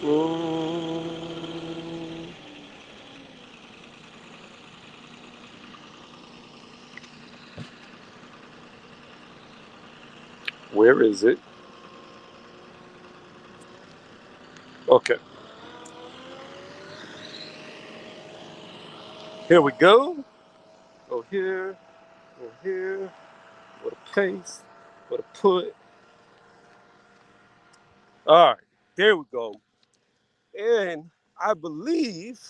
Mm, where is it? Okay, here we go. Go here, go here. For the paste, for the put. All right, there we go. And I believe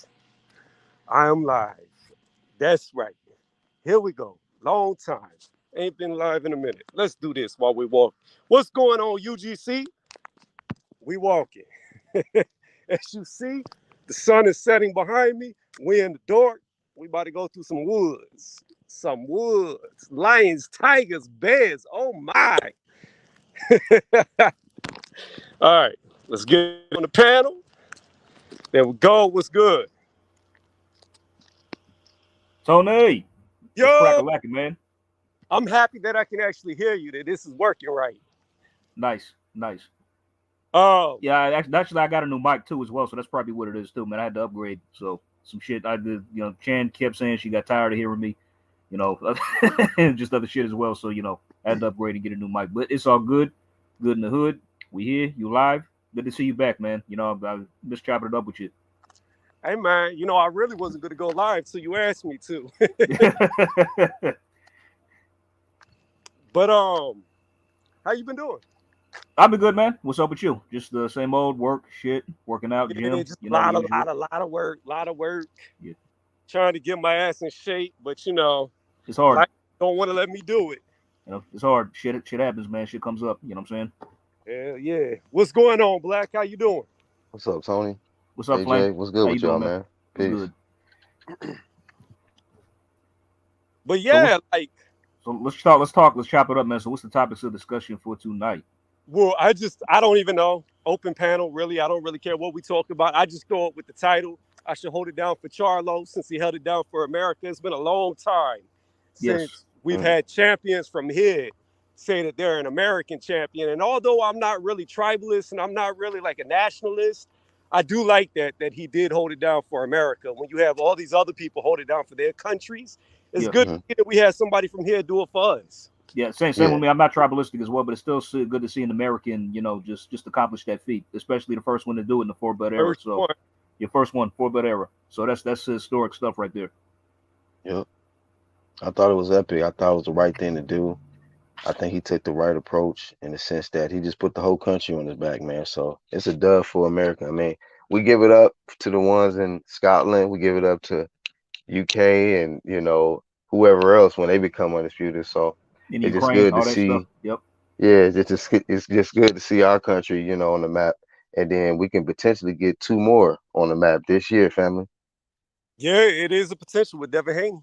I am live. That's right. Here we go. Long time. Ain't been live in a minute. Let's do this while we walk. What's going on, UGC? We walking. As you see, the sun is setting behind me. We in the dark. We about to go through some woods. Some woods. Lions, tigers, bears. Oh my. All right. Let's get on the panel. There we go. What's good? Tony, what's crack a Yo, lacking, man? I'm happy that I can actually hear you, that this is working right. Nice, nice. Um, Yeah, actually, I got a new mic too as well, so that's probably what it is too, man. I had to upgrade, so some shit I did. Chan kept saying she got tired of hearing me, you know, and just other shit as well. So I had to upgrade and get a new mic, but it's all good. Good in the hood. We here. You live? Good to see you back, man. I just chopping it up with you. hey man, I really wasn't gonna go live till you asked me to. But how you been doing? I've been good, man. What's up with you? Just the same old work, shit, working out, Yeah, gym, just a the lot of usual. lot of lot of work, lot of work. Yeah, Trying to get my ass in shape, but it's hard. life don't want to let me do it. It's hard. Shit happens, man. Shit comes up. You know what I'm saying? Hell yeah. What's going on, Black? How you doing? What's up, Tony? What's up, Flame? AJ, what's good How you with y'all, doing, man? man? What's Peace. good? But So what's yeah, like, so let's talk. Let's talk. Let's chop it up, man. So what's the topics of discussion for tonight? well, I don't even know. Open panel, really. I don't really care what we talk about. I just go up with the title. I should hold it down for Charlo since he held it down for America. It's been a long time Yes. since we've Mm. had champions from here say that they're an American champion. And although I'm not really tribalist and I'm not really like a nationalist, I do like that he did hold it down for America. When you have all these other people hold it down for their countries, it's Yeah. good Hmm. that we had somebody from here do it for us. Yeah. Same with Yeah, me. I'm not tribalistic as well, but it's still good to see an American, just accomplish that feat, especially the first one to do it in the four belt era. First So one. your first one, four belt era. So that's historic stuff right there. yep. I thought it was epic. I thought it was the right thing to do. I think he took the right approach in the sense that he just put the whole country on his back, man. So it's a dub for America. I mean, we give it up to the ones in Scotland. We give it up to UK and whoever else when they become undisputed. So In it's just Ukraine, good to all that stuff. see. Yep. Yeah, it's just good to see our country, on the map, and then we can potentially get two more on the map this year, family. Yeah, it is a potential with Devin Haney.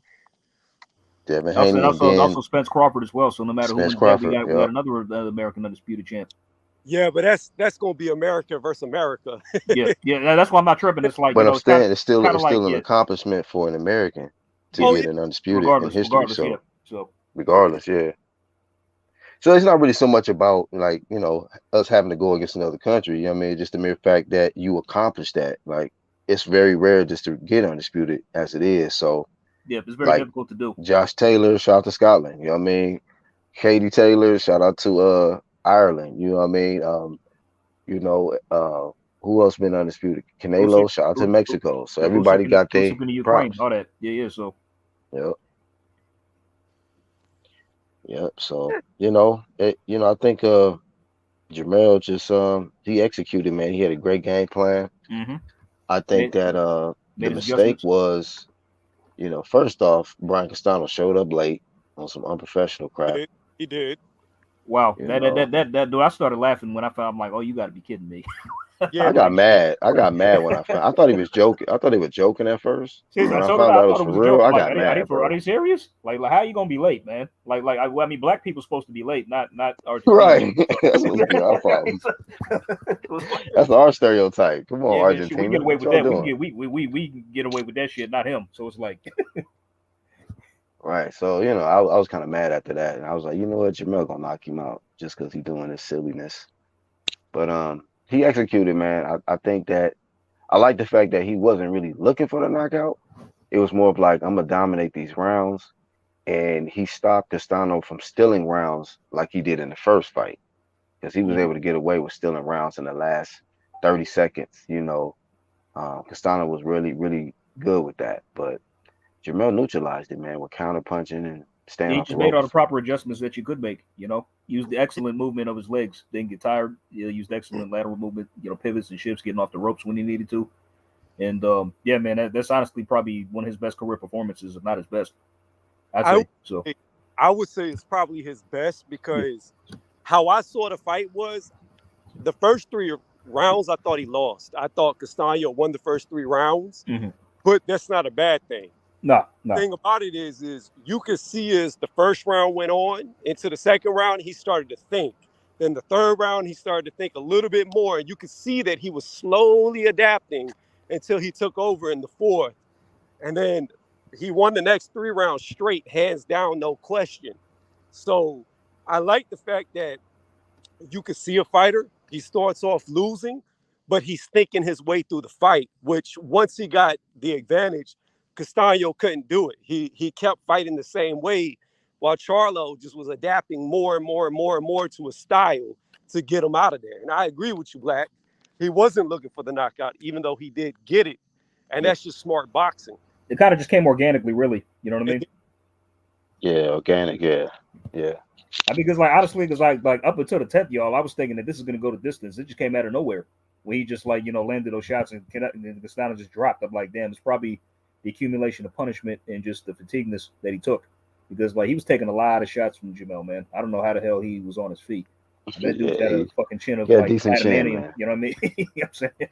Devin Also, and Haney, and also, then also Spence Crawford as well. So no matter who Spence wins that, we Crawford. got we got Yep. another American undisputed champ. Yeah, but that's gonna be America versus America. Yeah, yeah. That's why I'm not tripping. It's like But I'm it's kind of saying it's kind of it's like still an yeah, accomplishment for an American to yeah. Oh yeah, get an undisputed in history. Regardless, yeah. So So oh yeah. regardless, yeah. So it's not really so much about like, us having to go against another country. You know what I mean? Just the mere fact that you accomplish that. Like it's very rare just to get undisputed as it is. So yeah, it's very like difficult to do. Josh Taylor, shout out to Scotland. You know what I mean? Katie Taylor, shout out to Ireland. You know what I mean? You know, who else been undisputed? Usyk, Canelo, shout out to Mexico. So yeah, everybody got their Usyk in the Ukraine, props. all that. Yeah, yeah. So Yep. Yep. So, I think Jermell just he executed, man. He had a great game plan. mm-hmm. I think made that made the his mistake adjustments. was, first off, Brian Castano showed up late on some unprofessional He crap, did. He did. Wow, you that that know. that that, that dude, I started laughing when I found. I'm like, oh, you got to be kidding me. Yeah, I I'm got like, mad. I got mad when I found. I thought he was joking. I thought he was joking at first, but seriously, when I so did found I. I out it was thought it for was a real, joke. I'm I like, got are they mad, are bro. they serious? Like, how you gonna be late, man? I mean, black people supposed to be late, not Argentinians. Right. So That's supposed to be our problem. it was like, That's our stereotype. Come on, yeah, man, shit, we can Argentina. get away What with y'all that. doing? We can get away with that shit, not him. So it's like, Right. So, I was kind of mad after that. And I was like, you know what, Jamel gonna knock him out just because he's doing this silliness. But he executed, man. I think that I like the fact that he wasn't really looking for the knockout. It was more of like, I'm gonna dominate these rounds, and he stopped Castano from stealing rounds like he did in the first fight, because he was Mhm. able to get away with stealing rounds in the last 30 seconds. Castano was really, really good with that, but Jermell neutralized it, man, with counter punching and staying He off the just made all the ropes. proper adjustments that you could make. Used the excellent movement of his legs, didn't get tired. Used excellent lateral movement. Pivots and shifts, getting off the ropes when he needed to. And yeah, man, that's honestly probably one of his best career performances, if not his best. I'd I say would so. say, I would say it's probably his best Yeah. because how I saw the fight was the first three rounds I thought he lost. I thought Castano won the first three rounds, Mm-hmm. but that's not a bad thing. No, no. Thing about it is you could see as the first round went on into the second round, he started to think. Then the third round, he started to think a little bit more, and you could see that he was slowly adapting until he took over in the fourth. And then he won the next three rounds straight, hands down, no question. So I like the fact that you could see a fighter, he starts off losing, but he's thinking his way through the fight, which once he got the advantage, Castano couldn't do it. He kept fighting the same way while Charlo just was adapting more and more and more and more to his style to get him out of there. And I agree with you, Black. He wasn't looking for the knockout, even though he did get it. And Yeah. that's just smart boxing. It kind of just came organically, really. You know what I mean? It, Yeah, organic. Yeah, yeah. Because like honestly, because like up until the 10th, y'all, I was thinking that this is gonna go to distance. It just came out of nowhere when he just like landed those shots and then Castano just dropped. I'm like, damn, it's probably the accumulation of punishment and just the fatigueness that he took, because like he was taking a lot of shots from Jermell, man. I don't know how the hell he was on his feet. I mean, that dude's Yeah, got a fucking chin he of had a like decent chin, adamantium. man. You know what I mean? You know what I'm saying?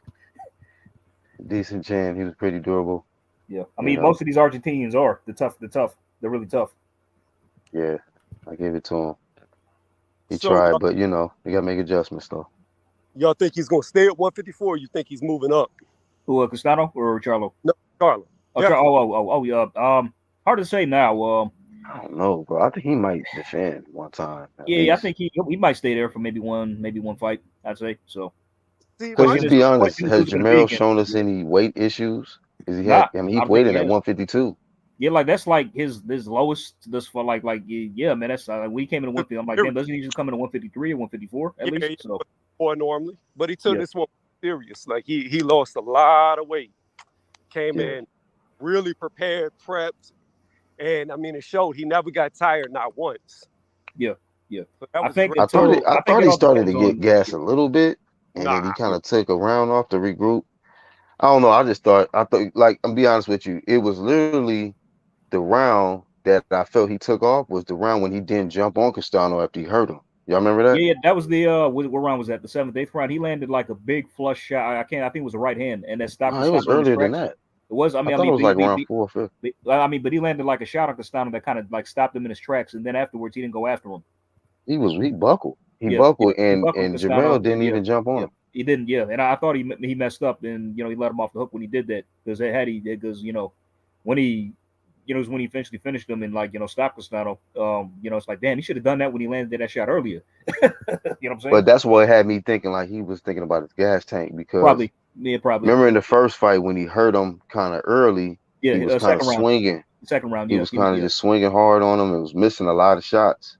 Decent chin. He was pretty durable. Yeah. I You mean, know. most of these Argentinians are the tough. They're really tough. Yeah, I gave it to him. He so tried, but you gotta make adjustments though. y'all think he's gonna stay at 154? Or you think he's moving up? Who, Castano or Charlo? No, Charlo. Oh, Definitely. yeah. Hard to say now. I don't know, bro. I think he might defend one time at Yeah, I least. think he might stay there for maybe one fight. I'd say so. See, But Because my again, to it's be what honest, dudes has who's going to be Jermell against. shown us Yeah. any weight issues? Is he had? Nah, I mean, I he don't think weighed he in at has. 152. Yeah, like that's like his lowest. This for like yeah, man. That's when he came in at 150. I'm like, damn, doesn't he just come in at 153 or 154 at yeah, least? he So was more normally, but he took yeah, this one serious. Like he lost a lot of weight. Came Yeah, in really prepared, prepped, and I mean it showed. He never got tired, not once. yeah, yeah. So that I was think great. until I I think thought it he all started depends to get on. gas a little bit, and then he Nah, kind of took a round off to regroup. I don't know. I thought, like, I'm be honest with you, it was literally the round that I felt he took off was the round when he didn't jump on Castano after he hurt him. Y'all remember that? Yeah, that was the what round was that? The seventh, eighth round. He landed like a big flush shot. I think it was a right hand, and that stopped No, it was Castano in his earlier than tracks. that. It was. I thought it was like round four or fifth. But he landed like a shot on Castano that kind of like stopped him in his tracks, and then afterwards he didn't go after him. He buckled. He Yeah, yeah, buckled, he and buckled Jermell Castano. didn't Yeah, even jump on yeah, him. he didn't. Yeah, and I thought he messed up, and he let him off the hook when he did that because when he when he eventually finished him and like stopped Castano. It's like damn, he should have done that when he landed that shot earlier. You know what I'm saying? But that's what had me thinking like he was thinking about his gas tank because Probably. Yeah, probably. remember in the first fight when he hurt him kind of early, Yeah, he was kind of second round. swinging. Second round. He Yeah, was he was. kind of Yeah. just swinging hard on him and was missing a lot of shots.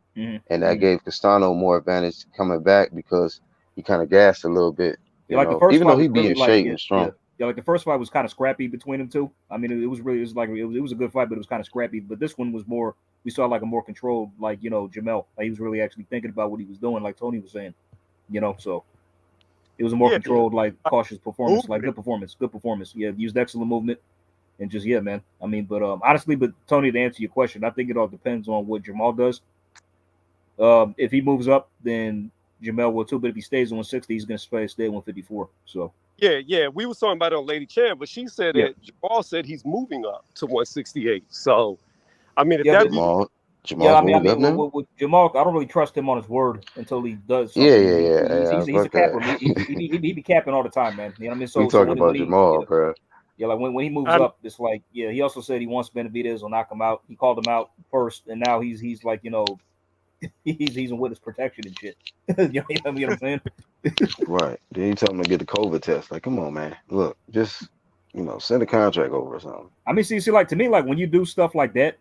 And that Mm-hmm. gave Castano more advantage coming back because he kind of gassed a little bit, Yeah, like the first even fight though was he be really in like shape and strong. like the first fight was kind of scrappy between them two. I mean, it was a good fight, but it was kind of scrappy. But this one was more. We saw like a more controlled, like Jamel. Like he was really actually thinking about what he was doing, like Tony was saying. So it was a more yeah, Yeah. controlled, like cautious performance, like movement. good performance. Yeah, used excellent movement and just yeah, man. I mean, but honestly, but Tony, to answer your question, I think it all depends on what Jamal does. If he moves up, then Jamel will too. But if he stays on 160, he's going to stay at 154. So Yeah. We was talking about it on Lady Chan, but she said yeah, that Jamal said he's moving up to 168. So I mean, if yeah, that but be yeah. Jamal's moving up now. With Jamal, I don't really trust him on his word until he does Yeah, something. yeah, yeah, yeah. I He's a fuck capper. that. He be capping all the time, man. You know what I mean? We So talking when about he Jamal, bro. yeah, like when he moves I, up, it's like yeah. He also said he wants Benavidez will knock him out. He called him out first, and now he's like he's in witness protection and shit. You know what I'm saying? Right. Then you tell him to get the COVID test. Like, come on, man. Look, just send a contract over or something. I mean, see, like to me, like when you do stuff like that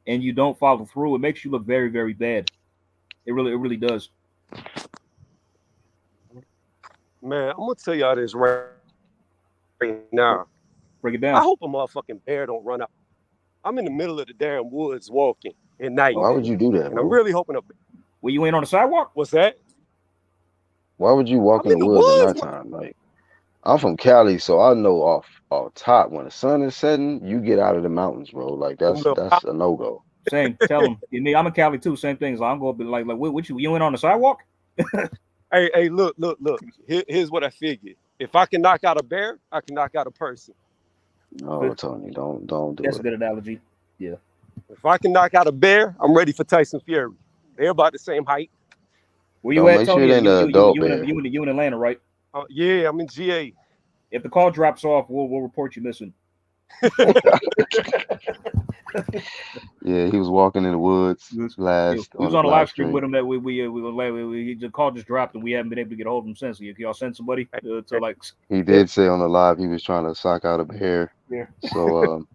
and you don't follow through, it makes you look very, very bad. It really does. Man, I'm gonna tell y'all this right now. Break it I down. hope a motherfucking bear don't run out. I'm in the middle of the damn woods walking at night, Why would you do that, and I'm bro? really hoping a. Well, you ain't on the sidewalk? What's that? Why would you walk I'm in in the the woods at woods. nighttime? Like, I'm from Cali, so I know off top when the sun is setting, you get out of the mountains, bro. Like Them little that's a no go. Same. Tell them. I'm in Cali too. Same thing. So I'm going to be like, what you ain't on the sidewalk? Hey, look. Here's what I figured. If I can knock out a bear, I can knock out a person. No, Tony, don't do That's a it. good analogy. Yeah. If I can knock out a bear, I'm ready for Tyson Fury. They're about the same height. Where you Don't at, make sure it Tony? ain't an adult bear. You in Atlanta, right? Yeah, I'm in GA. If the call drops off, we'll report you missing. Yeah, he was walking in the woods We last was on the on a live live stream with stream. him that the call just dropped and we haven't been able to get a hold of him since. So y'all send somebody to like. He did say on the live he was trying to sock out a bear. Yeah. So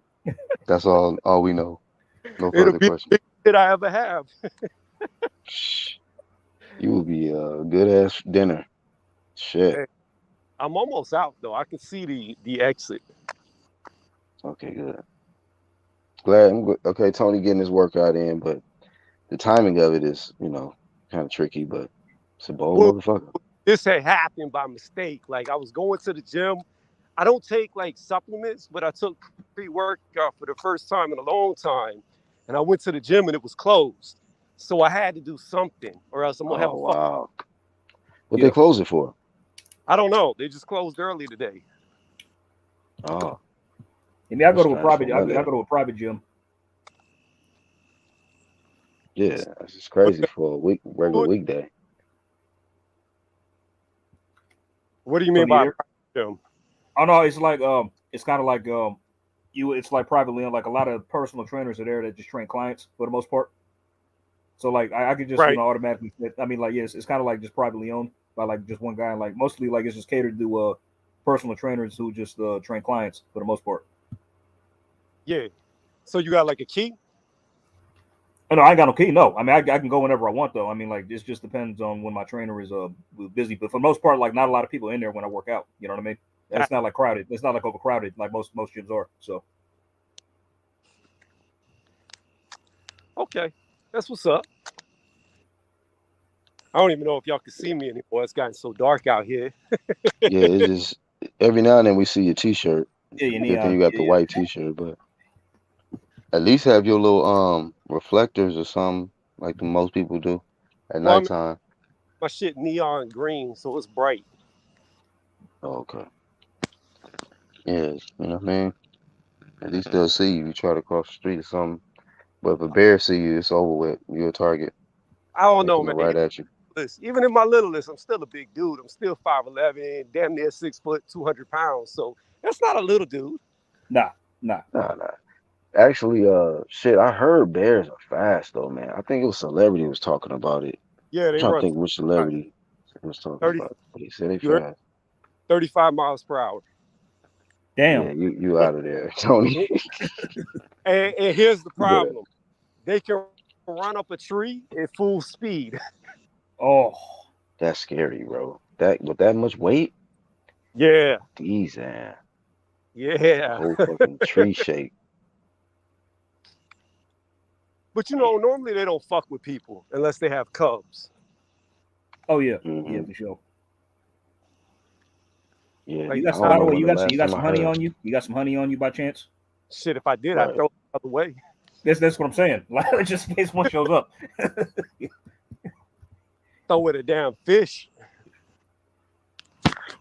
that's all we know. No It'll further be the questions. biggest shit I ever have. Shh. You will be a good ass dinner. Shit. Hey, I'm almost out though. I can see the exit. Okay, good. Glad. Okay, Tony getting his workout in, but the timing of it is, kind of tricky. But it's a bold Well, motherfucker. this had happened by mistake. Like I was going to the gym. I don't take like supplements, but I took pre-workout for the first time in a long time. And I went to the gym and it was closed. So I had to do something or else I'm gonna have Oh a fuck. wow. What Yeah. they close it for? I don't know. They just closed early today. Oh, I mean, I go to a That's private. stressful, I man. go to a private gym. yeah, that's just crazy for a regular weekday. What do you So mean by here, gym? oh no, it's like it's kind of like it's like privately owned. Like a lot of personal trainers are there that just train clients for the most part. So like I could just Right. automatically fit. I mean like yes, it's kind of like just privately owned by like just one guy. Like mostly like it's just catered to personal trainers who just train clients for the most part. Yeah. So you got like a key? Oh, no, I ain't got no key. No, I mean I can go whenever I want though. I mean like this just depends on when my trainer is busy. But for the most part, like not a lot of people in there when I work out. You know what I mean? And it's not like crowded. It's not like overcrowded like most gyms are. So Okay. That's what's up. I don't even know if y'all can see me anymore. It's gotten so dark out here. Yeah, it's just every now and then we see your T-shirt. yeah, you Good thing you neon. got the white T-shirt, but at least have your little reflectors or something like the most people do at Well, I mean, nighttime. my shit neon green, so it's bright. Oh, okay. Yeah, you know what I mean? At least they'll see you. You try to cross the street or something. But if a bear see you, it's over with. You're a target. I don't They know, coming man. right at you. Even in my littlest, I'm still a big dude. I'm still 5'11", damn near 6 foot, 200 pounds. So that's not a little dude. Nah. Nah. Actually, shit, I heard bears are fast though, man. I think it was celebrity was talking about it. Yeah, I'm they trying to run think which celebrity was talking 30, about it. But he said they you heard, fast. 35 miles per hour. Damn. Yeah, you out of there, Tony. And here's the But problem. They can run up a tree at full speed. Oh. that's scary, bro. That with that much weight, Yeah. these the Yeah. whole fucking tree shake. But normally they don't fuck with people unless they have cubs. Oh yeah. Mm-hmm. Yeah, for sure. Yeah, Like, You I got don't by know the way, when you the got last some time I honey heard. on you? You got some honey on you by chance? shit, if I did, I'd Right. throw it the other way. That's what I'm saying. Like just in case one shows up. Throw it a damn fish.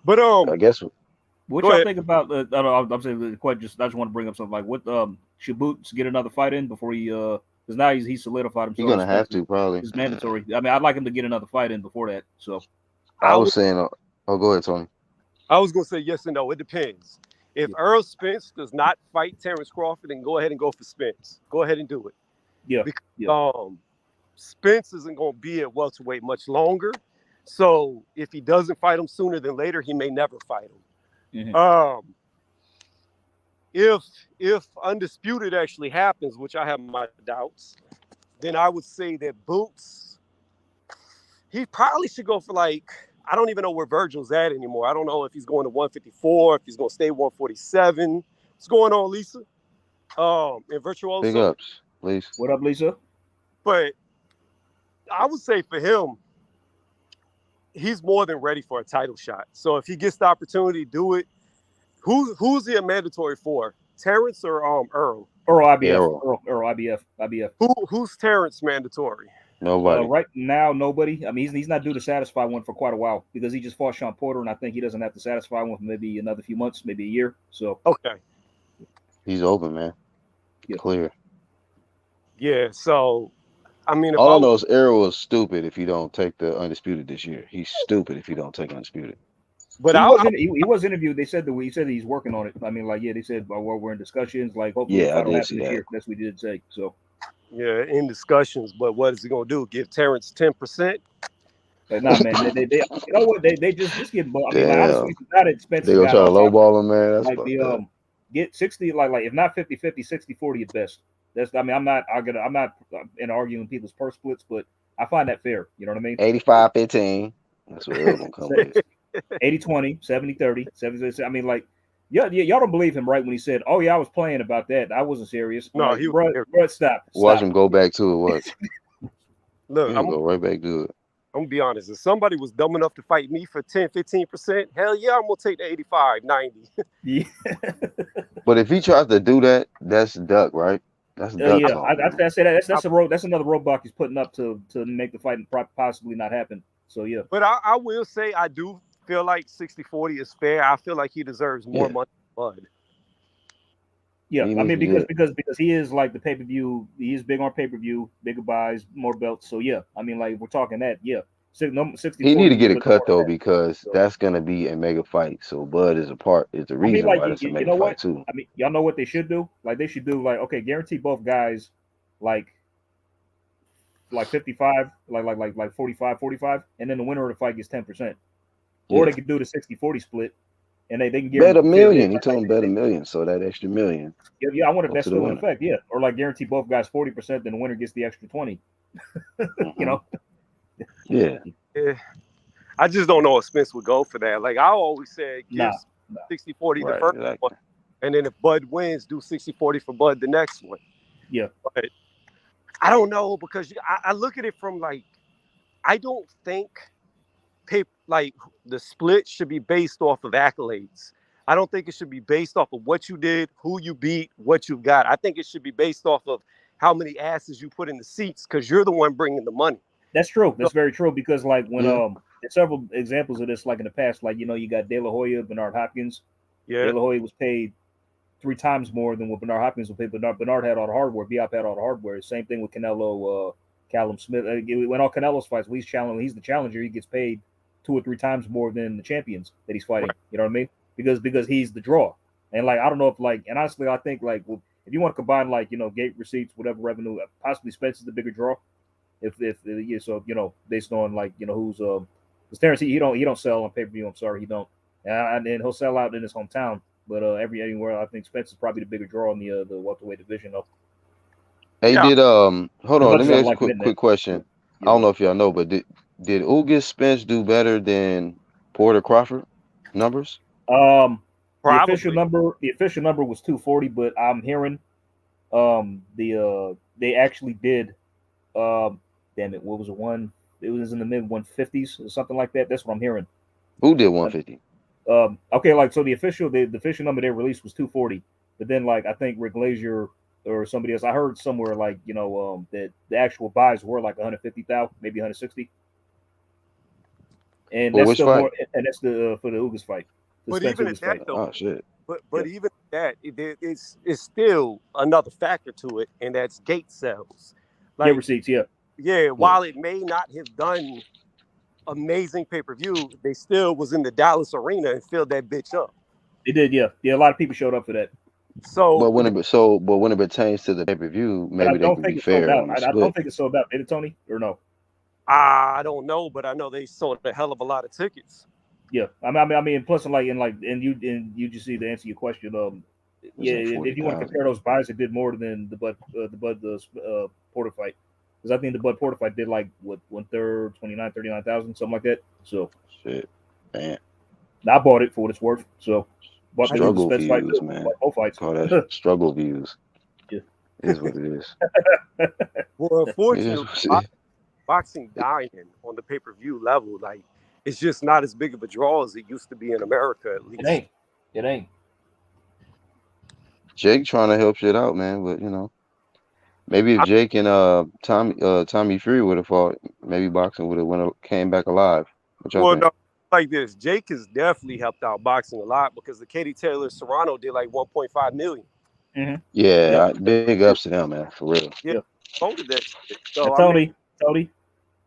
But I guess What Go y'all ahead. think about? I don't know, I'm saying the question. I just want to bring up something like what should Boots get another fight in before he because now he's solidified you're himself. gonna have to probably. It's mandatory. I mean, I'd like him to get another fight in before that. So I I was was, saying, oh, go ahead, Tony. I was gonna say yes and no. It depends. If Yeah. Earl Spence does not fight Terrence Crawford, then go ahead and go for Spence. Go ahead and do it. yeah, Because yeah. Spence isn't gonna be at welterweight much longer. So if he doesn't fight him sooner than later, he may never fight him. Mhm. If Undisputed actually happens, which I have my doubts, then I would say that Boots, he probably should go for like, I don't even know where Virgil's at anymore. I don't know if he's going to 154, if he's going to stay 147. What's going on, Lisa? And Virtuoso. Big ups, please. What up, Lisa? But I would say for him, he's more than ready for a title shot. So if he gets the opportunity to do it, who's he a mandatory for? Terrence or Earl? Earl IBF. Earl. Earl IBF. Who's Terrence mandatory? Nobody. Right now, nobody. I mean, he's not due to satisfy one for quite a while because he just fought Sean Porter, and I think he doesn't have to satisfy one for maybe another few months, maybe a year. So okay, He's open, man. Yeah. Clear. yeah. So I mean, if All I know is Errol is stupid if you don't take the Undisputed this year. He's stupid if you don't take Undisputed. but he was interviewed. They said he said he's working on it. I mean, like, yeah, they said we're in discussions. Like, hopefully, Yeah, I it'll did happen see this that. year. That's what we did say. So yeah, in discussions. But what is he gonna do? Give Terrence 10%? like, nah, man, they you know what? They just get. I mean, like, Damn. honestly, it's not expensive. They gonna try to lowball him, man. That's like fucked the up. get 60, like if not 50-50, 60-40 at best. That's, I mean, I'm not in arguing people's purse splits, but I find that fair. You know what I mean? 85-15. That's what Errol gonna come with. 80-20, 70-30, 70. I mean, like, yeah, y'all don't believe him, right? When he said, "Oh yeah, I was playing about that. I wasn't serious." No, like, he was bro, stop. Watch him go back to it. Watch. Look, He'll I'm go right back to it. gonna be honest. If somebody was dumb enough to fight me for 10-15%, hell yeah, I'm gonna take the 85-90. Yeah, But if he tries to do that, that's duck, right? That's duck yeah. talk. I say that's that's another roadblock he's putting up to make the fight possibly not happen. So yeah. But I will say I do feel like 60-40 is fair. I feel like he deserves more money than Bud. Yeah, He I mean needs to because he is like the pay-per-view. He is big on pay-per-view, bigger buys, more belts. So yeah, I mean, like, if we're talking that, yeah. 60. He need to get a cut though, because that's gonna be a mega fight. So Bud is the reason like, why that's a you mega know fight what? too. I mean, y'all know what they should do? Like, they should do, like, okay, guarantee both guys like 55, like 45, and then the winner of the fight gets 10%. Or they could do the 60-40 split, and they can Bet guarantee $1 million. He told him bet $1 million, so that extra $1 million. Yeah, I wonder if that's to the still in winner. effect. Yeah, or like guarantee both guys 40%, then the winner gets the extra 20. You know? Yeah. I just don't know if Spence would go for that. Like I always said, give Nah. 60-40 Right, the first exactly. one, and then if Bud wins, do 60-40 for Bud the next one. Yeah. But I don't know, because I look at it from like, I don't think like the split should be based off of accolades. I don't think it should be based off of what you did, who you beat, what you got. I think it should be based off of how many asses you put in the seats, because you're the one bringing the money. That's true. That's very true, because like when there's several examples of this, like in the past, like, you know, you got De La Hoya, Bernard Hopkins. Yeah. De La Hoya was paid 3 times more than what Bernard Hopkins was paid. Bernard had all the hardware. Biop had all the hardware. Same thing with Canelo, Callum Smith. When all Canelo's fights, he's the challenger. He gets paid 2 or 3 times more than the champions that he's fighting. You know what I mean? Because he's the draw. And like, I don't know if like, and honestly, I think like, well, if you want to combine like, you know, gate receipts, whatever revenue, possibly Spence is the bigger draw. Yeah, so, you know, based on like, you know, who's because Terrence, he don't sell on pay-per-view. I'm sorry, he don't. And he'll sell out in his hometown. But anywhere, I think Spence is probably the bigger draw in the welterweight division though. Hey, hold on, let me ask you a quick question. Yeah. I don't know if y'all know, but did Ugas Spence do better than Porter Crawford numbers? The Probably. official number was 240, but I'm hearing they actually did damn it, what was it, one? It was in the mid 150s or something like that. That's what I'm hearing. Who did 150? Okay, like, so the official number they released was 240, but then like I think Rick Glazier or somebody else, I heard somewhere like, you know, that the actual buys were like 150,000, maybe 160. And For that's which still fight? more, and that's the for the Ugas fight. But even at that though, Oh shit. but even at that, it's still another factor to it, and that's gate sales. Like, receipts, yeah. While it may not have done amazing pay-per-view, they still was in the Dallas arena and filled that bitch up. It did, yeah. A lot of people showed up for that. So, but when it pertains to the pay-per-view, maybe they can be fair on the I split. don't think it's sold out. Did it, Tony, or no? I don't know, but I know they sold a hell of a lot of tickets. Yeah, I mean, plus and you just see to answer your question. It was Yeah, like if you want to 40,000. compare those buys, it did more than the Bud Porter fight, because I think the Bud Porter fight did like what 1/3, 39,000, something like that. So Shit, man. I bought it for what it's worth. So bought the Struggle Spence fight views, too. man. Bought both fights. Call that struggle views. Yeah. It is what it is. Well, It is unfortunately, what it is. boxing dying on the pay-per-view level. Like, it's just not as big of a draw as it used to be in America, at It least. ain't. It ain't. Jake trying to help shit out, man. But maybe if I, Jake and Tommy Fury would have fought, maybe boxing would have came back alive. What y'all well, think? no, like this, Jake has definitely helped out boxing a lot because the Katie Taylor Serrano did like 1.5 million. Mm-hmm. Yep. Yeah, big ups to them, man, for real. Yeah, Yeah. voted that shit. And So I mean, Tony,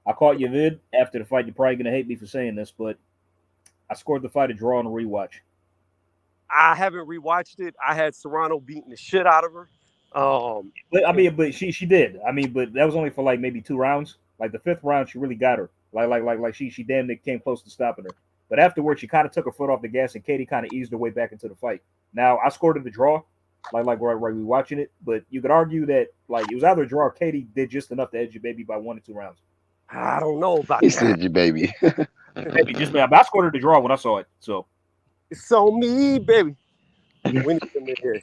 I caught your vid after the fight. You're probably gonna hate me for saying this, but I scored the fight a draw on a rewatch. I haven't rewatched it. I had Serrano beating the shit out of her. But I mean, but she did. I mean, but that was only for like maybe 2 rounds. Like the fifth round, she really got her. Like she damn near came close to stopping her. But afterwards, she kind of took her foot off the gas, and Katie kind of eased her way back into the fight. Now I scored it a draw, like right we watching it. But you could argue that like it was either a draw or Katie did just enough to edge your baby by 1 or 2 rounds. I don't know about He that. said your baby. Maybe just but I scored it a draw when I saw it. So It's on me, baby. We need them in here.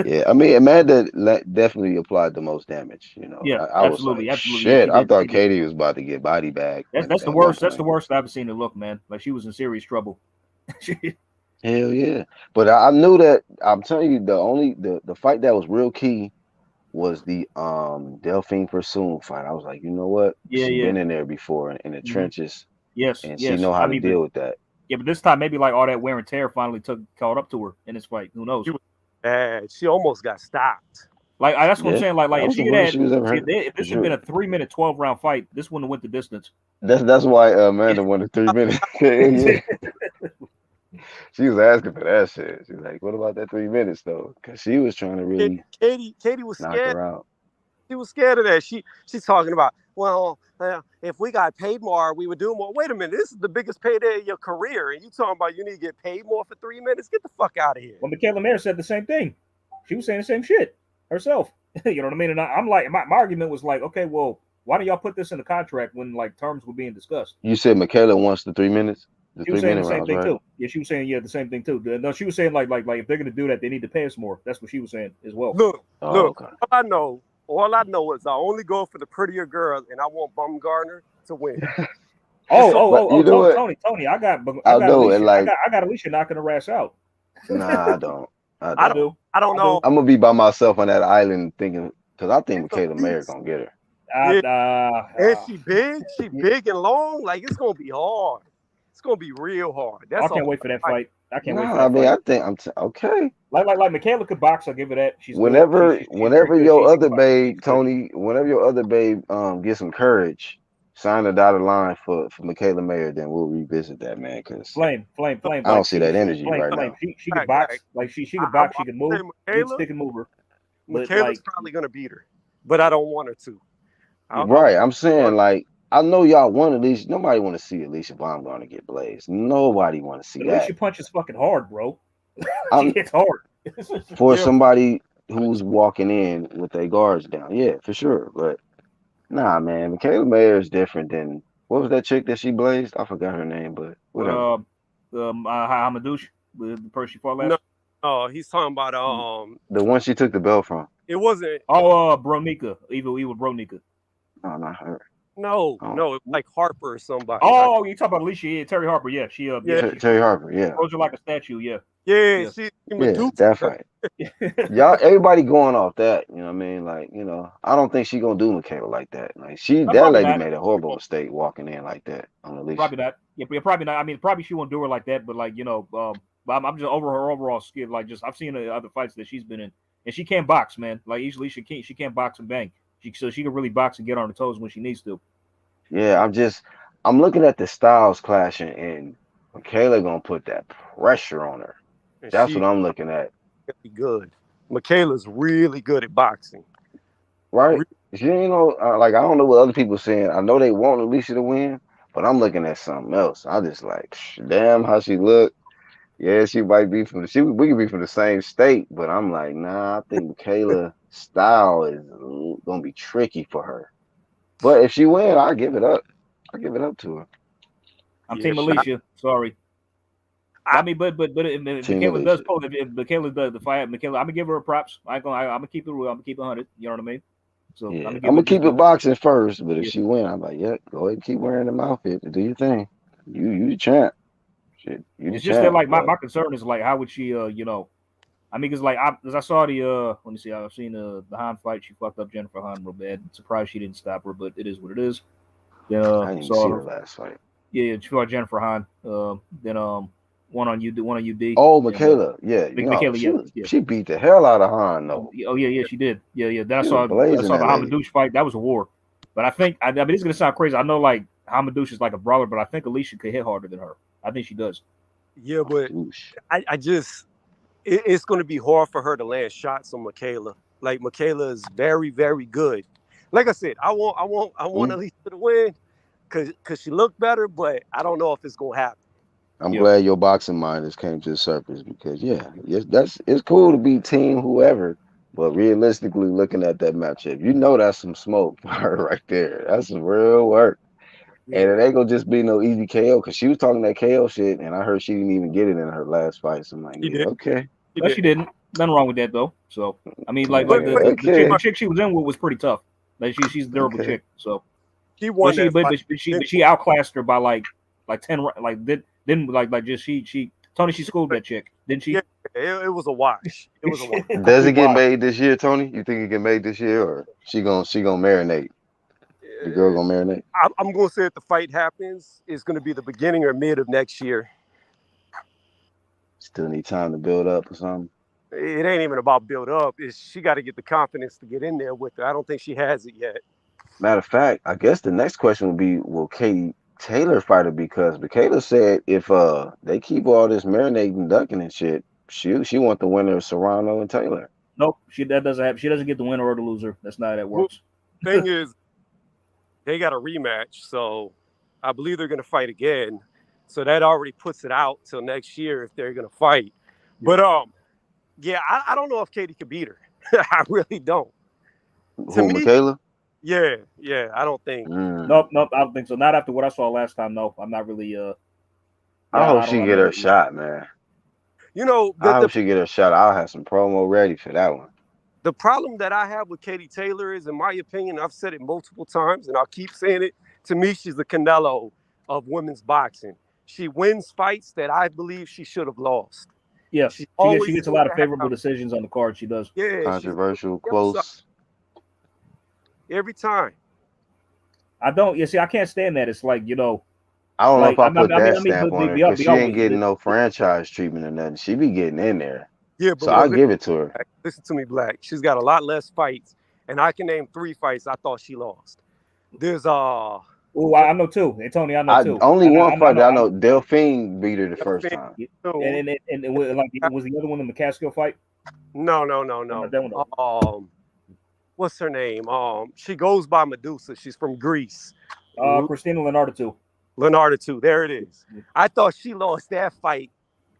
Yeah, I mean Amanda definitely applied the most damage. yeah, I was like, absolutely. Yeah, shit. she I did. thought She did. Katie was about to get body bag That's the at one worst. That's the point. worst I've ever seen her look, man. Like she was in serious trouble. Hell yeah. But I knew that I'm telling you the fight that was real key was the Delphine Pursoon fight. I was like, you know what? Yeah, She yeah. been in there before in the Hmm. trenches Yes, and she yes. know how I to mean, deal with that. yeah, but this time maybe like all that wear and tear finally caught up to her in this fight. Who knows? She was bad. She almost got stopped. Like that's what I'm Yeah. saying. Like That if was the she had worst she had, was ever if, hurt. if For this had been sure. a 3-minute 12-round fight, this wouldn't have went the distance. That's why Amanda won the 3 minutes. Yeah. She was asking for that shit. She's like, what about that 3 minutes though? Because she was trying to really Katie was knock scared. her out. She was scared of that. She's talking about, well, if we got paid more, we would do more. Wait a minute, this is the biggest payday of your career, and you talking about you need to get paid more for 3 minutes? Get the fuck out of here. Well, Michaela Mayer said the same thing. She was saying the same shit herself. You know what I mean? And I'm like, my argument was like, okay, well, why don't y'all put this in the contract when like terms were being discussed? You said Michaela wants the 3 minutes, the She was three saying the minute same rounds, thing right? too. Yeah, she was saying the same thing too. No, she was saying like if they're gonna do that, they need to pay us more. That's what she was saying as well. Look, Oh, look. okay. All I know is I only go for the prettier girls, and I want Bumgarner to win. But you know what? Tony, I got I know, and like, I got Alicia knocking her ass out. nah, I don't. I I I don't. don't. do. I don't I do. know. I'm gonna be by myself on that island thinking, because I think It's a Michaela Mayer beast. gonna get her. And she big. She big and long. Like, it's gonna be hard. It's gonna be real hard. I That's a can't wait for that fight. fight. I can't No, wait for I that mean, fight. I think okay. Like Michaela could box. I'll give her that. She's good. Whenever, She's very good. your She other can box. babe, She's good. Tony, whenever your other babe get some courage, sign the dotted line for Michaela Mayer, then we'll revisit that, man. Because Flame. I don't Like see that energy flame. right now. She could Right, box. right. Like she I could box. She want can to move. say Good Michaela. stick and mover. But Michaela's like, probably gonna beat her, but I don't want her to. I Right. I'm want saying, like, I know y'all want Alicia. Nobody want to see Alicia Baumgartner get blazed. Nobody want to see that. Alicia punches fucking hard, bro. She I'm hits hard. for yeah. somebody who's walking in with their guards down. Yeah, for sure. But nah, man, Michaela Mayer is different than what was that chick that she blazed? I forgot her name, but whatever. Hamadouche, the person she fought No, last. no, he's talking about The one she took the belt from. It wasn't. Oh, Bronika, evil Bronika. No, not her. No, Oh, it was like Harper or somebody. Oh, you talk about Alicia? Yeah, Terry Harper. Yeah, she Yeah, Terry Harper. Yeah, froze her like a statue. Yeah, yeah. yeah. She yeah, Medusa. that fight. Y'all, everybody going off that. You know what I mean? Like, I don't think she gonna do Michaela like that. Like, that Probably lady not. made a horrible mistake walking in like that on Alicia. Probably not. Yeah, probably not. I mean, probably she won't do her like that. But like but I'm just over her overall skill. Like, just I've seen the other fights that she's been in, and she can't box, man. Like, easily she can't box and bang. So she can really box and get on her toes when she needs to. Yeah, I'm looking at the styles clashing, and Michaela gonna put that pressure on her. And That's she's what I'm looking at. really good. Michaela's really good at boxing. Right? Like I don't know what other people saying. I know they want Alicia to win, but I'm looking at something else. I just like, damn how she look. Yeah, she might be from we could be from the same state, but I'm like, nah, I think Michaela style is gonna be tricky for her. But if she win, I give it up. I give it up to her. I'm Yeah, Team Alicia. Sorry. I, I mean, but if Team Michaela does Alicia. pull, if Michaela does the fight, Michaela, I'm gonna give her a props. I'm gonna keep it real. I'm gonna keep it 100. You know what I mean? So I'm Yeah, gonna I'm give her gonna just keep it because. boxing first, but if Yeah, she win, I'm like, yeah, go ahead and keep wearing them outfits. Do your thing. You the champ. Shit, you the it's just that champ. like my, But my concern is like how would she I mean, because like as I saw the let me see, I've seen the Han fight. She fucked up Jennifer Han real bad. Surprised she didn't stop her, but it is what it is. Then I didn't even saw see her. the last fight. Yeah, she fought Jennifer Han. Then one on UD, Oh, and Michaela. Yeah, Michaela, yeah, yeah. she beat the hell out of Han though. Oh yeah, yeah, she did. Yeah, yeah. Then She was I blazing saw the that lady. Hamadouche fight. That was a war. But I mean, it's gonna sound crazy. I know like Hamadouche is like a brawler, but I think Alicia could hit harder than her. I think she does. yeah, but Oosh. I just it's going to be hard for her to land shots on Michaela. Like Michaela is very, very good. Like I said, I want Mm. Alicia to win because she looked better, but I don't know if it's going to happen. I'm Yeah, glad your boxing mind has came to the surface because yeah, yes, it's cool to be team whoever, but realistically looking at that matchup, you know that's some smoke for her right there. That's some real work. And Yeah, it ain't gonna just be no easy KO because she was talking that KO shit, and I heard she didn't even get it in her last fight. So I'm like, she yeah, did. okay, She no, she did. didn't. Nothing wrong with that though. So I mean, I'm like like, But okay, the chick she was in with was pretty tough. Like she's a durable okay. chick. So she won that fight. but she outclassed her by like 10 like didn't like just she Tony she schooled that chick didn't Yeah, she? it was a wash. It was a wash. Does Complete it get wash. made this year, Tony? You think it get made this year, or she gonna marinate? The girl gonna marinate? I'm going to say if the fight happens, it's going to be the beginning or mid of next year. Still need time to build up or something. It ain't even about build up. It's she got to get the confidence to get in there with her. I don't think she has it yet. Matter of fact, I guess the next question would be, will Katie Taylor fight her? Because Michaela said if they keep all this marinating, ducking and shit, she want the winner of Serrano and Taylor. Nope, she doesn't get the winner or the loser. That's not how that Well, works. thing is, they got a rematch, so I believe they're going to fight again. So that already puts it out till next year if they're going to fight. But yeah, I don't know if Katie could beat her. I really don't. To Who, me, Michaela? yeah, I don't think. Mm. Nope, I don't think so. Not after what I saw last time. No, I'm not really. I Yeah, hope I don't. she I'm get not her really. Yeah. shot, man. You know, I hope she get her shot. I'll have some promo ready for that one. the problem that I have with Katie Taylor is, in my opinion, I've said it multiple times, and I'll keep saying it. To me, she's the Canelo of women's boxing. She wins fights that I believe she should have lost. Yeah, She she always gets a seems lot to of favorable have, decisions on the card. She does. yeah, she's Controversial, upside close. every time. I don't. You see, I can't stand that. It's like I don't know if like I put that I mean, stamp but on her be, because be she ain't always. getting no franchise treatment or nothing. She be getting in there. Yeah, So but I give it to her. listen to me, Black. She's got a lot less fights, and I can name 3 fights I thought she lost. There's Oh, I know too. Hey, Tony, I know I too. only one I fight know. that I know. Delphine beat her the first Delphine time. too. Like was the other one the McCaskill fight? No, Or not that one. what's her name? She goes by Medusa. She's from Greece. Christina Leonardo too. Leonardo too. There it is. I thought she lost that fight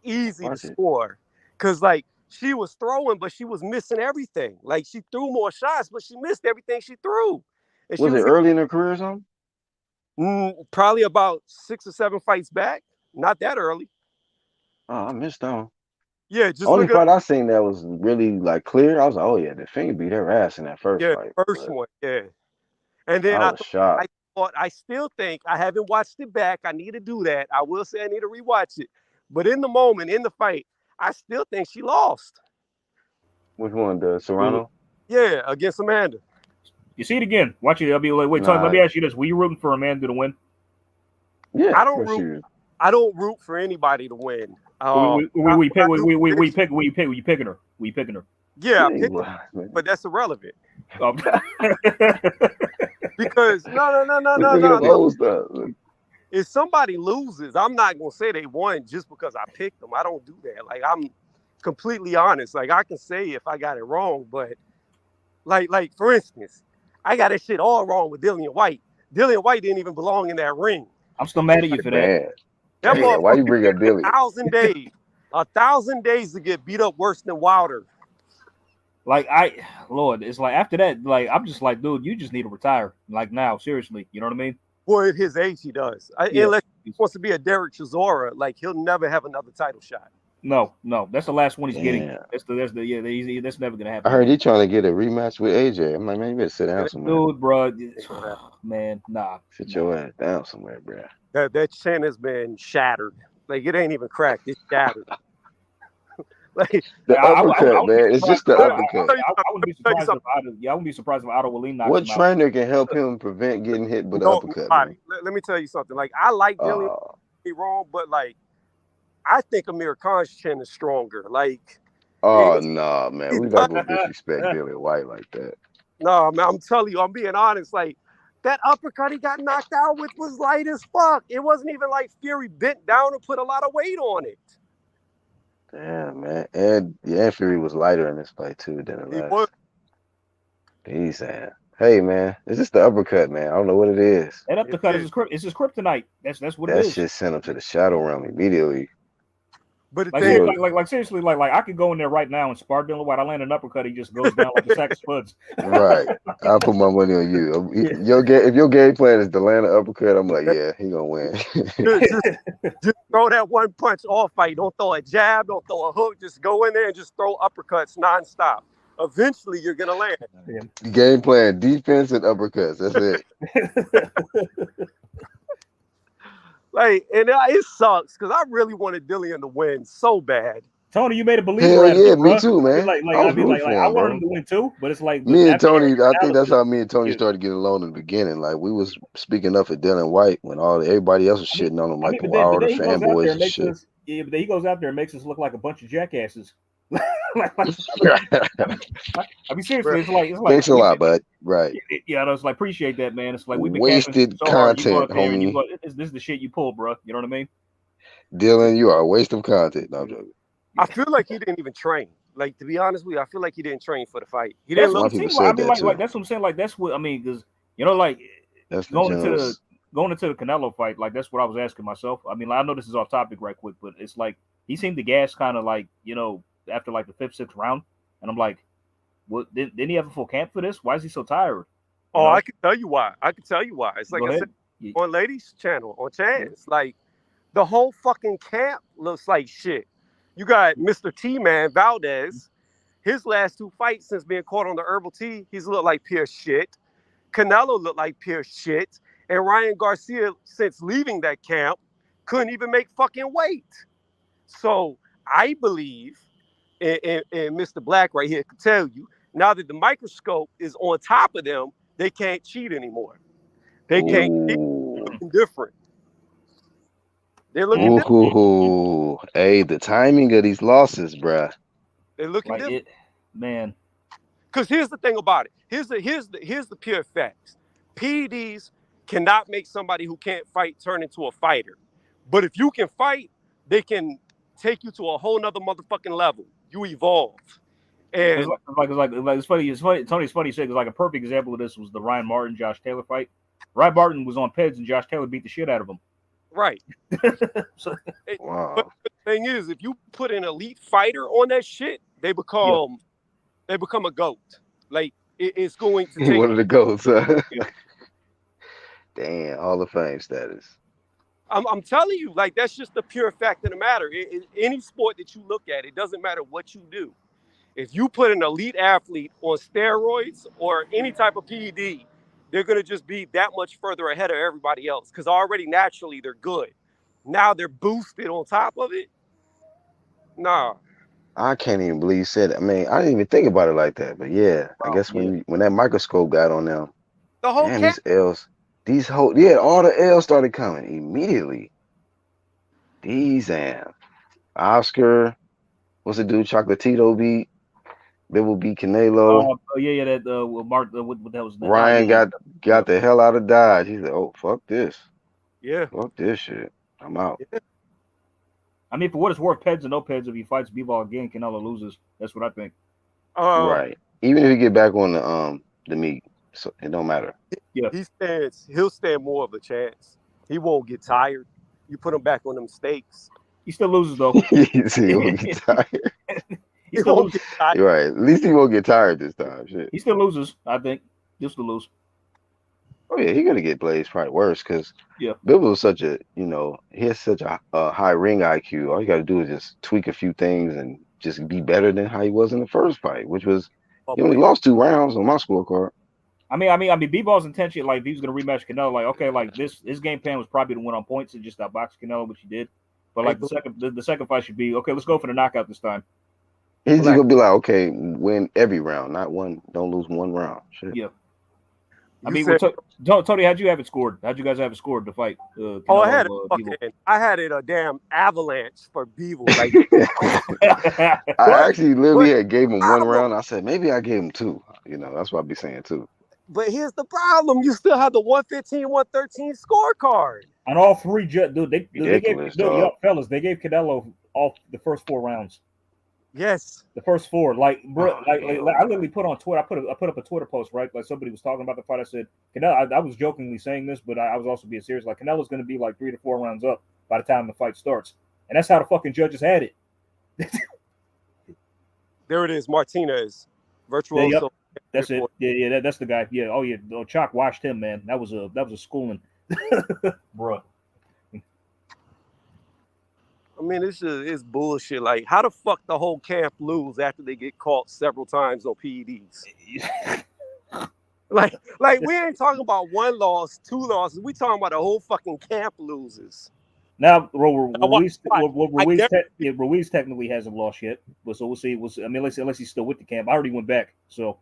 easy to Watch it. score, cause like she was throwing, but she was missing everything. Like she threw more shots, but she missed everything she threw, and she Was it was early in her career or something? probably about 6 or 7 fights back. Not that early. Oh, I missed that one. Yeah, just Only look at fight I seen that was really like clear. I was like, oh yeah, Delphine beat her ass in that first yeah, fight. first But one. Yeah, and then I was I shocked. thought I still think I haven't watched it back. I need to do that. I will say I need to rewatch it. But in the moment, in the fight, I still think she lost. Which one? The Uh, Serrano? Yeah, against Amanda. You see it again. Watch it. I'll be like, wait, Tony. Let Nah. me ask you this: were you rooting for Amanda to win? Yeah, I of don't course she root. is. I don't root for anybody to win. We What I pick. do We predict- pick. We picking her. We picking her. Yeah, Yeah, I you pick, was, man. but that's irrelevant Um, because We thinking of no. old stuff. If somebody loses, I'm not gonna say they won just because I picked them. I don't do that. Like I'm completely honest. Like I can say if I got it wrong, but like for instance, I got that shit all wrong with Dillian White. Dillian White didn't even belong in that ring. I'm still mad at you for that. Man, That damn, why you motherfucker bring up Billy? 1,000 days. 1,000 days to get beat up worse than Wilder. Like Lord, it's like after that, like I'm just like, dude, you just need to retire. Like now, seriously, you know what I mean? Boy, at his age, he does. Yeah. Unless he wants to be a Derek Chisora, like he'll never have another title shot. No, that's the last one he's getting. Yeah. That's never gonna I happen. heard he trying to get a rematch with AJ. I'm like, man, you better sit down somewhere. Dude, bro, man, nah. Sit your ass down somewhere, bro. That chin has been shattered. Like it ain't even cracked. It's shattered. Like The uppercut, man. It's just the uppercut. I wouldn't be surprised if I wouldn't be surprised if Otto Wallin knocked What him out. trainer can help him prevent getting hit with an uppercut? Man? Let me tell you something. Like I like Dillian, be wrong, but like I think Amir Khan's chin is stronger. Like oh no, man. We not gonna disrespect Dillian White like that. No, man, I'm telling you, I'm being honest. Like that uppercut he got knocked out with was light as fuck. It wasn't even like Fury bent down and put a lot of weight on it. Damn, man. And Fury was lighter in this fight too than the last. He's saying, hey, man, it's just the uppercut, man. I don't know what it is. That uppercut is his kryptonite. That's what it is. That shit sent him to the shadow realm immediately. But like seriously, like I could go in there right now and spar Dillian White. I land an uppercut, he just goes down like a sack of spuds. Right. I'll put my money on you. If your game plan is to land an uppercut, I'm like, yeah, he gonna win. just throw that one punch all fight. Don't throw a jab, don't throw a hook. Just go in there and just throw uppercuts nonstop. Eventually, you're gonna land. Game plan: defense and uppercuts. That's it. Like, and it sucks because I really wanted Dillian to win so bad. Tony, you made a believer. Hell yeah, me too, man. I wanted him to win too, but it's like me and Tony. I think that's how me and Tony started getting along in the beginning. Like we was speaking up for Dillian White when everybody else was shitting on him, like all the fanboys and shit. Yeah, but then he goes out there and makes us look like a bunch of jackasses. I mean, seriously, it's like thanks a lot, bud. Right? Yeah, I was like, appreciate that, man. It's like we've been wasted so content, homie. This is the shit you pull, bro. You know what I mean? Dylan, you are a waste of content. No, I'm joking. I feel like he didn't even train. Like, to be honest with you, I feel like he didn't train for the fight. He didn't look. Like, that's what I'm saying. Like, that's what I mean, because you know, like going into the Canelo fight, like that's what I was asking myself. I mean, like, I know this is off topic right quick, but it's like he seemed to gas kind of like, you know, after like the 5th, 6th round, and I'm like, what? Didn't he have a full camp for this? Why is he so tired? Oh, I can tell you why. It's like I said on Ladies' Channel on Chance, like the whole fucking camp looks like shit. You got Mr. T-Man Valdez. His last 2 fights since being caught on the herbal tea, he's looked like pure shit. Canelo looked like pure shit. And Ryan Garcia, since leaving that camp, couldn't even make fucking weight. So I believe, and Mr. Black right here can tell you, now that the microscope is on top of them, they can't cheat anymore. They can't cheat. They're looking different. They're looking different. Hey, the timing of these losses, bruh. They're looking different. Man. Because here's the thing about it. Here's the pure facts. PEDs cannot make somebody who can't fight turn into a fighter. But if you can fight, they can take you to a whole nother motherfucking level. You evolve. And it's funny. Tony's funny. Said like a perfect example of this was the Ryan Martin Josh Taylor fight. Ryan Martin was on Peds and Josh Taylor beat the shit out of him. Right. Wow. But the thing is, if you put an elite fighter on that shit, they become a GOAT. Like it's going to take one of the GOATs. Damn, Hall of Fame status. I'm telling you, like that's just the pure fact of the matter. Any sport that you look at, it doesn't matter what you do. If you put an elite athlete on steroids or any type of PED, they're going to just be that much further ahead of everybody else because already naturally they're good. Now they're boosted on top of it. Nah. I can't even believe you said it. I mean, I didn't even think about it like that. But yeah, I guess when that microscope got on them, the whole these L's, all the L's started coming immediately. Oscar, what's the dude? Chocolatito beat. Bibble beat Canelo. Mark. What that was? Ryan got the hell out of Dodge. He said, "Oh, fuck this. Yeah, fuck this shit. I'm out." Yeah. I mean, for what it's worth, Peds and no Peds, if he fights Bivol again, Canelo loses. That's what I think. Right. Even if he get back on the meat. so it don't matter. Yeah. He'll stand more of a chance. He won't get tired. You put him back on them stakes. He still loses though. See, he won't get tired. He He still won't loses. get tired. You're right. At least he won't get tired this time. Shit. He still loses. I think he'll still lose. Oh yeah, he's gonna get Blaze probably worse because Yeah. Bivol is such a he has such a high ring IQ. All you gotta do is just tweak a few things and just be better than how he was in the first fight, which was he only lost 2 rounds on my scorecard. I mean, B-Ball's intention, like, if he was going to rematch Canelo, like, okay, like, his game plan was probably to win on points and just outbox Canelo, which he did. But, like, the second fight should be, okay, let's go for the knockout this time. He's just gonna be like, okay, win every round, not one, don't lose one round. Shit. Yeah. Tony, how'd you have it scored? How'd you guys have it scored to fight? Canelo, I had it a damn avalanche for Bivol. Like, I actually literally gave him 1 round. I said maybe I gave him 2. That's what I'd be saying too. But here's the problem: you still have the 115, 113 scorecard. On all 3, dude, they gave fellas, they gave Canelo all the first 4 rounds. Yes, the first 4. Like, bro, like I literally put on Twitter. I put up a Twitter post, right? Like somebody was talking about the fight. I said, Canelo. I was jokingly saying this, but I was also being serious. Like, Canelo's going to be like 3 to 4 rounds up by the time the fight starts, and that's how the fucking judges had it. There it is, Martinez, virtuoso. Yeah, yep. That's it. Yeah, that's the guy. Yeah. Oh yeah. Chalk watched him, man. That was a schooling, bro. I mean, it's bullshit. Like, how the fuck the whole camp lose after they get caught several times on PEDs? like we ain't talking about 1 loss, 2 losses. We talking about the whole fucking camp loses. Now, Ruiz technically hasn't lost yet, but so we'll see. I mean, unless he's still with the camp. I already went back, so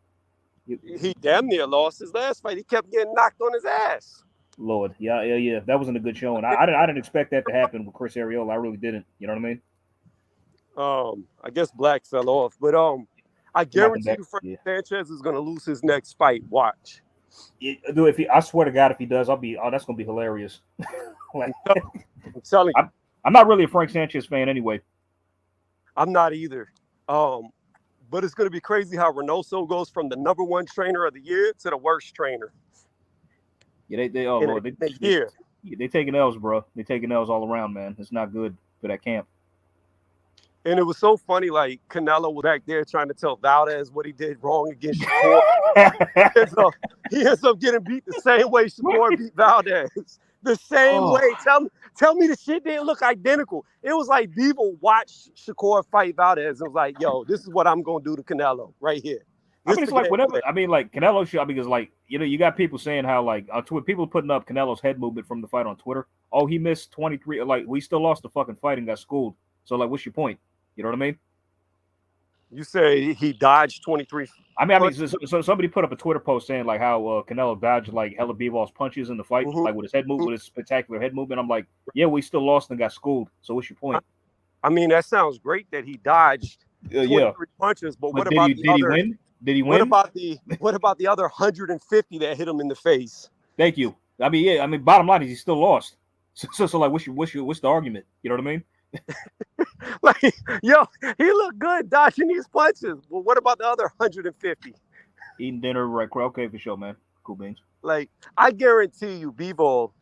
he damn near lost his last fight. He kept getting knocked on his ass. Lord, yeah. That wasn't a good showing. I didn't expect that to happen with Chris Arreola. I really didn't. You know what I mean? I guess Black fell off, but I guarantee you, Frank Sanchez is gonna lose his next fight. Watch. Dude, I swear to God, if he does, that's gonna be hilarious. Like, I'm telling you, I'm not really a Frank Sanchez fan anyway. I'm not either. But it's gonna be crazy how Reynoso goes from the #1 trainer of the year to the worst trainer. Yeah, they taking L's, bro. They taking L's all around, man. It's not good for that camp. And it was so funny, like, Canelo was back there trying to tell Valdez what he did wrong against Shakur. So he ends up getting beat the same way Shakur beat Valdez. The same way. Tell me the shit didn't look identical. It was like Bivol watched Shakur fight Valdez. It was like, yo, this is what I'm going to do to Canelo right here. I mean, it's like whatever. I mean, like, Canelo should, because, like, you got people saying how, like, on Twitter, people putting up Canelo's head movement from the fight on Twitter. Oh, he missed 23. Like, we still lost the fucking fight and got schooled. So, like, what's your point? You know what I mean? You say he dodged 23. I mean, so somebody put up a Twitter post saying, like, how Canelo dodged, like, hella Bivol punches in the fight, like, with his head movement, with his spectacular head movement. I'm like, yeah, we still lost and got schooled. So, what's your point? I mean, that sounds great that he dodged 23 punches, but what about the other? Did he win? Did he win? What about the other 150 that hit him in the face? Thank you. I mean, yeah. I mean, bottom line is he still lost. So like, what's the argument? You know what I mean? Like, yo, he looked good dodging these punches. Well, what about the other 150? Eating dinner, right? Okay, for sure, man. Cool beans. Like, I guarantee you, Bivol.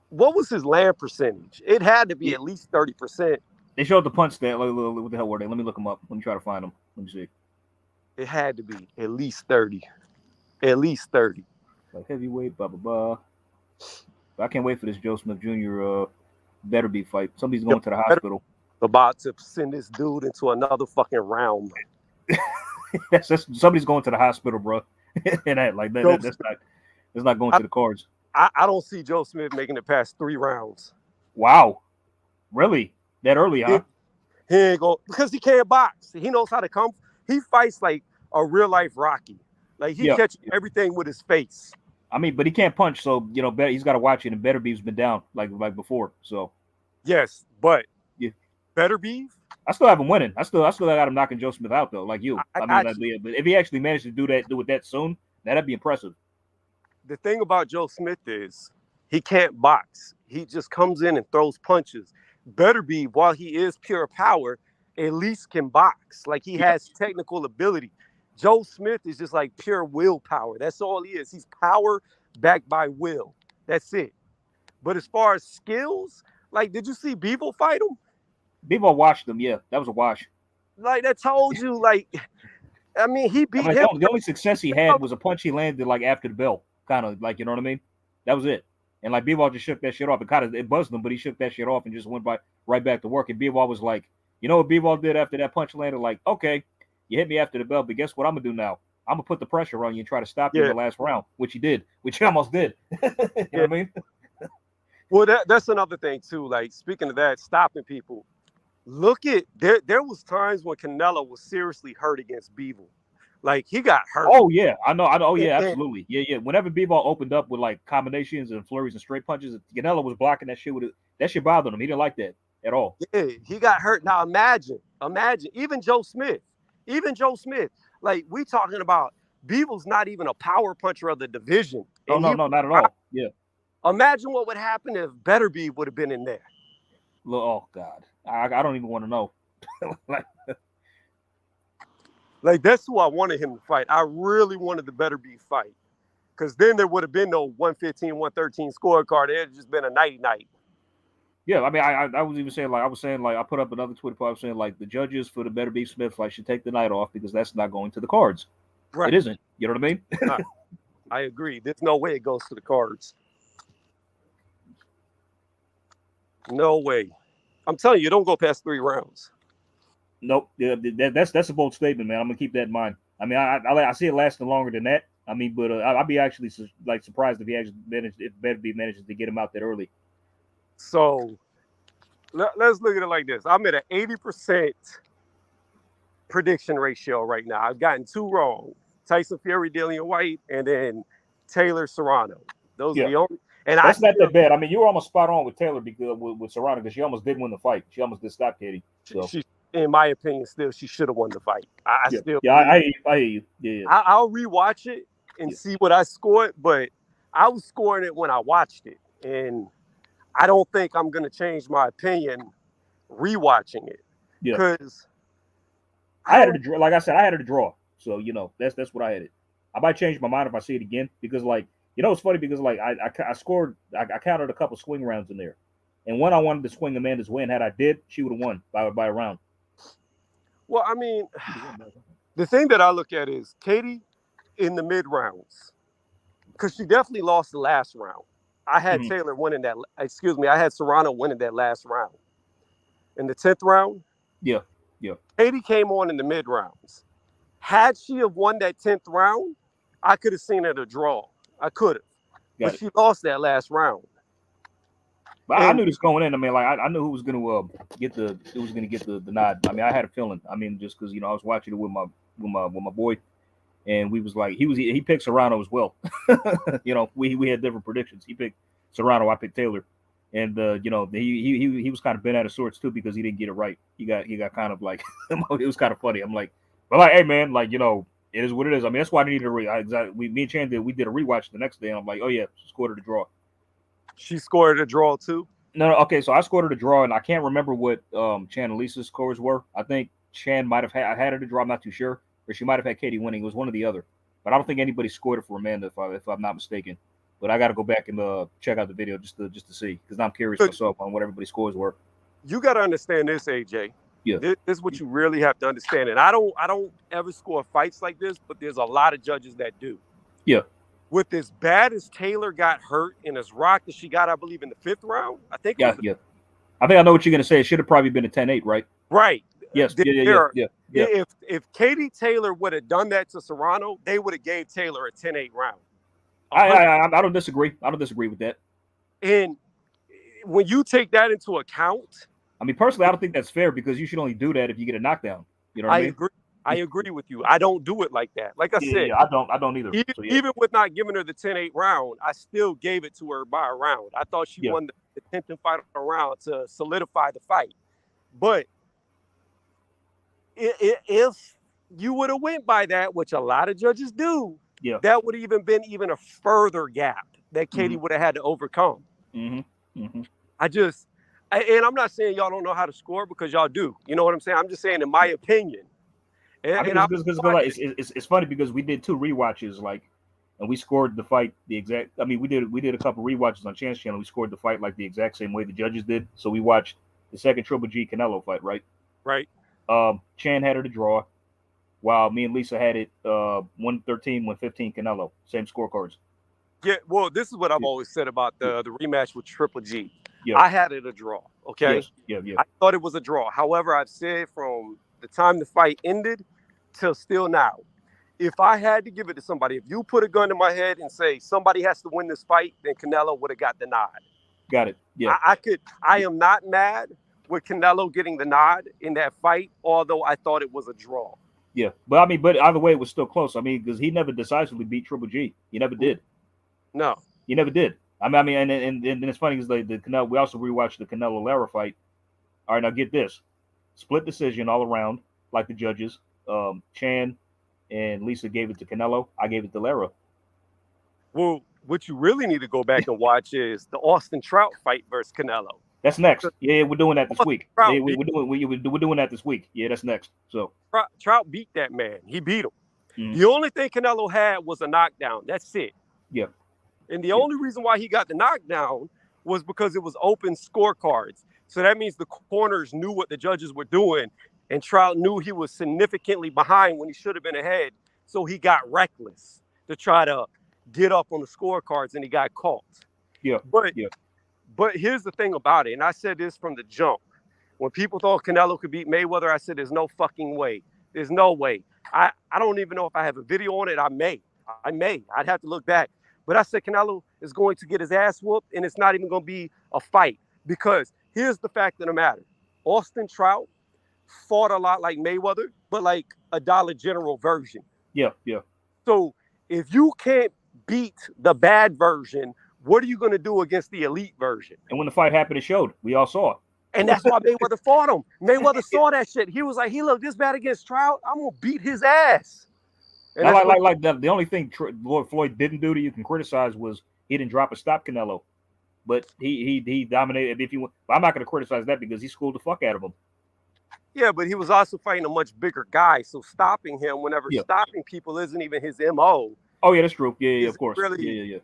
What was his land percentage? It had to be at least 30%. They showed the punch stat. What the hell were they? Let me look them up. Let me try to find them. Let me see. It had to be at least 30. At least 30. Like heavyweight, blah, blah, blah. I can't wait for this Joe Smith Jr. Better be fight. Somebody's going to the hospital. About to send this dude into another fucking realm. Somebody's going to the hospital, bro. And that's not going to the cards. I don't see Joe Smith making it past 3 rounds. Wow. Really? That early, huh? He ain't go because he can't box. He knows how to come. He fights like a real life Rocky. Like he catches everything with his face. I mean, but he can't punch, so he's got to watch it. And Better Beef's been down like before. So yes, but Better Beef. I still have him winning. I still got him knocking Joe Smith out though, like you. But if he actually managed to do it that soon, that'd be impressive. The thing about Joe Smith is he can't box. He just comes in and throws punches. Better Beef, while he is pure power, at least can box. Like he has technical ability. Joe Smith is just like pure willpower. That's all he is. He's power backed by will. That's it. But as far as skills, like, did you see Bevo fight him? Bebo watched them. Yeah, that was a wash. Like, that told you, like, I mean, he I beat mean, him. the only success he had was a punch he landed like after the bell, kind of like, you know what I mean? That was it. And like Bebo just shook that shit off. It buzzed him, but he shook that shit off and just went right back to work. And Bebo was like, you know what Bebo did after that punch landed? Like, okay, you hit me after the bell, but guess what I'm gonna do now? I'm gonna put the pressure on you and try to stop you in Yeah, the last round, which he did, which he almost did. You know yeah. what I mean? Well, that's another thing too. Like, speaking of that, stopping people. Look at there was times when Canelo was seriously hurt against Bevo. Like, he got hurt. Oh yeah, I know. Oh yeah, And absolutely. Yeah. Whenever Bebo opened up with like combinations and flurries and straight punches, Canelo was blocking that shit with it. That shit bothered him. He didn't like that at all. yeah, he got hurt. Now imagine, even Joe Smith, like, we talking about Bevo's not even a power puncher of the division. Oh And no, not at all. Yeah. imagine what would happen if Better Beef would have been in there. Oh God, I don't even want to know. Like, that's who I wanted him to fight. I really wanted the Better Beef fight. Because then there would have been no 115, 113 scorecard. It had just been a night. Yeah, I mean, I was even saying I put up another Twitter post saying like the judges for the Better Beef Smith fight should take the night off because that's not going to the cards. Right. It isn't. You know what I mean? I agree. There's no way it goes to the cards. No way. I'm telling you, don't go past 3 rounds. Nope. Yeah, that's a bold statement, man. I'm gonna keep that in mind. I mean, I see it lasting longer than that. I mean, but I'd be actually like surprised if he actually Better Beef manages to get him out that early. So let's look at it like this. I'm at an 80% prediction ratio right now. I've gotten 2 wrong. Tyson Fury, Dillian White, and then Taylor Serrano. Those are the only. And that's not that bad. I mean, you were almost spot on with Taylor because with Serrano because she almost did win the fight. She almost did stop Katie. So. She, in my opinion, still she should have won the fight. I still. Yeah, I hear you. Yeah. I'll rewatch it and see what I scored, but I was scoring it when I watched it, and I don't think I'm gonna change my opinion rewatching it. Yeah. Because I had it to draw. Like I said, I had it to draw. So you know, that's what I had it. I might change my mind if I see it again because like. You know, it's funny because like I scored, I counted a couple swing rounds in there, and when I wanted to swing Amanda's win, had I did, she would have won by a round. Well, I mean, the thing that I look at is Katie in the mid rounds, because she definitely lost the last round. I had Taylor winning that. Excuse me, I had Serrano winning that last round. In the 10th round, yeah, Katie came on in the mid rounds. Had she have won that 10th round, I could have seen it a draw. I could have, but she lost that last round. But I knew this going in. I mean, like I knew who was going to get the nod. I mean, I had a feeling. I mean, just because I was watching it with my boy, and we was like he picked Serrano as well. We had different predictions. He picked Serrano. I picked Taylor, and he was kind of bent out of sorts too because he didn't get it right. He got kind of like it was kind of funny. I'm like, but like, hey man, like it is what it is. I mean, that's why I needed a me and Chan did a rewatch the next day, and I'm like, oh yeah, she scored her a draw. She scored a draw too? No, okay, so I scored her a draw, and I can't remember what Chan and Lisa's scores were. I think Chan might have had her to draw. I'm not too sure, or she might have had Katie winning. It was one or the other, but I don't think anybody scored it for Amanda, if I'm not mistaken. But I got to go back and check out the video just to see because I'm curious myself on what everybody's scores were. You got to understand this, AJ. Yeah. This is what you really have to understand. And I don't ever score fights like this, but there's a lot of judges that do. Yeah. With as bad as Taylor got hurt and as rocked as she got, I believe, in the 5th round, I think. Yeah. I think I know what you're going to say. It should have probably been a 10-8, right? Right. Yes. Yeah. If Katie Taylor would have done that to Serrano, they would have gave Taylor a 10-8 round. I don't disagree. I don't disagree with that. And when you take that into account, I mean, personally, I don't think that's fair because you should only do that if you get a knockdown. You know what I mean? I agree with you. I don't do it like that. Like I said, I don't either. Even with not giving her the 10-8 round, I still gave it to her by a round. I thought she won the 10th and final round to solidify the fight. But if you would have went by that, which a lot of judges do, that would have even been a further gap that Katie would have had to overcome. And I'm not saying y'all don't know how to score because y'all do. You know what I'm saying? I'm just saying, in my opinion, I mean, it's funny because we did 2 rewatches, like, and we scored the fight the exact. I mean, we did a couple rewatches on Chance Channel. We scored the fight like the exact same way the judges did. So we watched the second Triple G Canelo fight, right? Right. Chan had it a draw, while me and Lisa had it 113, 115 Canelo, same scorecards. Yeah, well, this is what I've always said about the rematch with Triple G. Yeah. I had it a draw, okay? Yes. Yeah. I thought it was a draw. However, I've said from the time the fight ended till still now, if I had to give it to somebody, if you put a gun to my head and say somebody has to win this fight, then Canelo would have got the nod. Got it. Yeah. I am not mad with Canelo getting the nod in that fight, although I thought it was a draw. Yeah, but I mean, but either way, it was still close. I mean, because he never decisively beat Triple G. He never did. No, he never did. I mean, and it's funny because the Canelo. We also rewatched the Canelo Lara fight. All right, now get this: split decision all around, like the judges. Chan and Lisa gave it to Canelo. I gave it to Lara. Well, what you really need to go back and watch is the Austin Trout fight versus Canelo. That's next. Yeah, we're doing that this week. Yeah, we're doing that this week. Yeah, that's next. So Trout beat that man. He beat him. Mm-hmm. The only thing Canelo had was a knockdown. That's it. Yeah. And the only reason why he got the knockdown was because it was open scorecards. So that means the corners knew what the judges were doing, and Trout knew he was significantly behind when he should have been ahead. So he got reckless to try to get up on the scorecards, and he got caught. Yeah. But here's the thing about it, and I said this from the jump. When people thought Canelo could beat Mayweather, I said there's no fucking way. There's no way. I don't even know if I have a video on it. I may. I'd have to look back. But I said Canelo is going to get his ass whooped, and it's not even going to be a fight. Because here's the fact of the matter. Austin Trout fought a lot like Mayweather, but like a Dollar General version. Yeah. So if you can't beat the bad version, what are you going to do against the elite version? And when the fight happened, it showed. We all saw it. And that's why Mayweather fought him. Mayweather saw that shit. He was like, he looked this bad against Trout. I'm going to beat his ass. And the only thing Floyd didn't do that you can criticize was he didn't drop a stop Canelo. But he dominated. I'm not going to criticize that because he schooled the fuck out of him. Yeah, but he was also fighting a much bigger guy. So stopping him stopping people isn't even his MO. Oh, yeah, that's true. Yeah, of course. Really, yeah.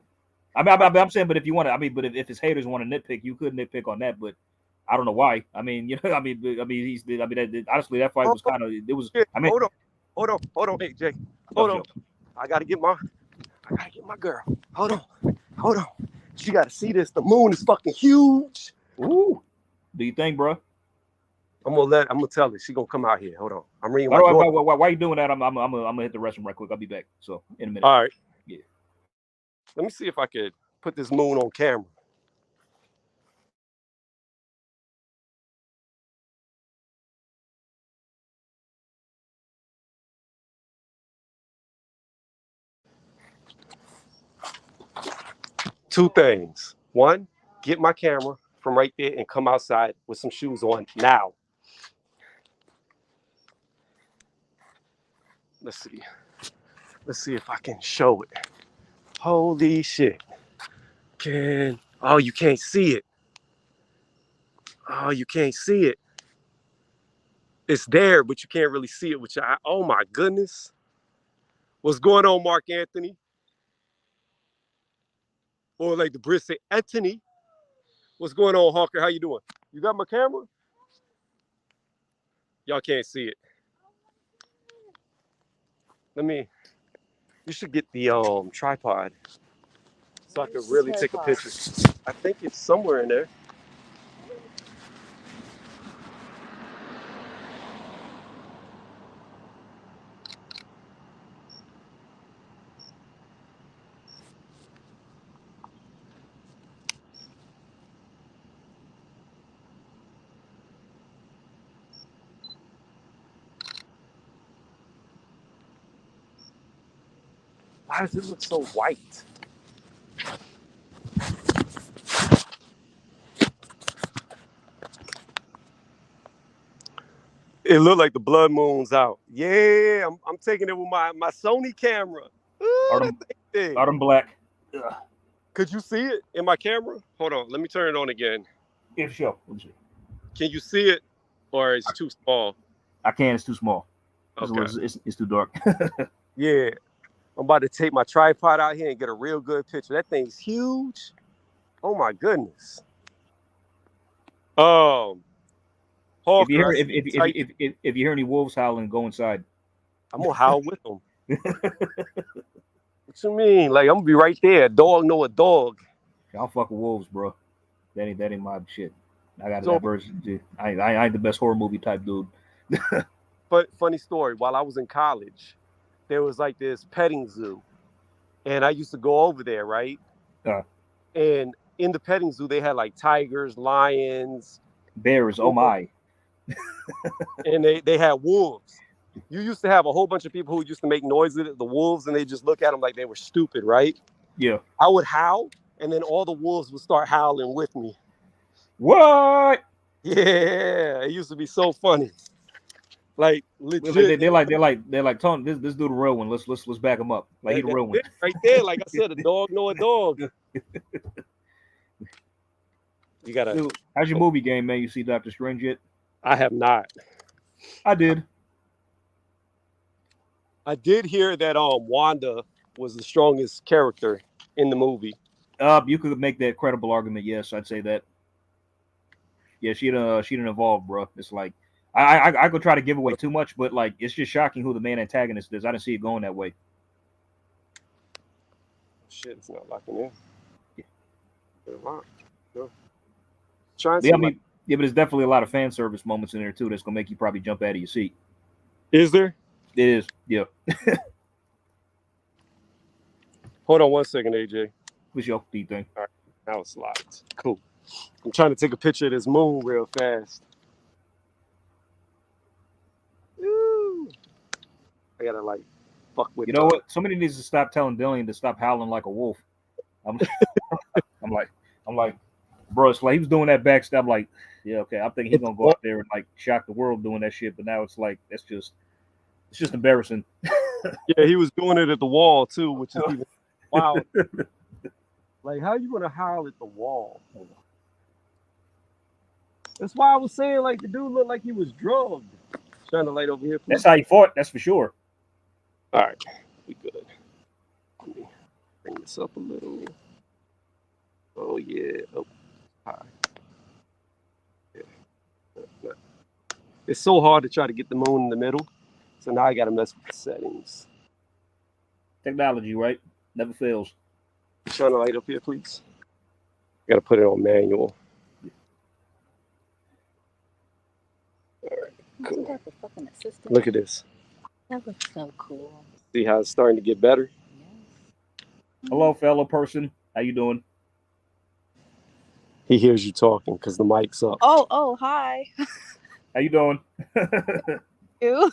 I'm saying, but if you want to, but if his haters want to nitpick, you could nitpick on that. But I don't know why. I mean, honestly, that fight was kind of. It was. I mean, hold on, hey Jake, hold on. I gotta get my girl. Hold on. She gotta see this. The moon is fucking huge. Ooh. Do you think, bro? I'm gonna tell her. She gonna come out here. Hold on. I'm reading. Why are you doing that? I'm gonna hit the restroom right quick. I'll be back. So in a minute. All right. Yeah. Let me see if I could put this moon on camera. Two things. One, get my camera from right there and come outside with some shoes on now. Let's see if I can show it. Holy shit. Oh, you can't see it. Oh, you can't see it. It's there, but you can't really see it with your eye. Oh my goodness. What's going on, Mark Anthony? Or like the Brits say, Anthony. What's going on, Hawker? How you doing? You got my camera? Y'all can't see it. You should get the tripod so I could really take a picture. I think it's somewhere in there. Why does it look so white? It looked like the blood moon's out. Yeah, I'm taking it with my Sony camera. Autumn black. Ugh. Could you see it in my camera? Hold on, let me turn it on again. Yeah, sure. Can you see it, or it's too small? I can. It's too small. Okay. It's too dark. Yeah. I'm about to take my tripod out here and get a real good picture. That thing's huge. Oh my goodness. If you Hawker, hear I see you type. if you hear any wolves howling, go inside. I'm gonna howl with them. What you mean? Like I'm gonna be right there. Dog know a dog. I'll fuck with wolves, bro. That ain't my shit. I got So, that version. Dude. I ain't the best horror movie type dude. but funny story. While I was in college, there was like this petting zoo, and I used to go over there, right? Uh, And in the petting zoo, they had like tigers, lions, Bears, oh my. and they had wolves. You used to have a whole bunch of people who used to make noise at the wolves, and they just look at them like they were stupid, right? Yeah. I would howl, and then all the wolves would start howling with me. What? Yeah, it used to be so funny. Like legit, They're like Tony. This dude a real one. Let's back him up. Like he the that's real one. it right there. Like I said, a dog know a dog. You gotta. Dude, how's your movie game, man? You see Doctor Strange yet? I have not. I did. I did hear that Wanda was the strongest character in the movie. You could make that credible argument. Yes, I'd say that. Yeah, she didn't evolve, bro. It's like I could try to give away too much, but like it's just shocking who the main antagonist is. I didn't see it going that way. Shit, it's not locking in. Yeah. No. Trying to Yeah, I mean, yeah, but there's definitely a lot of fan service moments in there too. That's gonna make you probably jump out of your seat. Is there? It is. Yeah. Hold on 1 second, AJ. What's your thing? All right, now it's locked. Cool. I'm trying to take a picture of this moon real fast. Ooh. I gotta like fuck with. You know what? Somebody needs to stop telling Dillian to stop howling like a wolf. I'm like, bro, it's like he was doing that backstab. I'm like, yeah, okay. I'm thinking he's gonna go out there and like shock the world doing that shit, but now it's like it's just embarrassing. Yeah, he was doing it at the wall too, which is even wild. Like, how you gonna howl at the wall? That's why I was saying, like, the dude looked like he was drugged. Shine the light over here, please. That's how he fought. That's for sure. All right, we good. Let me bring this up a little. Oh yeah. Oh, hi. Yeah. It's so hard to try to get the moon in the middle, so now I gotta mess with the settings. Technology, right? Never fails. Shine the light up here, please. Gotta put it on manual. All right, cool. Isn't that the fucking assistant? Look at this. That looks so cool. See how it's starting to get better? Yes. Hello, fellow person. How you doing? He hears you talking because the mic's up. Oh, hi. How you doing? You?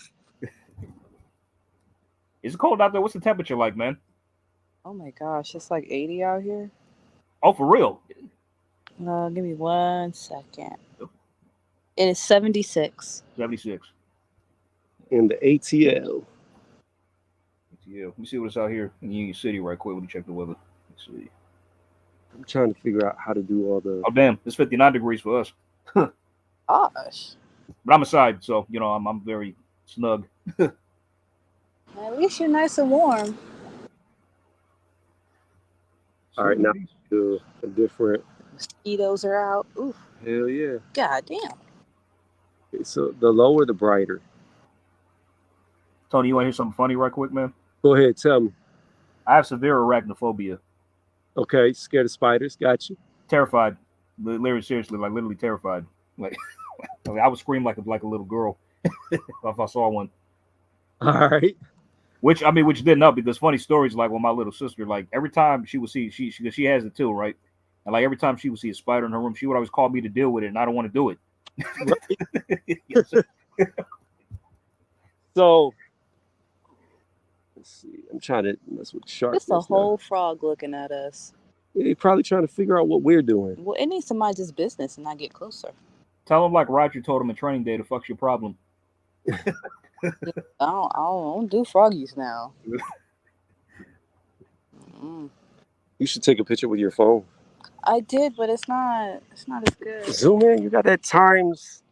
Is it cold out there? What's the temperature like, man? Oh my gosh, it's like 80 out here. Oh, for real? Give me 1 second. It is 76. 76. In the ATL. Yeah, let me see what's out here in Union City right quick. Let me check the weather. Let's see. I'm trying to figure out how to do all the. Oh, damn. It's 59 degrees for us. Gosh. But I'm inside, so, you know, I'm very snug. At least you're nice and warm. All right, now do a different. Mosquitoes are out. Oof. Hell yeah. God damn. Okay, so the lower, the brighter. Tony, you want to hear something funny right quick, man? Go ahead, tell me. I have severe arachnophobia. Okay, scared of spiders. Got you. Terrified. Literally, seriously, like literally terrified. Like, I would scream like a little girl if I saw one. All right. Which didn't help because funny stories like with my little sister, like every time she would see she has it too, right? And like every time she would see a spider in her room, she would always call me to deal with it, and I don't want to do it. Right. So let's see. I'm trying to mess with sharpness. It's a whole frog looking at us. They're probably trying to figure out what we're doing. Well, it needs to mind its business and not get closer. Tell him like Roger told him in Training Day, the fuck's your problem? I don't do froggies now. You should take a picture with your phone. I did, but it's not as good. Zoom in. You got that times.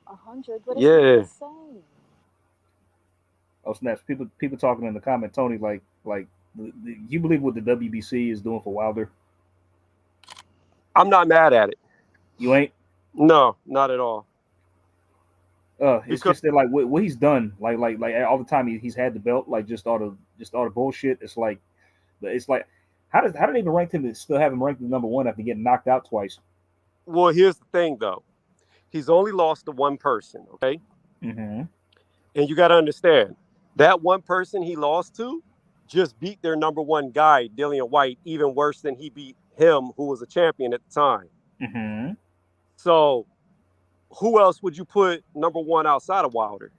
100, but it's Yeah. not the same. Oh snaps! People talking in the comment, Tony, you believe what the WBC is doing for Wilder? I'm not mad at it. You ain't. No, not at all. It's Because just that like what he's done, like all the time he's had the belt, like just all the bullshit. It's like how did they even rank him? Still have him ranked as number one after getting knocked out twice. well, here's the thing though. He's only lost to one person, okay? Mm-hmm. And you got to understand that one person he lost to just beat their number one guy, Dillian White, even worse than he beat him, who was a champion at the time. Mm-hmm. So, who else would you put number one outside of Wilder?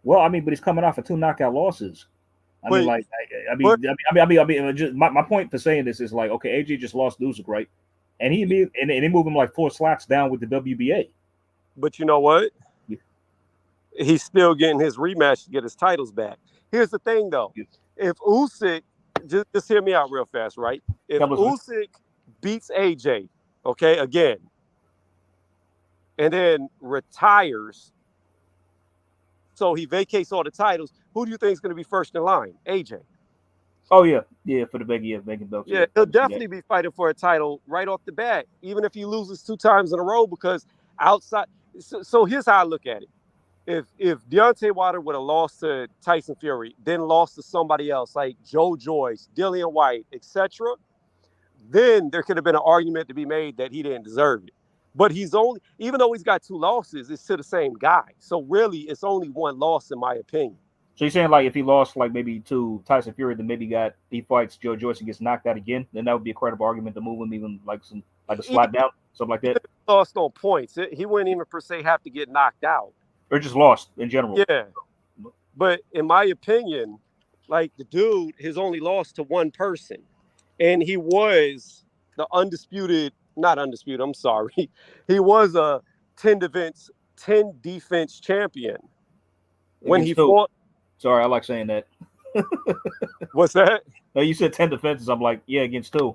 Well, I mean, but he's coming off of 2 knockout losses. But, Just my point for saying this is like, okay, AJ just lost Usyk, right? And he moved him like 4 slots down with the WBA. But you know what? Yeah. He's still getting his rematch to get his titles back. Here's the thing, though. Yeah. If Usyk, just hear me out real fast, right? If Usyk beats AJ, okay, again, and then retires, so he vacates all the titles, who do you think is going to be first in line? AJ. Oh, yeah, for the vacant belt. Yeah, he'll definitely be fighting for a title right off the bat, even if he loses 2 times in a row, because outside. So here's how I look at it. If Deontay Wilder would have lost to Tyson Fury, then lost to somebody else like Joe Joyce, Dillian White, etc., then there could have been an argument to be made that he didn't deserve it. But even though he's got 2 losses, it's to the same guy. So really, it's only 1 loss in my opinion. So you're saying like if he lost like maybe to Tyson Fury, then maybe he fights Joe Joyce and gets knocked out again, then that would be a credible argument to move him even like a slot down, something like that. Lost on points. He wouldn't even per se have to get knocked out. Or just lost in general. Yeah. But in my opinion, like the dude has only lost to 1 person. And he was the not undisputed, I'm sorry. He was a 10 defense champion. When he fought. Sorry, I like saying that. What's that? No, you said 10 defenses. I'm like, yeah, against 2.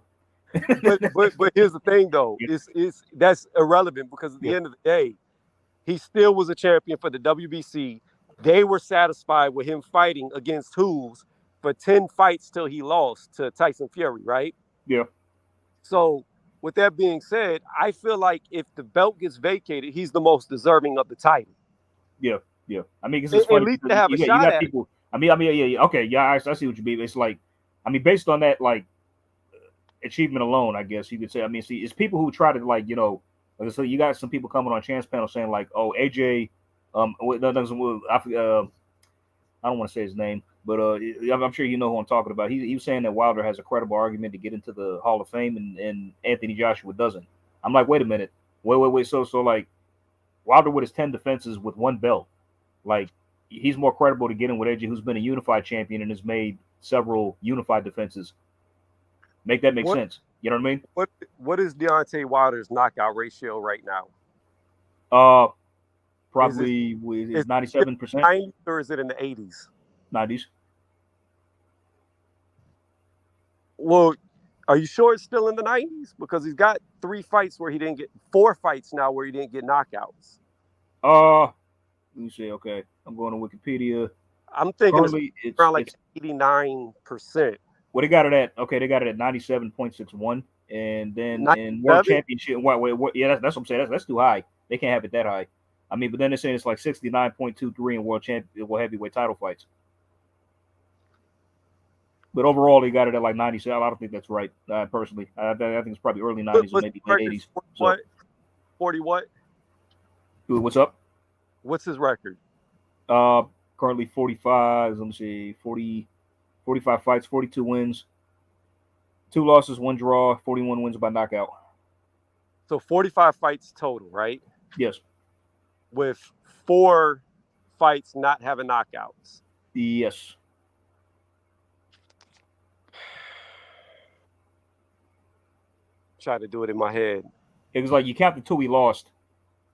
but here's the thing though. That's irrelevant because at the end of the day, he still was a champion for the WBC. They were satisfied with him fighting against Hooves for 10 fights till he lost to Tyson Fury, right? Yeah. So with that being said, I feel like if the belt gets vacated, he's the most deserving of the title. Yeah. I mean, because it's funny. At least to have a shot at people. Yeah. Okay, yeah, I see what you mean. It's like, I mean, based on that, like, achievement alone, I guess you could say. I mean, see, it's people who try to, like, so you got some people coming on Chance panel saying like, oh, AJ, I don't want to say his name, but I'm sure you know who I'm talking about. He was saying that Wilder has a credible argument to get into the Hall of Fame, and Anthony Joshua doesn't. I'm like, wait a minute, wait. So like, Wilder with his 10 defenses with 1 belt, like he's more credible to get in with AJ, who's been a unified champion and has made several unified defenses. Make that make sense? You know what I mean? What is Deontay Wilder's knockout ratio right now? Probably is 97%. 90s or is it in the 80s? 90s. Well, are you sure it's still in the 90s? Because he's got 3 fights where he didn't get 4 fights now where he didn't get knockouts. Let me see. Okay, I'm going to Wikipedia. I'm thinking it's around like 89%. Well, they got it at 97.61, and then 97? in World Championship, yeah, that's what I'm saying. That's too high. They can't have it that high. I mean, but then they're saying it's like 69.23 in World Heavyweight title fights. But overall, they got it at like 97. I don't think that's right, personally. I think it's probably early 90s or maybe late 80s. What? 40 what? What's up? What's his record? Currently 45. Let me see. 45 fights, 42 wins, 2 losses, 1 draw, 41 wins by knockout. So 45 fights total, right? Yes. With 4 fights not having knockouts. Yes. Try to do it in my head. It was like you count the 2 he lost,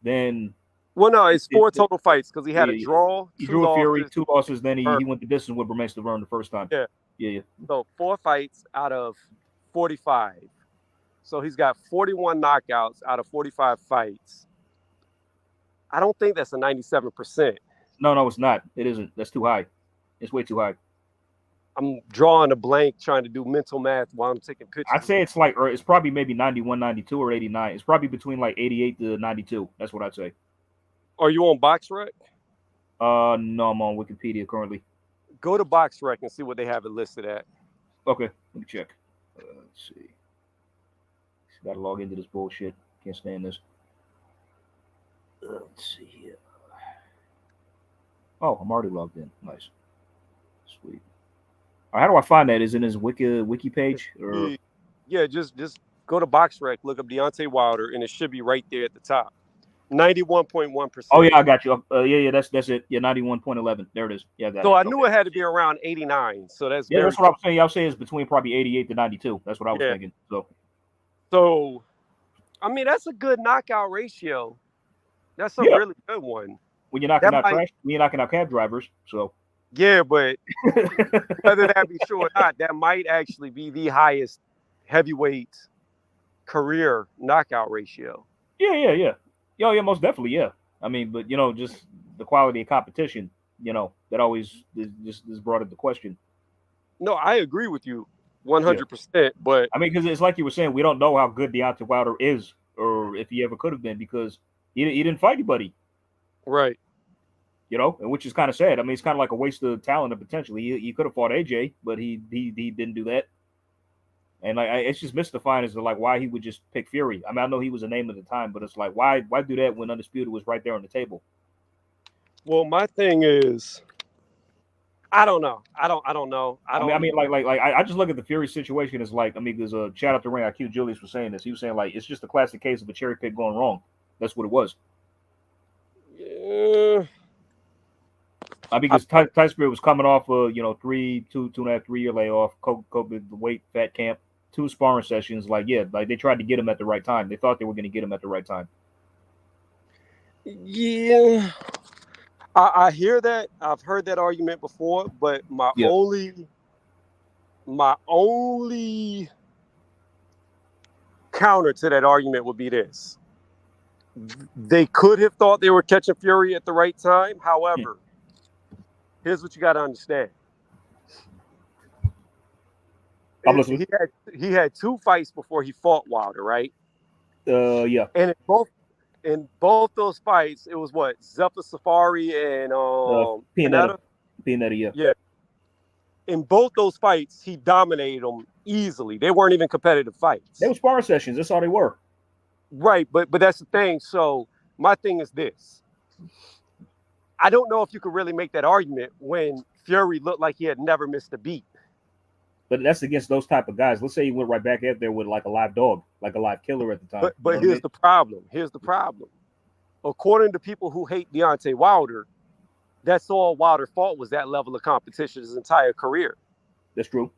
then. Well, no, it's 4 total fights because he had a draw. He drew a Fury, 2 losses. Then he went the distance with Bermane Stiverne the first time. Yeah. So 4 fights out of 45. So he's got 41 knockouts out of 45 fights. I don't think that's a 97%. No, it's not. It isn't. That's too high. It's way too high. I'm drawing a blank, trying to do mental math while I'm taking pictures. I'd say it's like, or it's probably maybe 91, 92, or 89. It's probably between like 88 to 92. That's what I'd say. Are you on BoxRec? No, I'm on Wikipedia currently. Go to BoxRec and see what they have it listed at. Okay, let me check. Let's see. Got to log into this bullshit. Can't stand this. Let's see here. Oh, I'm already logged in. Nice. Sweet. How do I find that? Is it in his wiki page? Or? Yeah, just go to BoxRec, look up Deontay Wilder, and it should be right there at the top. 91.1%. Oh yeah, I got you. Yeah, that's it. Yeah, 91.11. There it is. Yeah, I got so it. I knew it had to be around 89. So that's that's what I'm saying. I was saying it's between probably 88 to 92. That's what I was thinking. So, I mean, that's a good knockout ratio. That's a really good one. When you're knocking out when you're knocking out cab drivers, so. Yeah, but whether that be true or not, that might actually be the highest heavyweight career knockout ratio. Yeah, most definitely, yeah. I mean, but just the quality of competition, that always is brought into question. No, I agree with you 100%. But I mean, because it's like you were saying, we don't know how good Deontay Wilder is, or if he ever could have been, because he didn't fight anybody, right? And which is kind of sad. I mean, it's kind of like a waste of talent and potential. He could have fought AJ, but he didn't do that. And it's just mystifying as to why he would just pick Fury. I mean, I know he was a name at the time, but it's like why do that when Undisputed was right there on the table? Well, my thing is, I don't know. I just look at the Fury situation as there's a shout out to Ring IQ. Julius was saying this. He was saying it's just a classic case of a cherry pick going wrong. That's what it was. Yeah. I mean, because Tyson was coming off a 2.5, 3 year layoff, COVID, the weight, fat camp, 2 sparring sessions. They tried to get him at the right time. They thought they were going to get him at the right time. Yeah, I hear that. I've heard that argument before, but my only counter to that argument would be this: they could have thought they were catching Fury at the right time. However, here's what you got to understand. He had 2 fights before he fought Wilder, right? Yeah. And in both those fights, it was what? Zephyr Safari and Pineda, yeah. Yeah. In both those fights, he dominated them easily. They weren't even competitive fights. They were sparring sessions. That's all they were. Right, but that's the thing. So my thing is this. I don't know if you could really make that argument when Fury looked like he had never missed a beat. But that's against those type of guys. Let's say he went right back out there with a live dog, like a live killer at the time. But here's the problem. According to people who hate Deontay Wilder, that's all Wilder fought was that level of competition his entire career. That's true.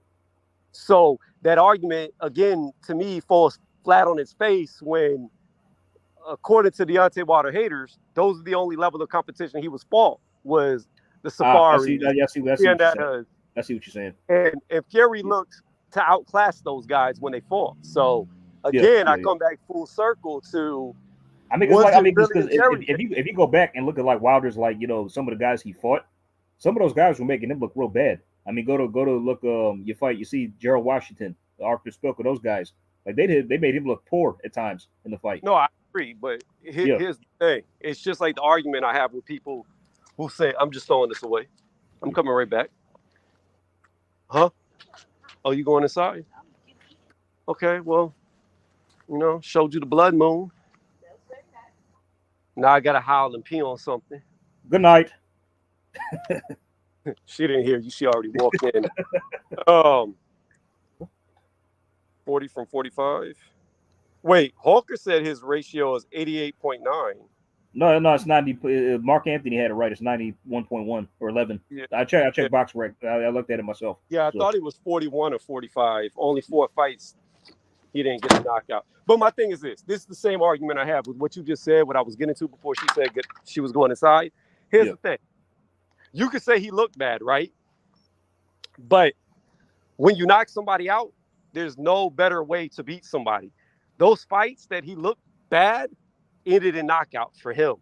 So that argument, again, to me, falls flat on its face when, according to Deontay Wilder haters, those are the only level of competition he was fought was the Safari. I see what you're saying. And Fury looked to outclass those guys when they fought. So again, I come back full circle to. I mean, if you go back and look at Wilder's some of the guys he fought, some of those guys were making him look real bad. I mean, go to look you see Gerald Washington, Arthur Spilker, those guys they made him look poor at times in the fight. No, I agree, but here's the thing: it's just like the argument I have with people who say, "I'm just throwing this away. I'm coming right back." Huh? Oh, you going inside? Okay, well, showed you the blood moon. Now I gotta howl and pee on something. Good night. She didn't hear you. She already walked in. 40 from 45. Wait, Hawker said his ratio is 88.9. No, it's 90. Mark Anthony had it right. It's 91.1 or 11. Yeah. I checked BoxRec. I looked at it myself. Yeah, I thought he was 41 or 45. Only 4 fights. He didn't get a knockout. But my thing is this. This is the same argument I have with what you just said, what I was getting to before she said she was going inside. Here's the thing. You could say he looked bad, right? But when you knock somebody out, there's no better way to beat somebody. Those fights that he looked bad ended in knockouts for him.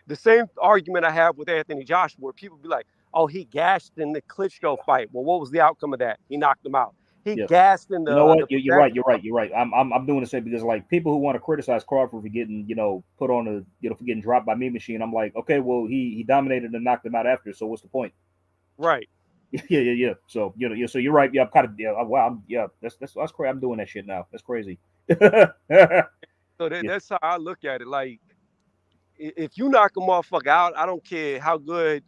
The same argument I have with Anthony Joshua, where people be like, "Oh, he gassed in the Klitschko fight." Well, what was the outcome of that? He knocked him out. He Yeah. gassed in You know what? the You're right. You're right. You're right. I'm doing the same because like people who want to criticize Crawford for getting put on a for getting dropped by Meat Machine. I'm like, okay, well he dominated and knocked him out after. So what's the point? Right. Yeah. So so you're right. Yeah, I'm kind of wow. That's crazy. I'm doing that shit now. That's crazy. So that's how I look at it. Like, if you knock a motherfucker out, I don't care how good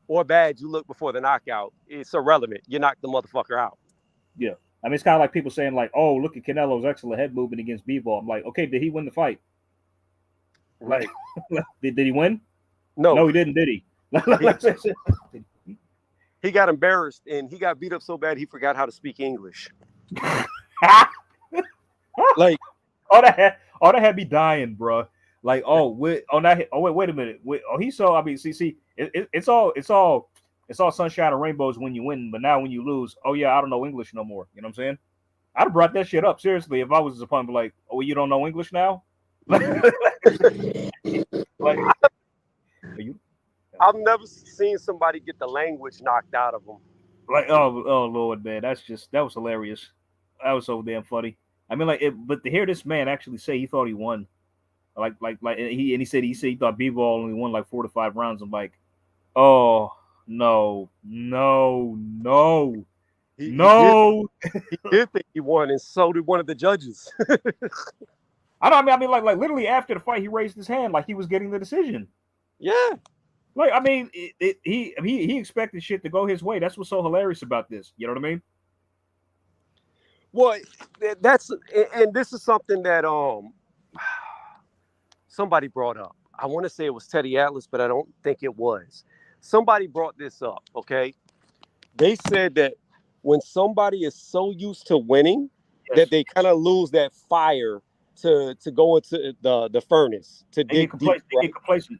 or bad you look before the knockout. It's irrelevant. You knock the motherfucker out. Yeah. I mean, it's kind of like people saying like, "Oh, look at Canelo's excellent head movement against Bivol." I'm like, okay, did he win the fight? Right. did he win? No, he didn't. Did he? He got embarrassed and he got beat up so bad he forgot how to speak English. Like, that had me dying, bro. Like, wait a minute. He saw. I mean, see, it's all sunshine and rainbows when you win, but now when you lose, oh yeah, I don't know English no more. You know what I'm saying? I'd have brought that shit up seriously if I was his opponent. Like, oh, you don't know English now? Like, I've never seen somebody get the language knocked out of them. Like, oh Lord, man, that was hilarious. That was so damn funny. I mean, but to hear this man actually say he thought he won, he said he thought Bivol only won like 4 to 5 rounds. I'm like, oh no. He did think he won, and so did one of the judges. I mean, like literally after the fight, he raised his hand like he was getting the decision. Yeah. Like, I mean, he expected shit to go his way. That's what's so hilarious about this. You know what I mean? Well, and this is something that somebody brought up. I want to say it was Teddy Atlas, but I don't think it was. Somebody brought this up, okay? They said that when somebody is so used to winning, yes, that they kind of lose that fire to go into the furnace to dig deep.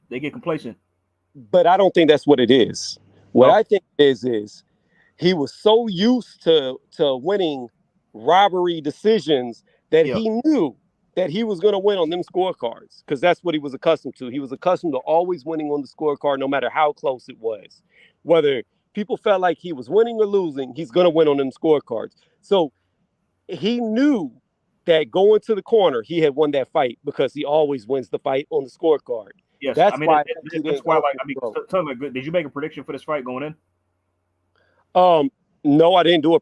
They get complacent. But I don't think that's what it is. What I think it is he was so used to winning robbery decisions that he knew that he was going to win on them scorecards, because that's what he was accustomed to. He was accustomed to always winning on the scorecard, no matter how close it was. Whether people felt like he was winning or losing, he's going to win on them scorecards. So he knew that going to the corner, he had won that fight because he always wins the fight on the scorecard. Yes, that's why. Tell me, did you make a prediction for this fight going in? No, I didn't do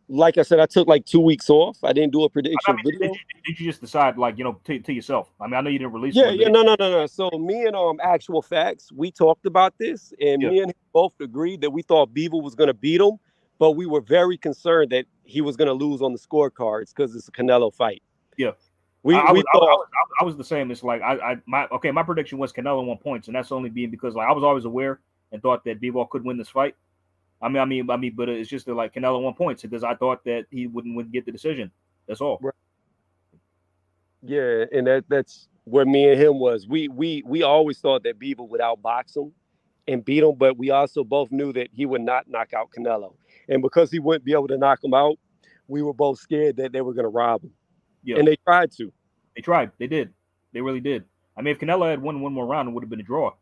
like I said, I took like 2 weeks off. I didn't do a prediction video. Did you just decide, like, to yourself? I mean, I know you didn't release. No. So me and Actual Facts, we talked about this, and me and him both agreed that we thought Bivol was going to beat him, but we were very concerned that he was going to lose on the scorecards because it's a Canelo fight. Yeah. I was the same. It's like my prediction was Canelo 1 points, and that's only being because like I was always aware and thought that Bivol could win this fight. I mean, but it's just that like Canelo 1 points because I thought that he wouldn't get the decision. That's all. Right. Yeah, and that's where me and him was. We always thought that Bivol would outbox him and beat him, but we also both knew that he would not knock out Canelo, and because he wouldn't be able to knock him out, we were both scared that they were going to rob him. Yeah. And they tried to. They tried. They did. They really did. I mean, if Canelo had won one more round, it would have been a draw.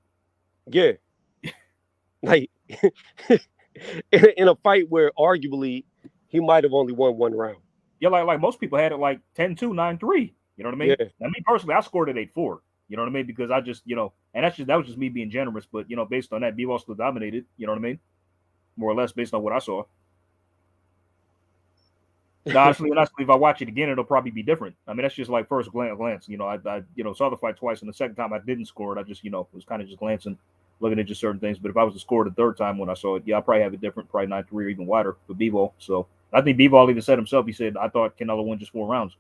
Yeah. Like in a fight where arguably he might have only won one round. Yeah, like most people had it like 10-2, 9-3. You know what I mean? Yeah. I mean, personally, I scored it 8-4. You know what I mean? Because I just, and that was just me being generous. But, based on that, Bivol still dominated. You know what I mean? More or less based on what I saw. Honestly, if I watch it again, it'll probably be different. I mean, that's just like first glance. I saw the fight twice, and the second time I didn't score it. I just, was kind of just glancing, looking at just certain things. But if I was to score the third time when I saw it, I'll probably have it different, probably 9-3 or even wider for Bivol. So I think Bivol even said himself, he said, I thought Canelo won just 4 rounds.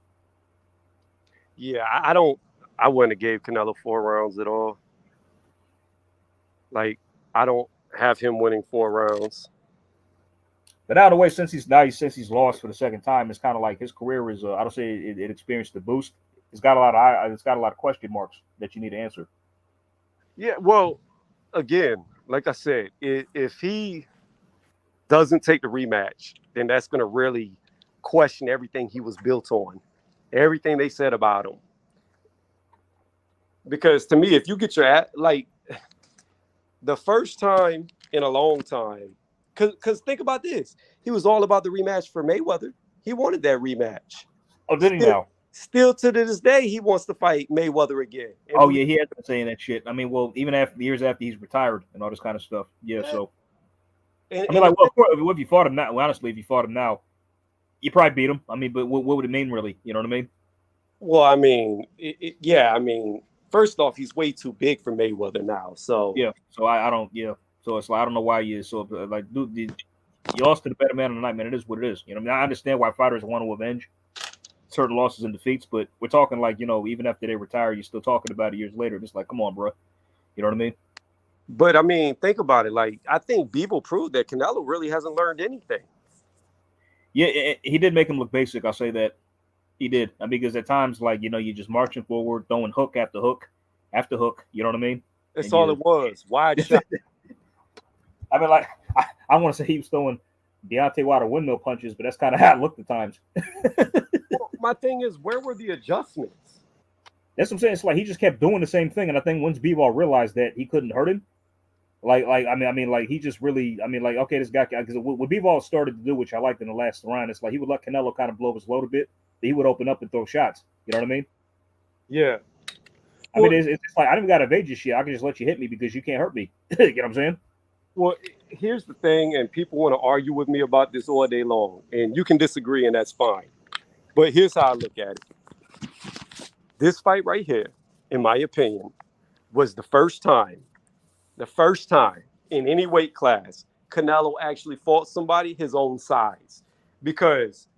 Yeah, I wouldn't have gave Canelo 4 rounds at all. Like, I don't have him winning 4 rounds. But out of the way, since he's lost for the second time, it's kind of like his career is. I don't say it experienced a boost. It's got a lot of question marks that you need to answer. Yeah, well, again, like I said, if he doesn't take the rematch, then that's going to really question everything he was built on, everything they said about him. Because to me, if you get the first time in a long time. Because think about this. He was all about the rematch for Mayweather. He wanted that rematch. Oh, did he Still, now? still to this day, he wants to fight Mayweather again. And Oh yeah, he has been saying that shit. I mean, well, even after years after he's retired and all this kind of stuff. Yeah, so and, I mean, and like, well, of course, if you fought him now, well, honestly, if you fought him now, you probably beat him. I mean, but what would it mean, really? You know what I mean? well, I mean, yeah, I mean, first off, he's way too big for Mayweather now. So Yeah. So I don't. Yeah. So it's like I don't know why you so like, dude, you lost to the better man on the night, man. It is what it is. You know, I mean, I understand why fighters want to avenge certain losses and defeats, but we're talking like, you know, even after they retire, you're still talking about it years later. It's like, come on, bro. You know what I mean? but I mean, think about it. Like, I think Bivol proved that Canelo really hasn't learned anything. Yeah, he did make him look basic. I'll say that he did. I mean, because at times, like, you know, you're just marching forward, throwing hook after hook after hook. You know what I mean? That's And all you, it was. Wide shot. I mean, like, I want to say he was throwing Deontay Wilder windmill punches, but that's kind of how it looked at times. Well, my thing is, where were the adjustments? That's what I'm saying. It's like he just kept doing the same thing, and I think once Bivol realized that he couldn't hurt him, like I mean, like he just really, I mean, like okay, this guy, because what Bivol started to do, which I liked in the last round, it's like he would let Canelo kind of blow his load a bit, but he would open up and throw shots. You know what I mean? Yeah. I mean, it's like I don't even got to evade your shit. I can just let you hit me because you can't hurt me. You know what I'm saying? Well, here's the thing, and people want to argue with me about this all day long, and you can disagree, and that's fine. But here's how I look at it. This fight right here, in my opinion, was the first time in any weight class, Canelo actually fought somebody his own size. Because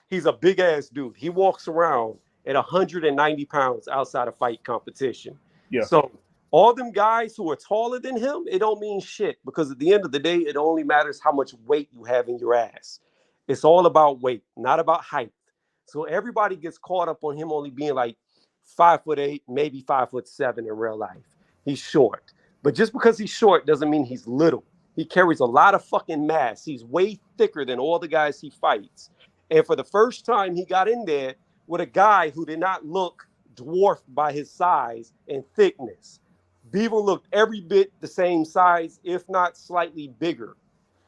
he's a big ass dude. He walks around at 190 pounds outside of fight competition. Yeah. So all them guys who are taller than him, it don't mean shit because at the end of the day, it only matters how much weight you have in your ass. It's all about weight, not about height. So everybody gets caught up on him only being like 5'8", maybe 5'7" in real life. He's short. But just because he's short doesn't mean he's little. He carries a lot of fucking mass. He's way thicker than all the guys he fights. And for the first time, he got in there with a guy who did not look dwarfed by his size and thickness. Bivol looked every bit the same size, if not slightly bigger.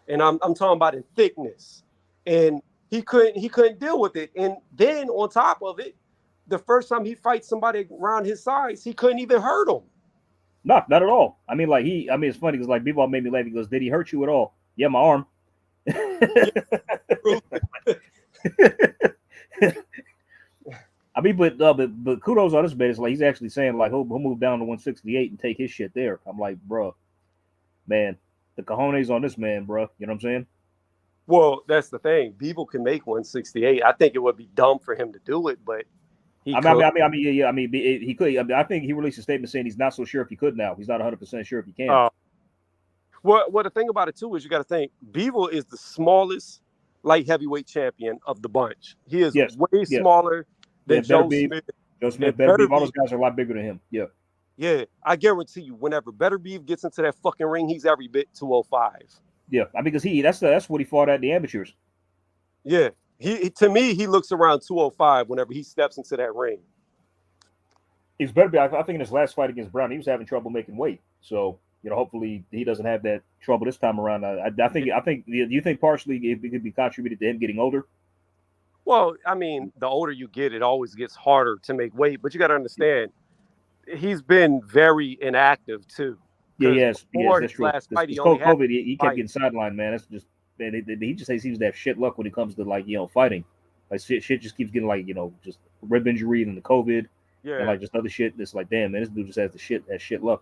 And I'm talking about in thickness. And he couldn't deal with it. And then on top of it, the first time he fights somebody around his size, he couldn't even hurt him. No, not at all. I mean, like I mean, it's funny because like Bivol made me laugh. He goes, "Did he hurt you at all?" Yeah, my arm. I mean, but kudos on this bit. It's like he's actually saying like he'll move down to 168 and take his shit there. I'm like, bro, man, the cojones on this man, bro. You know what I'm saying? Well, that's the thing. Bivol can make 168. I think it would be dumb for him to do it, but he I mean, he could. I mean, I think he released a statement saying he's not so sure if he could now. He's not 100% sure if he can. Well, the thing about it too is you got to think Bivol is the smallest light heavyweight champion of the bunch. He is way smaller than Joe Smith. Joe Smith, Better Beef, all those guys are a lot bigger than him. Yeah. Yeah, I guarantee you, whenever Better Beef gets into that fucking ring, he's every bit 205. Yeah, I mean, because that's what he fought at the amateurs. Yeah, he to me he looks around 205 whenever he steps into that ring. He's Better Beef. I think in his last fight against Brown, he was having trouble making weight. So you know, hopefully he doesn't have that trouble this time around. I think. Do you think partially it could be contributed to him getting older? Well, I mean, the older you get, it always gets harder to make weight. But you got to understand, he's been very inactive too. Yeah, yes, that's true. Last fight, he only COVID, he kept getting sidelined, man. That's just man. He just seems to have shit luck when it comes to like fighting. Like shit just keeps getting like just rib injury and the COVID, and like just other shit. That's like damn, man, this dude just has shit luck.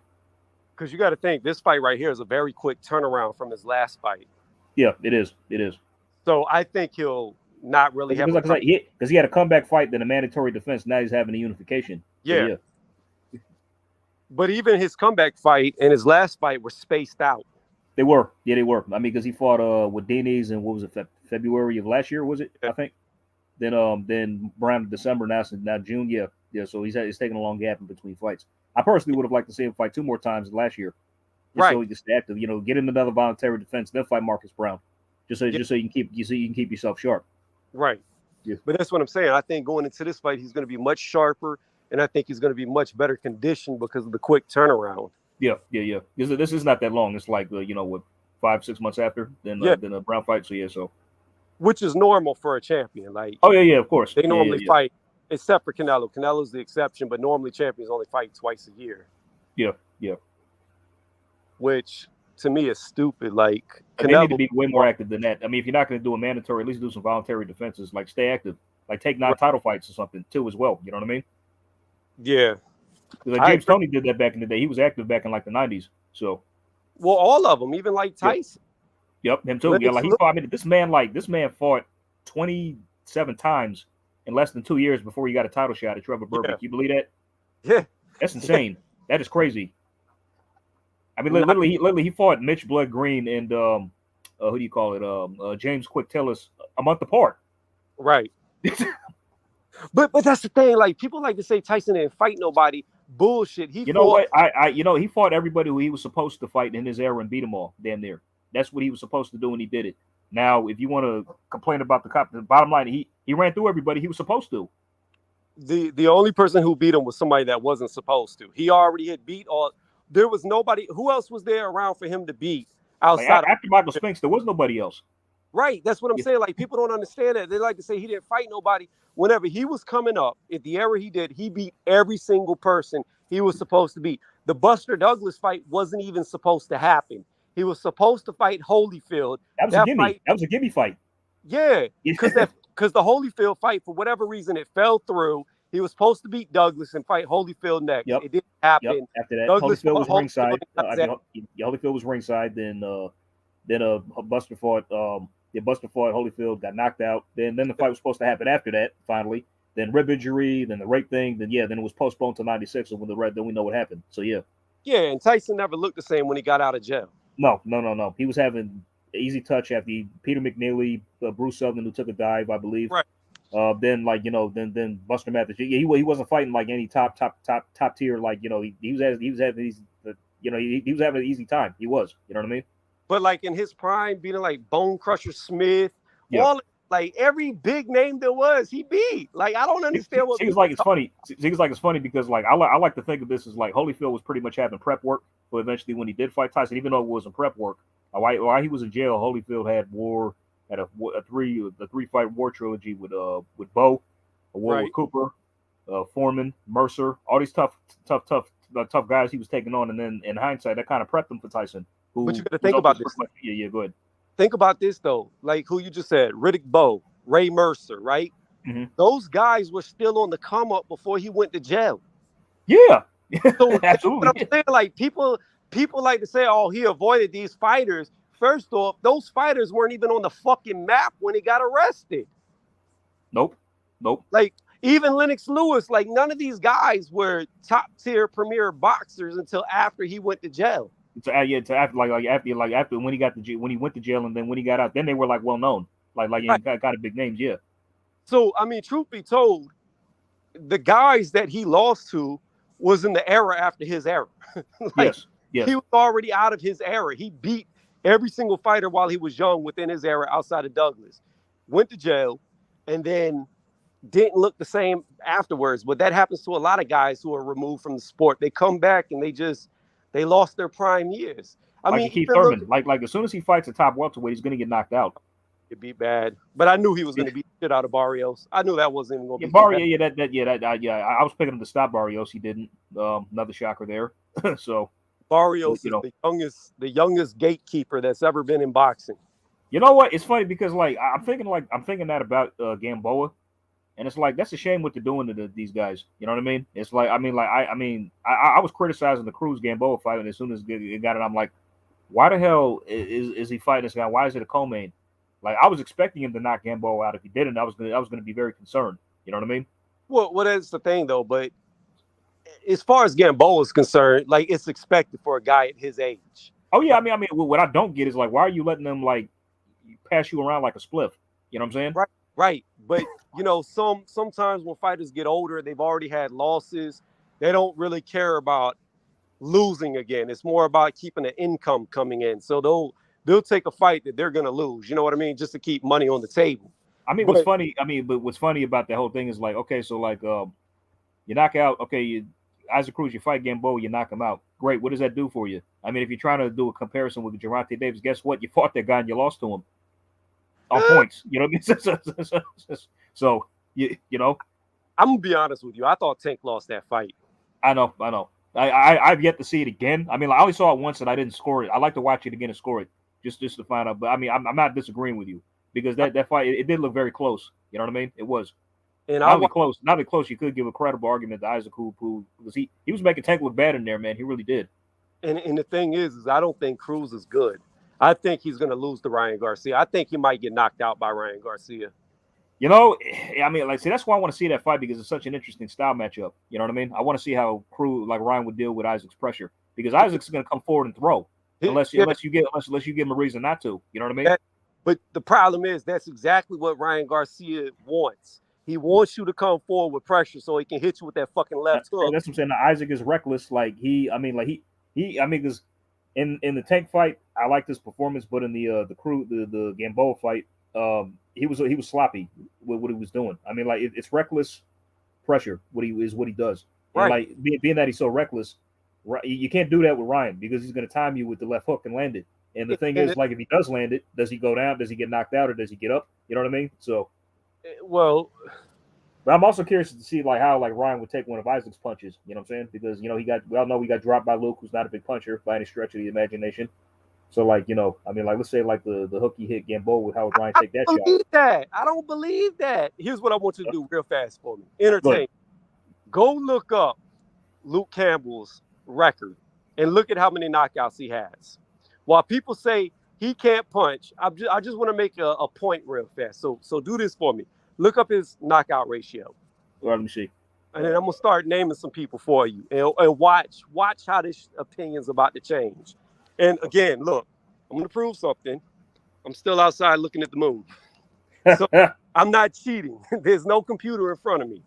Because you got to think this fight right here is a very quick turnaround from his last fight. Yeah, it is. It is. So I think he'll not really have because he had a comeback fight, then a mandatory defense. Now he's having a unification. Yeah. So, but even his comeback fight and his last fight were spaced out. They were. Yeah, they were. I mean, because he fought with Dini's and what was it, February of last year, was it? Yeah. I think. Then around December, now June. Yeah. So he's taking a long gap in between fights. I personally would have liked to see him fight 2 more times than last year, just so he can stay active. Get him another voluntary defense, then fight Marcus Brown, just so you can keep yourself sharp. Right. Yeah. But that's what I'm saying. I think going into this fight, he's going to be much sharper, and I think he's going to be much better conditioned because of the quick turnaround. Yeah. This is not that long. It's like what 5-6 months after Yeah, than a Brown fight. So yeah. So which is normal for a champion. Like oh yeah, of course. they Yeah. normally fight, except for Canelo. Canelo's the exception, but normally champions only fight twice a year, Yeah. which to me is stupid. Like But they need to Canelo, be way more active than that. I mean, if you're not going to do a mandatory, at least do some voluntary defenses. Like stay active. Like take non-title fights or something too as well. You know what I mean? yeah, Because I James agree. Toney did that back in the day. He was active back in like the 90s. So Well, all of them, even like Tyson. yep, him too. Yeah, Lennox like he Lewis. fought. I mean, this man fought 27 times in less than 2 years before he got a title shot at Trevor Berbick. Yeah. You believe that? Yeah, That's insane. That is crazy. I mean, Not- literally, he fought Mitch Blood Green and who do you call it? James Quick Tillis a month apart. right. But that's the thing. Like people like to say Tyson didn't fight nobody. Bullshit. He You know fought. what? He fought everybody who he was supposed to fight in his era and beat them all. Damn near. That's what he was supposed to do, and he did it. Now, if you want to complain about the bottom line, he ran through everybody he was supposed to. The only person who beat him was somebody that wasn't supposed to. He already had beat all. There was nobody. Who else was there around for him to beat Like, outside? after Michael Spinks, there was nobody else. Right. That's what I'm Yeah. saying. Like people don't understand that. They like to say he didn't fight nobody. Whenever he was coming up, at the era he did, he beat every single person he was supposed to beat. The Buster Douglas fight wasn't even supposed to happen. He was supposed to fight Holyfield. That was a gimme. That was a gimme fight. Yeah, because the Holyfield fight, for whatever reason, it fell through. He was supposed to beat Douglas and fight Holyfield next. Yep. It didn't happen. Yep. After that, Douglas Holyfield was fought ringside. Holyfield Holyfield was ringside. Then Buster fought. Buster fought Holyfield, got knocked out. Then the fight was supposed to happen after that. Finally, then rib injury, then the rape thing. Then it was postponed to '96. And when then we know what happened. So yeah. Yeah, and Tyson never looked the same when he got out of jail. No. He was having easy touch after Peter McNeely, Bruce Sutherland, who took a dive, I believe. Right. Then Buster Mathis. He wasn't fighting like any top tier. Like he was having an easy time. He was. You know what I mean? But like in his prime, beating like Bone Crusher Smith, Yeah. all like every big name there was, he beat. Like I don't understand what. Seems like it's funny. Seems like it's funny because like I like to think of this as like Holyfield was pretty much having prep work, but eventually when he did fight Tyson, even though it wasn't prep work, while he was in jail, Holyfield had a three fight war trilogy with Bo, a war Right. with Cooper, Foreman, Mercer, all these tough guys he was taking on, and then in hindsight, that kind of prepped him for Tyson. But you got to think about this. Yeah, go ahead. Think about this though. Like who you just said, Riddick Bowe, Ray Mercer, right? Mhm. Those guys were still on the come up before he went to jail. Yeah, So absolutely. But I'm saying, like people like to say, "Oh, he avoided these fighters." First off, those fighters weren't even on the fucking map when he got arrested. Nope. Like even Lennox Lewis, like none of these guys were top tier premier boxers until after he went to jail. After when he went to jail and then when he got out, then they were like well known, like Right. got big names. Yeah. So I mean, truth be told, the guys that he lost to was in the era after his era. Yes. He was already out of his era. He beat every single fighter while he was young within his era outside of Douglas. Went to jail and then didn't look the same afterwards. But that happens to a lot of guys who are removed from the sport. They come back and they lost their prime years. I mean, Keith even Thurman, look, like as soon as he fights a top welterweight, he's gonna get knocked out. it'd be bad. But I knew he was going to beat the shit out of Barrios. I knew that wasn't even going to Yeah, be Barrios. I was picking him to stop Barrios. He didn't. Another shocker there. So Barrios you know. is the youngest gatekeeper that's ever been in boxing. you know what? It's funny because like I'm thinking that about Gamboa, and it's like that's a shame what they're doing to these guys. You know what I mean? It's like I was criticizing the Cruz Gamboa fight, and as soon as it got it, I'm like, why the hell is he fighting this guy? Why is it a co-main? Like I was expecting him to knock Gamboa out. If he didn't, I was gonna be very concerned. You know what I mean? Well, that's the thing though. But as far as Gamboa is concerned, like it's expected for a guy at his age. Oh yeah, I mean, what I don't get is like, why are you letting them like pass you around like a spliff? You know what I'm saying? Right. But sometimes when fighters get older, they've already had losses. They don't really care about losing again. It's more about keeping an income coming in. So they'll take a fight that they're gonna lose. You know what I mean? Just to keep money on the table. I mean, what's funny about the whole thing is like, okay, so like you knock out, okay, Isaac Cruz, you fight Gamboa, you knock him out. Great. What does that do for you? I mean, if you're trying to do a comparison with Gervonta Davis, guess what? You fought that guy and you lost to him on points. You know what I mean? So you know, I'm gonna be honest with you. I thought Tank lost that fight. I know. I've yet to see it again. I mean, I only saw it once and I didn't score it. I like to watch it again and score it just to find out. But I mean, I'm not disagreeing with you because that fight it did look very close. You know what I mean? It was. And not only close. You could give a credible argument to Isaac who because he was making Tank look bad in there, man. He really did. And the thing is I don't think Cruz is good. I think he's gonna lose to Ryan Garcia. I think he might get knocked out by Ryan Garcia. You know, I mean, like, see, that's why I want to see that fight because it's such an interesting style matchup. You know what I mean? I want to see how Ryan would deal with Isaac's pressure because Isaac's going to come forward and throw unless you give him a reason not to. You know what I mean? But the problem is that's exactly what Ryan Garcia wants. He wants you to come forward with pressure so he can hit you with that fucking left hook. That's what I'm saying. Now, Isaac is reckless. Like because in the Tank fight, I liked his performance, but in the Gamboa fight, he was sloppy with what he was doing. I mean, like it's reckless pressure. What he does. Right. And like being that he's so reckless, you can't do that with Ryan because he's going to time you with the left hook and land it. And the thing is, like if he does land it, does he go down? Does he get knocked out or does he get up? You know what I mean? So, well, but I'm also curious to see like how like Ryan would take one of Isaac's punches. You know what I'm saying? Because we all know he got dropped by Luke, who's not a big puncher by any stretch of the imagination. So, like, I mean, like, let's say, like, the hook he hit Gamboa with, how would Ryan take that shot? I don't believe that. Here's what I want you to do real fast for me. Entertain. Go look up Luke Campbell's record and look at how many knockouts he has. While people say he can't punch, I just want to make a point real fast. So do this for me. Look up his knockout ratio. Well, let me see. And then I'm going to start naming some people for you. And watch how this opinion's about to change. And again, look, I'm going to prove something. I'm still outside looking at the moon. So I'm not cheating. There's no computer in front of me.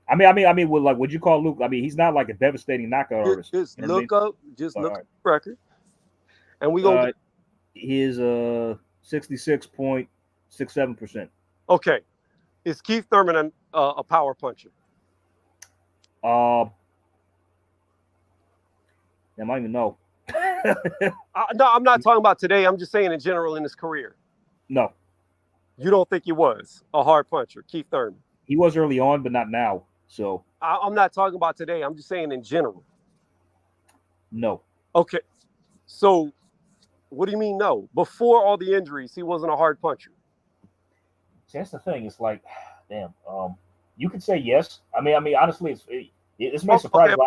I mean, would you call Luke? I mean, he's not like a devastating knockout artist. Just look up the record. And we go. He is 66.67%. Okay. Is Keith Thurman a power puncher? I might even know. No, I'm not talking about today. I'm just saying in general in his career. No. You don't think he was a hard puncher, Keith Thurman? He was early on, but not now. So I'm not talking about today. I'm just saying in general. No. Okay. So what do you mean no? Before all the injuries, he wasn't a hard puncher. See, that's the thing. It's like, damn. You could say yes. I mean, honestly, this may surprise you.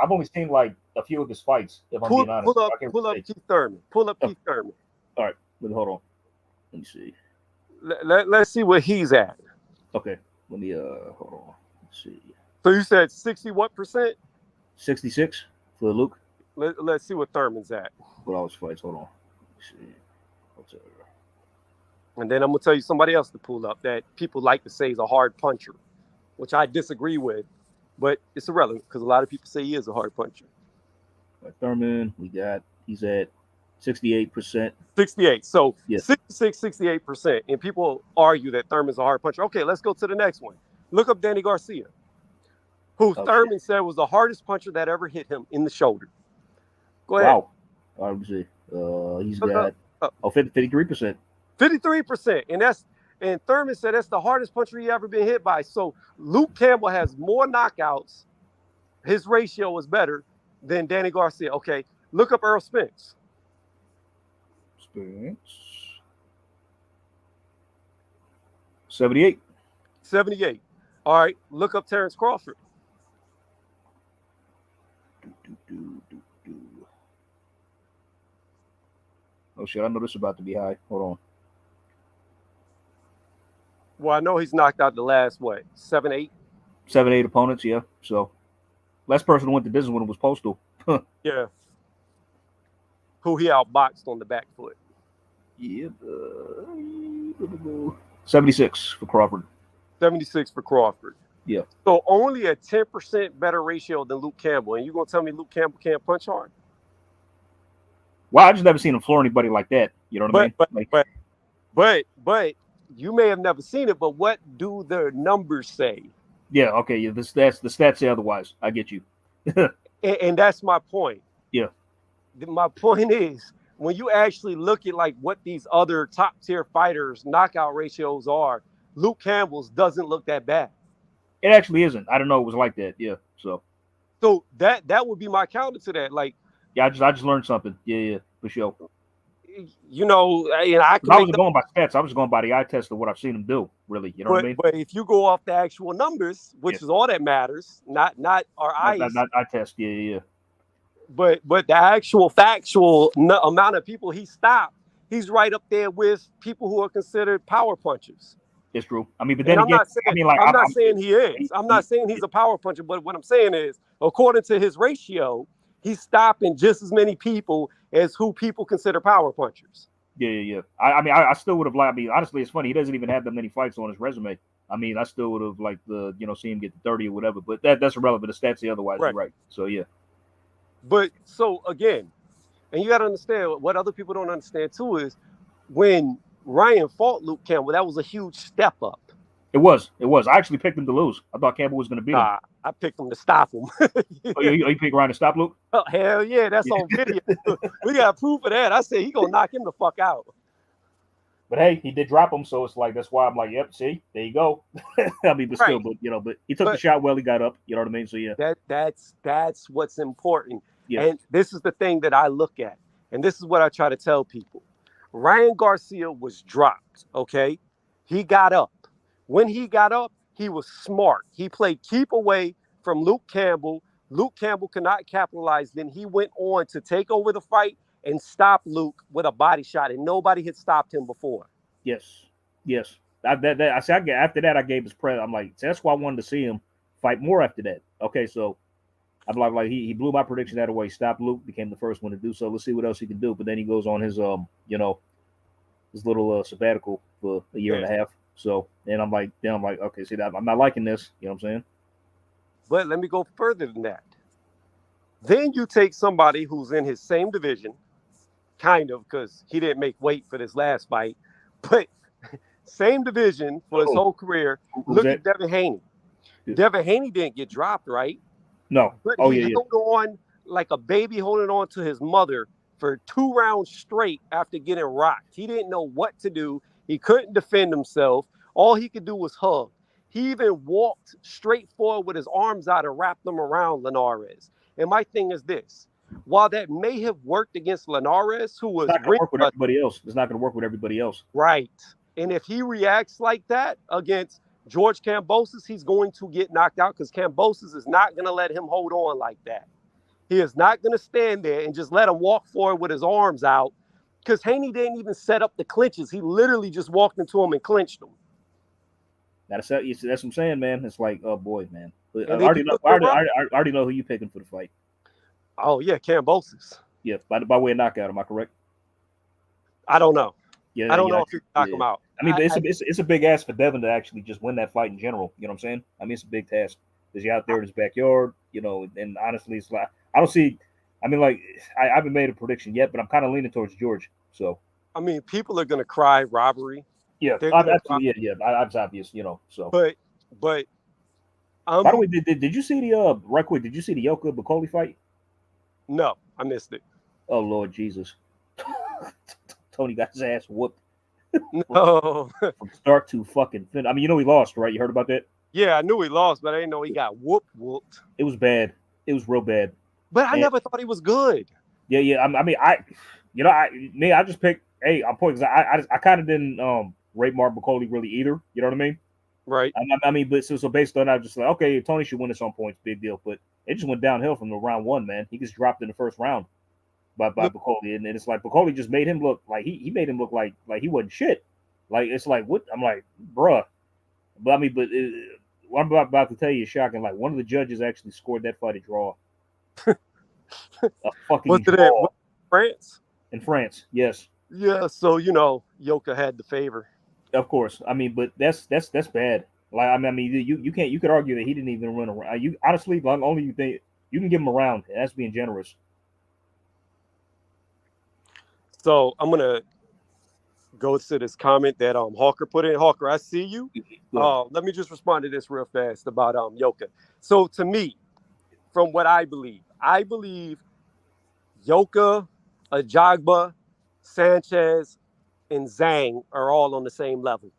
I've only seen like a few of his fights. If I'm being honest, pull up Keith Thurman. Pull up Keith Thurman. All right, hold on. Let me see. Let's see where he's at. Okay, let me hold on. Let's see. So you said 60 what percent? 66 for Luke. Let's see what Thurman's at. What all his fights? Hold on. Let's see. And then I'm gonna tell you somebody else to pull up that people like to say is a hard puncher, which I disagree with, but it's irrelevant because a lot of people say he is a hard puncher. Thurman, he's at 68%. 68. So yes. 66, 68%. And people argue that Thurman's a hard puncher. Okay, let's go to the next one. Look up Danny Garcia, who Thurman said was the hardest puncher that ever hit him in the shoulder. Go ahead. Wow. All right, let me see. He's got 53%. 53%. And Thurman said that's the hardest puncher he ever been hit by. So Luke Campbell has more knockouts. His ratio is better than Danny Garcia. Okay, look up Earl Spence. 78. 78. All right, look up Terrence Crawford. Oh shit, I know this is about to be high. Hold on. Well, I know he's knocked out the last, 7, 8? 7, 8 opponents, yeah. So, last person who went to business when it was Postal. Yeah. Who he outboxed on the back foot. Yeah. 76 for Crawford. 76 for Crawford. Yeah. So, only a 10% better ratio than Luke Campbell. And you're going to tell me Luke Campbell can't punch hard? Well, I just never seen him floor anybody like that. You know what I mean? But you may have never seen it, but what do the numbers say? Yeah, okay, yeah. The stats say otherwise. I get you. And that's my point. Yeah. My point is when you actually look at like what these other top tier fighters knockout ratios are, Luke Campbell's doesn't look that bad. It actually isn't. I don't know. It was like that. Yeah. So that would be my counter to that. Like, Yeah, I just learned something. Yeah, for sure. you know, and I can I make wasn't going by stats. I was going by the eye test of what I've seen him do. Really, you know what I mean? but if you go off the actual numbers, which Yeah. is all that matters, not our eyes, Not eye test. Yeah. but the actual factual amount of people he stopped, he's right up there with people who are considered power punchers. It's true. I mean, but And then again, I mean, like I'm not saying he is. I'm not saying he's a power puncher, but what I'm saying is, according to his ratio, he's stopping just as many people as who people consider power punchers. Yeah. I mean, I still would have liked. I mean, honestly, it's funny. He doesn't even have that many fights on his resume. I mean, I still would have liked see him get to 30 or whatever. But that's irrelevant. The stats say otherwise. Right. You're right. So yeah. But so again, and you got to understand what other people don't understand too is when Ryan fought Luke Campbell, that was a huge step up. It was. I actually picked him to lose. I thought Campbell was going to beat him. I picked him to stop him. Oh, you picked Ryan to stop Luke? Oh, hell yeah, that's on video. We got proof of that. I said he gonna knock him the fuck out. But hey, he did drop him, so it's like that's why I'm like, yep, see, there you go. I mean, but still, Right. but he took the shot well, he got up. You know what I mean? So yeah. That's what's important. Yeah. And this is the thing that I look at, and this is what I try to tell people. Ryan Garcia was dropped. Okay, he got up. When he got up, he was smart. He played keep away from Luke Campbell. Luke Campbell could not capitalize. Then he went on to take over the fight and stop Luke with a body shot, and nobody had stopped him before. Yes. After that, I gave his press. I'm like, that's why I wanted to see him fight more after that. Okay, so I'm like he blew my prediction that away. Stopped Luke, became the first one to do so. Let's see what else he can do. But then he goes on his his little sabbatical for a year and a half. So and I'm like, okay, see that I'm not liking this. You know what I'm saying? But let me go further than that. Then you take somebody who's in his same division, kind of, because he didn't make weight for this last fight, but same division for his whole career. Look at Devin Haney. Yeah. Devin Haney didn't get dropped, right? No. But he held on like a baby holding on to his mother for 2 rounds straight after getting rocked. He didn't know what to do. He couldn't defend himself. All he could do was hug. He even walked straight forward with his arms out and wrapped them around Linares. And my thing is this. While that may have worked against Linares, who was it's not going to work with everybody else. It's not going to work with everybody else. Right. And if he reacts like that against George Kambosos, he's going to get knocked out because Kambosos is not going to let him hold on like that. He is not going to stand there and just let him walk forward with his arms out because Haney didn't even set up the clinches. He literally just walked into him and clinched him. That's what I'm saying, man. It's like, oh boy, man. I already know who you picking for the fight. Oh yeah, Kambosos. Yeah, by way of knockout. Am I correct? I don't know. Yeah, I don't know if you knock him out. I mean, it's a big ask for Devin to actually just win that fight in general. You know what I'm saying? I mean, it's a big task because you're out there in his backyard. You know, and honestly, it's like I don't see. I mean, like I haven't made a prediction yet, but I'm kind of leaning towards George. So I mean, people are gonna cry robbery. Yeah, absolutely. Yeah, that's obvious. You know, so. But. By the way, did you see the right quick? Did you see the Yoka Bacoli fight? No, I missed it. Oh Lord Jesus! Tony got his ass whooped. No, from start to fucking finish. I mean, you know he lost, right? You heard about that? Yeah, I knew he lost, but I didn't know he got whooped. It was bad. It was real bad. But I never thought he was good. Yeah. I just picked. Hey, I'm pointing because I kind of didn't rate Mark Bacoli really either. You know what I mean? Right. I mean, but so based on that, I'm just like, okay, Tony should win this on points, big deal. But it just went downhill from the round 1, man. He gets dropped in the first round by Bacoli, and it's like Bacoli just made him look like he made him look like he wasn't shit. Like it's like what I'm like, bruh. But I mean, what I'm about to tell you is shocking. Like one of the judges actually scored that fight a draw. A fucking draw. France? In France, yes. Yeah, so Yoka had the favor. Of course, I mean, but that's bad. Like I mean, you could argue that he didn't even run around. You honestly, like, only you think you can give him a round. That's being generous. So I'm gonna go to this comment that Hawker put in. Hawker, I see you. Go ahead. Let me just respond to this real fast about Yoka. So to me, from what I believe Yoka, Ajagba, Sanchez, and Zhang are all on the same level.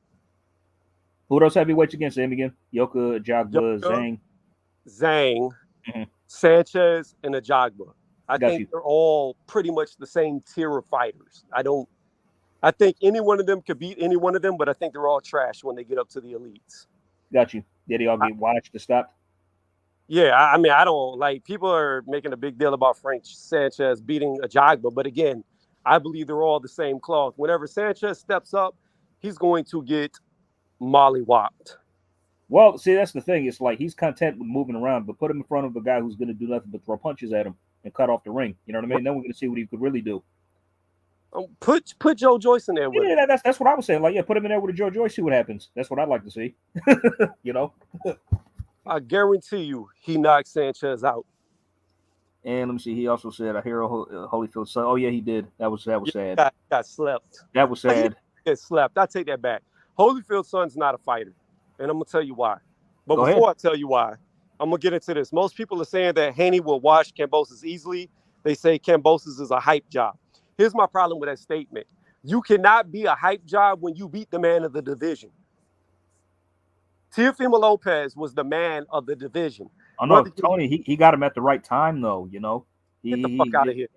Who those heavyweights against him again? Yoka, Jagba, Yoka, Zhang. Zhang, Sanchez, and Ajagba. I Got think you. they're all pretty much the same tier of fighters. I think any one of them could beat any one of them, but I think they're all trash when they get up to the elites. Got you. Did they all get watched or stopped? Yeah, I mean, I don't like people are making a big deal about Frank Sanchez beating Ajagba, but again, I believe they're all the same cloth. Whenever Sanchez steps up, he's going to get mollywopped. Well, see, that's the thing. It's like he's content with moving around, but put him in front of a guy who's going to do nothing but throw punches at him and cut off the ring. You know what I mean? Then we're going to see what he could really do. Put Joe Joyce in there with him. Yeah, that's what I was saying. Like, yeah, put him in there with a Joe Joyce, see what happens. That's what I'd like to see. You know? I guarantee you he knocked Sanchez out. And let me see. He also said, I hear Holyfield's son. Oh, yeah, he did. That was sad. Got slept. That was sad. He got slept. I take that back. Holyfield's son's not a fighter. And I'm going to tell you why. But Go before ahead. I tell you why, I'm going to get into this. Most people are saying that Haney will wash Kambosos easily. They say Kambosos is a hype job. Here's my problem with that statement. You cannot be a hype job when you beat the man of the division. Teofimo Lopez was the man of the division. I know, Tony, he got him at the right time, though, you know? Get the fuck out of here.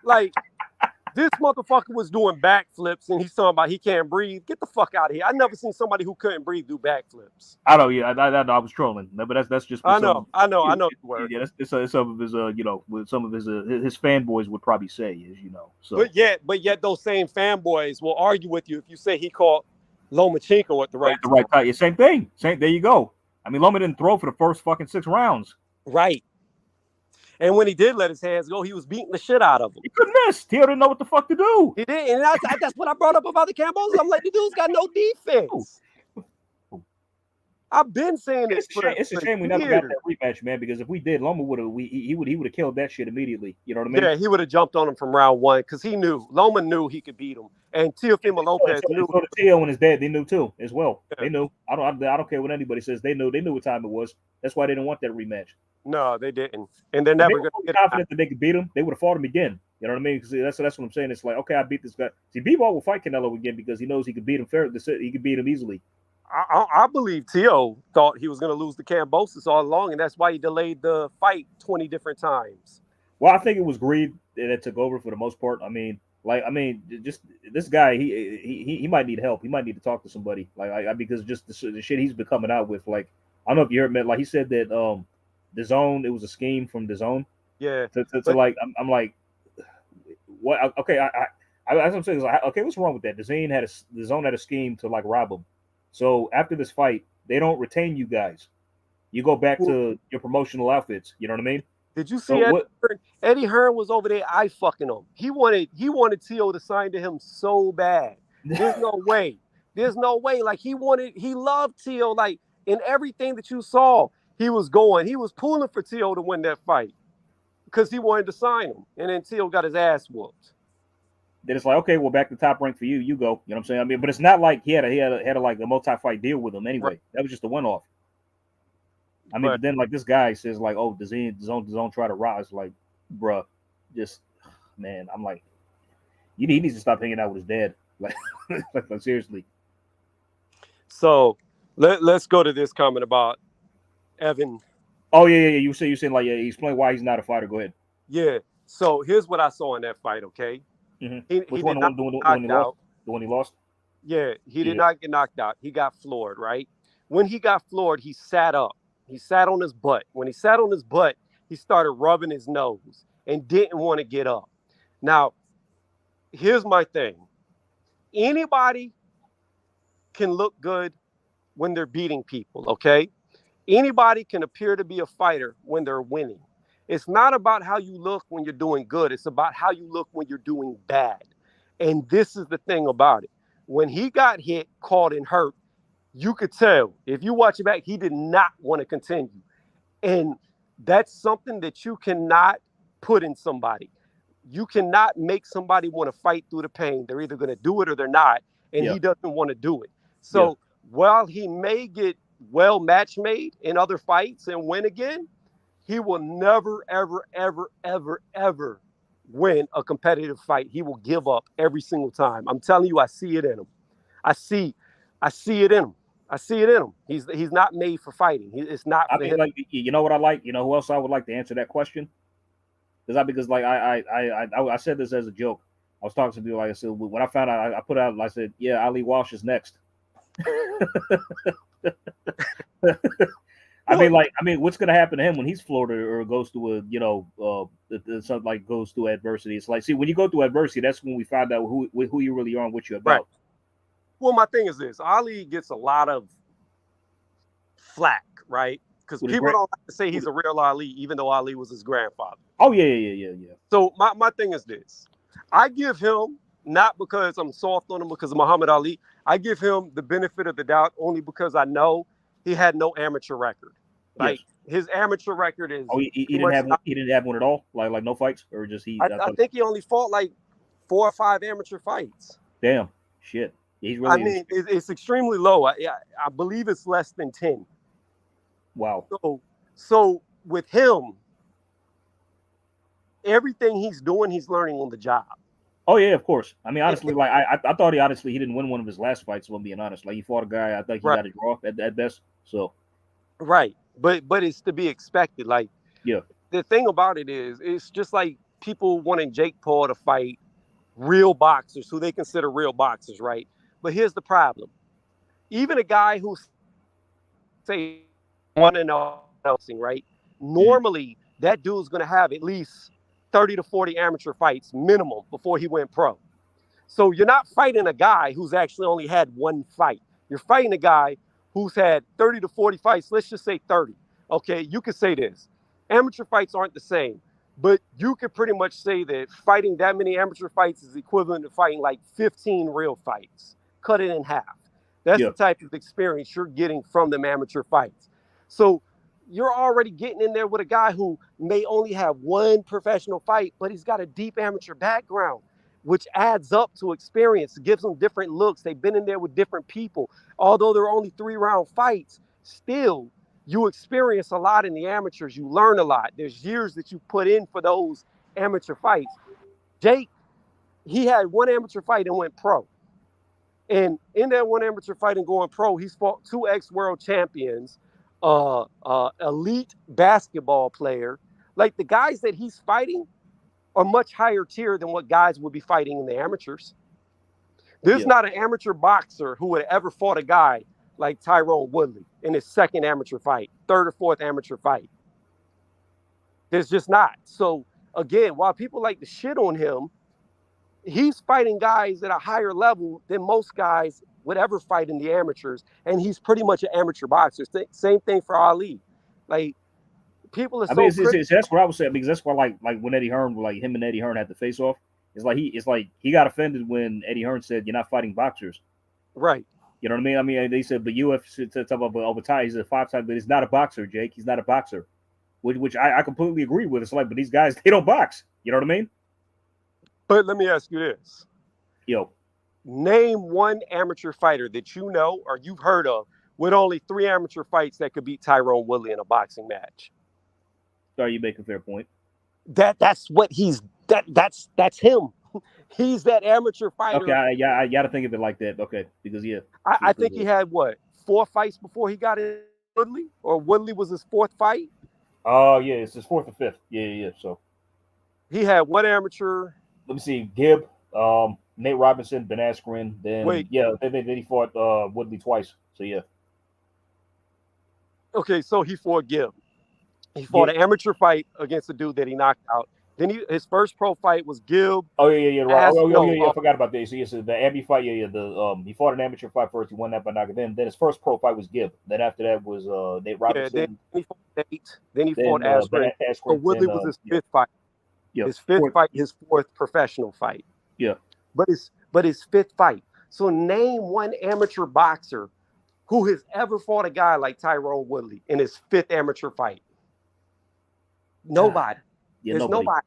like, this motherfucker was doing backflips and he's talking about he can't breathe. Get the fuck out of here. I never seen somebody who couldn't breathe do backflips. I know, yeah, I was trolling, but that's just. I know you were. Yeah, that's some of his, you know, with some of his fanboys would probably say is, you know. So. But yet those same fanboys will argue with you if you say he caught Lomachenko at the right time. Yeah, same thing. There you go. I mean, Loma didn't throw for the first fucking 6 rounds. Right. And when he did let his hands go, he was beating the shit out of him. He couldn't miss. Teo didn't know what the fuck to do. He did, and that's what I brought up about the Kambosos. I'm like, the dude's got no defense. I've been saying this. It's a shame we never got that rematch, man. Because if we did, Loma would have killed that shit immediately. You know what I mean? Yeah, he would have jumped on him from round 1 because Loma knew he could beat him, and Teofimo Lopez knew. So Teo and his dad, they knew too as well. Yeah. They knew. I don't care what anybody says. They knew. They knew what time it was. That's why they didn't want that rematch. No, they didn't, and they're never going to get confident that they could beat him. They would have fought him again. You know what I mean? Because that's what I'm saying. It's like, okay, I beat this guy. See, B-Ball will fight Canelo again because he knows he could beat him fair. He could beat him easily. I believe Teo thought he was going to lose the Kambosos all along, and that's why he delayed the fight 20 different times. Well, I think it was greed that took over for the most part. I mean, just this guy, he might need help. He might need to talk to somebody, because just the shit he's been coming out with. Like, I don't know if you heard, man. Like he said that the zone, it was a scheme from the zone. Yeah. I'm like, what? Okay, as I'm saying, like, okay, what's wrong with that? The zone had a scheme to like rob him. So after this fight, they don't retain you guys. You go back to your promotional outfits. You know what I mean? Did you see Eddie Hearn was over there eye fucking him? He wanted Teo to sign to him so bad. There's no way. There's no way. Like he loved Teo. Like in everything that you saw, he was pulling for Teo to win that fight because he wanted to sign him. And then Teo got his ass whooped. Then it's like, okay, well, back to top rank for you. You go. You know what I'm saying? I mean, but it's not like he had like a multi-fight deal with him anyway. Right. That was just a one-off. I mean, but then like this guy says like, oh, the zone try to rise. Like, bruh, just man, I'm like, he needs to stop hanging out with his dad. Like seriously. So let's go to this comment about Evan. Oh yeah. You saying like, yeah, explain why he's not a fighter. Go ahead. Yeah. So here's what I saw in that fight. Okay. Mm-hmm. Which one? The one he lost? Yeah, he did not get knocked out. He got floored, right? When he got floored, he sat up. He sat on his butt. When he sat on his butt, he started rubbing his nose and didn't want to get up. Now, here's my thing. Anybody can look good when they're beating people, okay? Anybody can appear to be a fighter when they're winning. It's not about how you look when you're doing good. It's about how you look when you're doing bad. And this is the thing about it. When he got hit, caught, and hurt, you could tell. If you watch it back, he did not want to continue. And that's something that you cannot put in somebody. you cannot make somebody want to fight through the pain. They're either going to do it or they're not, and Yeah. he doesn't want to do it. Yeah. So while he may get well match made in other fights and win again, he will never, ever, ever, ever, ever win a competitive fight. He will give up every single time. I'm telling you, I see it in him. I see it in him. I see it in him. He's not made for fighting. It's not I for mean, him. like, you know what I like? You know who else I would like to answer that question? Because like I said this as a joke. I was talking to people, like I said, when I found out, I put out, I said, yeah, Ali Walsh is next. I mean, what's gonna happen to him when he's Florida or goes to something like goes through adversity? It's like, see, when you go through adversity, that's when we find out who you really are and what you're about. Right. Well, my thing is this: Ali gets a lot of flack, right? Because people don't like to say he's a real Ali, even though Ali was his grandfather. Oh yeah. So my thing is this: I give him, not because I'm soft on him because of Muhammad Ali. I give him the benefit of the doubt only because I know he had no amateur record. Like his amateur record is. Oh, he didn't have one. He didn't have one at all. Like no fights, or just he. I think he only fought like 4 or 5 amateur fights. Damn, shit. He's really. I mean, it's extremely low. I believe it's less than 10. Wow. So with him, everything he's doing, he's learning on the job. Oh yeah, of course. I mean, honestly, like I thought he didn't win one of his last fights. If I'm being honest, like he fought a guy, I think he got a draw at best. So. Right, but it's to be expected. Like, yeah. The thing about it is, it's just like people wanting Jake Paul to fight real boxers who they consider real boxers, right? But here's the problem: even a guy who's say 1-0 bouncing, right? Normally, that dude's going to have at least 30 to 40 amateur fights minimum before he went pro. So you're not fighting a guy who's actually only had one fight. You're fighting a guy who's had 30 to 40 fights. Let's just say 30. Okay, you could say this. Amateur fights aren't the same, but you could pretty much say that fighting that many amateur fights is equivalent to fighting like 15 real fights. Cut it in half. That's the type of experience you're getting from them amateur fights. So you're already getting in there with a guy who may only have one professional fight, but he's got a deep amateur background, which adds up to experience. It gives them different looks. They've been in there with different people. Although they're only 3-round fights, still, you experience a lot in the amateurs. You learn a lot. There's years that you put in for those amateur fights. Jake, he had one amateur fight and went pro. And in that one amateur fight and going pro, he's fought 2 ex-world champions, elite basketball player. Like, the guys that he's fighting are much higher tier than what guys would be fighting in the amateurs. There's not an amateur boxer who would have ever fought a guy like Tyron Woodley in his second amateur fight, third or fourth amateur fight. There's just not. So again, while people like to shit on him, he's fighting guys at a higher level than most guys would ever fight in the amateurs. And he's pretty much an amateur boxer. Same thing for Ali. Like, people are that's what I was saying, because that's why like when Eddie Hearn, like him and Eddie Hearn had to face off. It's like he got offended when Eddie Hearn said, "You're not fighting boxers." Right. You know what I mean? I mean, they said, but UFC said something about over time. He's a 5-time, but he's not a boxer, Jake. He's not a boxer, which I completely agree with. It's like, but these guys, they don't box. You know what I mean? But let me ask you this. Yo. Name one amateur fighter that you know or you've heard of with only 3 amateur fights that could beat Tyron Woodley in a boxing match. Sorry, you make a fair point. That's what that's him. He's that amateur fighter. Okay, I got to think of it like that. Okay, because I think he had 4 fights before he got in Woodley, or Woodley was his 4th fight. Oh yeah, it's his 4th or 5th. Yeah. So he had 1 amateur. Let me see, Gibb, Nate Robinson, Ben Askren. Then then he fought Woodley twice. So yeah. Okay, so he fought Gibb. He fought an amateur fight against a dude that he knocked out. Then his first pro fight was Gibb. Oh yeah, right. I forgot about that. So yes, the Abby fight, he fought an amateur fight first. He won that by knocking. Then his first pro fight was Gibb. Then after that was Nate Robinson. Yeah, then he fought Nate. Then he fought Askren. So Woodley was his 5th fight. Yeah, his 5th fight, his 4th professional fight. Yeah, but his 5th fight. So name one amateur boxer who has ever fought a guy like Tyron Woodley in his 5th amateur fight. Nobody. There's nobody.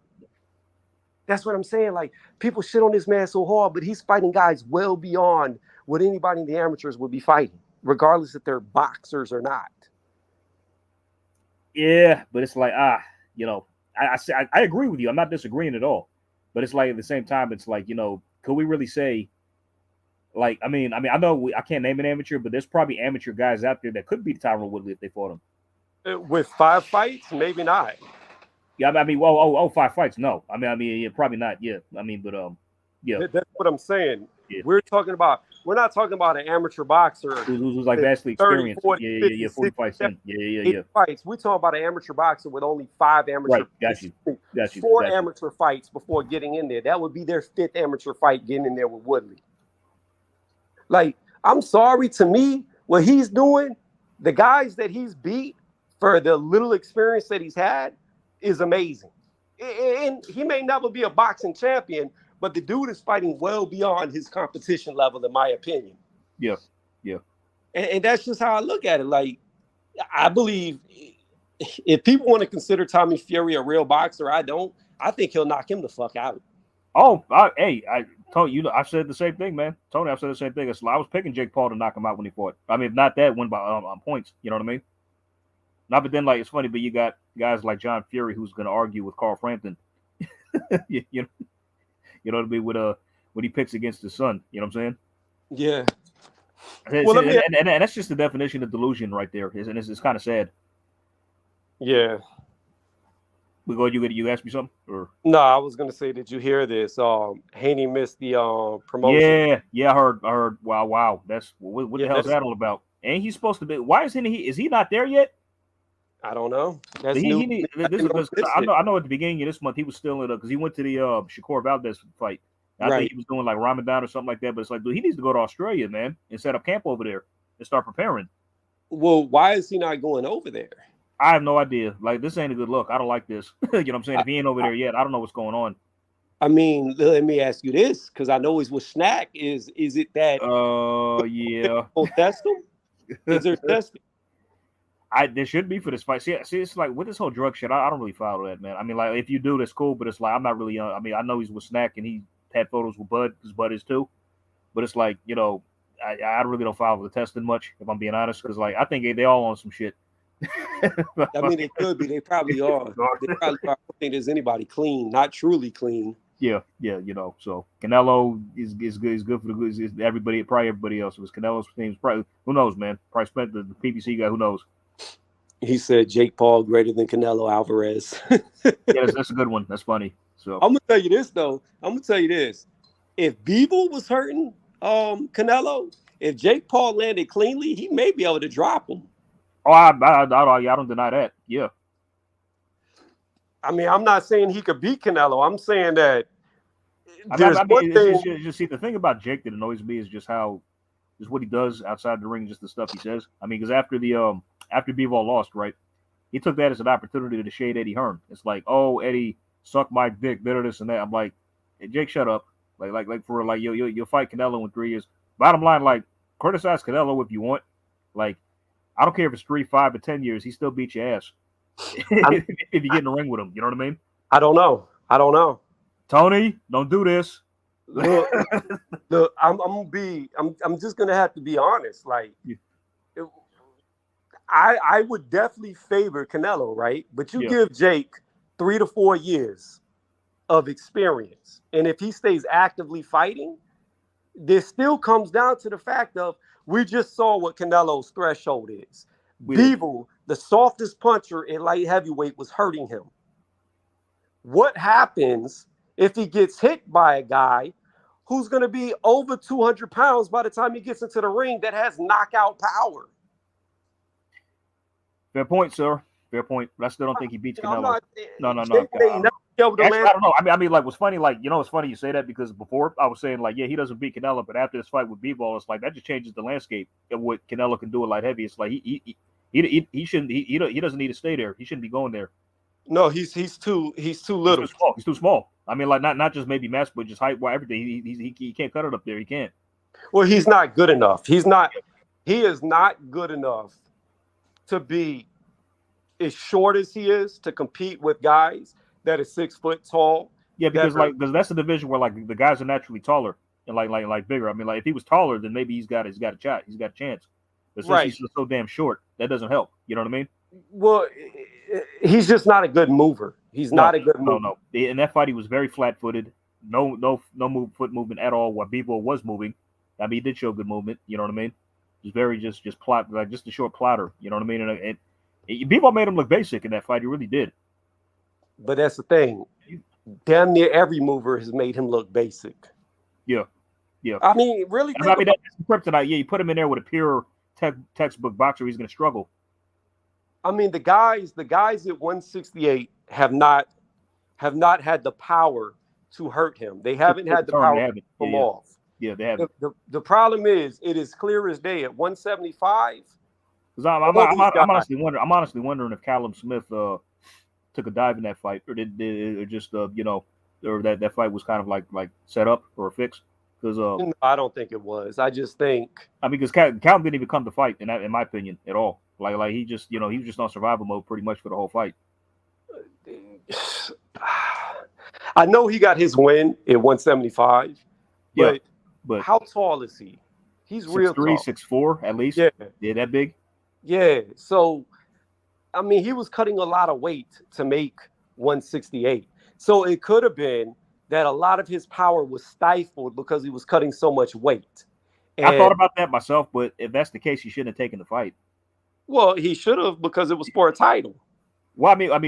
That's what I'm saying. Like, people shit on this man so hard, but he's fighting guys well beyond what anybody in the amateurs would be fighting, regardless if they're boxers or not. Yeah, but it's like you know, I agree with you. I'm not disagreeing at all. But it's like at the same time, it's like, you know, could we really say, like, I mean, I know I can't name an amateur, but there's probably amateur guys out there that could beat Tyron Woodley if they fought him. With 5 fights, maybe not. Yeah, I mean, 5 fights, no. I mean, yeah, probably not. Yeah, I mean, but yeah, That's what I'm saying. Yeah. We're not talking about an amateur boxer who's like vastly 30, experienced. 40, 50, 40 fights 60, in. Yeah. fights. We're talking about an amateur boxer with only 5 amateur Right, fights. got you. 4 amateur fights before getting in there. That would be their 5th amateur fight getting in there with Woodley. Like, I'm sorry, to me, what he's doing, the guys that he's beat for the little experience that he's had is amazing. And he may never be a boxing champion, but the dude is fighting well beyond his competition level, in my opinion. Yeah. And that's just how I look at it. Like, I believe if people want to consider Tommy Fury a real boxer, I don't. I think he'll knock him the fuck out. Oh, hey, I told you, I said the same thing, man. Tony, I said the same thing. I was picking Jake Paul to knock him out when he fought. I mean, if not that, win by points. You know what I mean? Not, but then, like, it's funny, but you got guys like John Fury who's going to argue with Carl Frampton. you know what I mean? When he picks against his son. You know what I'm saying? Yeah. Well, and that's just the definition of delusion right there. And it's kind of sad. Yeah. You asked me something? Or no, I was gonna say, did you hear this? Haney missed the promotion. Yeah, I heard. Wow. That's what the hell is that all about? Ain't he supposed to be? Why isn't he? Is he not there yet? I don't know. That's I know at the beginning of this month he was still in because he went to the Shakur Valdez fight. I think he was doing like Ramadan or something like that. But it's like, dude, he needs to go to Australia, man, and set up camp over there and start preparing. Well, why is he not going over there? I have no idea. Like, this ain't a good look. I don't like this. You know what I'm saying? If he ain't over there yet, I don't know what's going on. I mean, let me ask you this, because I know he's with Snack. Is it that? Yeah. Test him? Is there testing? There should be for this fight. See, it's like with this whole drug shit, I don't really follow that, man. I mean, like, if you do, that's cool, but it's like I'm not really. I mean, I know he's with Snack and he had photos with Bud, because Bud is too. But it's like, you know, I really don't follow the testing much, if I'm being honest, because like I think they all on some shit. I mean, they could be. They probably are. They probably are. I don't think there's anybody clean, not truly clean. Yeah, you know. So Canelo is good. He's good for the good. Is everybody, probably everybody else. It was Canelo's team. Probably, who knows, man? Probably spent the PBC guy. Who knows? He said Jake Paul greater than Canelo Alvarez. Yeah, that's a good one. That's funny. So I'm gonna tell you this though. If Bivol was hurting Canelo, if Jake Paul landed cleanly, he may be able to drop him. Oh, I don't deny that. Yeah. I mean, I'm not saying he could beat Canelo. I'm saying that just see, the thing about Jake that annoys me is just what he does outside the ring, just the stuff he says. I mean, because after Bivol lost, right, he took that as an opportunity to shade Eddie Hearn. It's like, oh, Eddie sucked my dick, better this and that. I'm like, hey, Jake, shut up. Like for like you'll fight Canelo in 3 years. Bottom line, like, criticize Canelo if you want. Like, I don't care if it's 3, 5, or 10 years. He still beats your ass if you get in the ring with him. You know what I mean? I don't know. Tony, don't do this. Look, I'm just gonna have to be honest. Like, I would definitely favor Canelo, right? But you give Jake 3 to 4 years of experience, and if he stays actively fighting, this still comes down to the fact of, we just saw what Canelo's threshold is. Bivol, the softest puncher in light heavyweight, was hurting him. What happens if he gets hit by a guy who's going to be over 200 pounds by the time he gets into the ring that has knockout power? Fair point, sir. Fair point. But I still don't think he beats Canelo. No. Actually, I don't know. I mean, like, what's funny, like, you know, it's funny you say that, because before I was saying, like, yeah, he doesn't beat Canelo, but after this fight with Bivol, it's like that just changes the landscape of what Canelo can do at light heavy. It's like he shouldn't. He doesn't need to stay there. He shouldn't be going there. No, he's too little. He's too small. I mean, like, not just maybe mass, but just height, everything. He can't cut it up there. He can't. Well, he's not good enough. He is not good enough to be as short as he is to compete with guys that are 6 foot tall Yeah, because that's the division where like the guys are naturally taller and like bigger. I mean, like if he was taller, then maybe he's got a shot. He's got a chance. But since Right. he's so damn short, that doesn't help. You know what I mean? Well, he's just not a good mover. He's not a good mover. No. In that fight, he was very flat-footed. No foot movement at all. While Bebo was moving, I mean, he did show good movement. You know what I mean? He's very just plot, like just a short plotter. You know what I mean? And Bebo made him look basic in that fight. He really did. But that's the thing. Damn near every mover has made him look basic. Yeah. I mean, really. I mean, that's kryptonite. Yeah, you put him in there with a pure textbook boxer, he's going to struggle. I mean, the guys at 168 have not had the power to hurt him. They haven't had the power to pull him off. Yeah, they haven't. The problem is, it is clear as day at 175. Because I'm honestly wondering if Callum Smith took a dive in that fight, or did just or that fight was kind of like set up or a fix. Because no, I don't think it was. I just think. I mean, because Callum didn't even come to fight, in my opinion, at all. Like he just, he was just on survival mode pretty much for the whole fight. I know he got his win at 175. But how tall is he? He's 6'3", real tall. 6'4", at least. Yeah, that big. Yeah. So, I mean, he was cutting a lot of weight to make 168. So it could have been that a lot of his power was stifled because he was cutting so much weight. And I thought about that myself, but if that's the case, he shouldn't have taken the fight. Well, he should have, because it was for a title. Well, like it's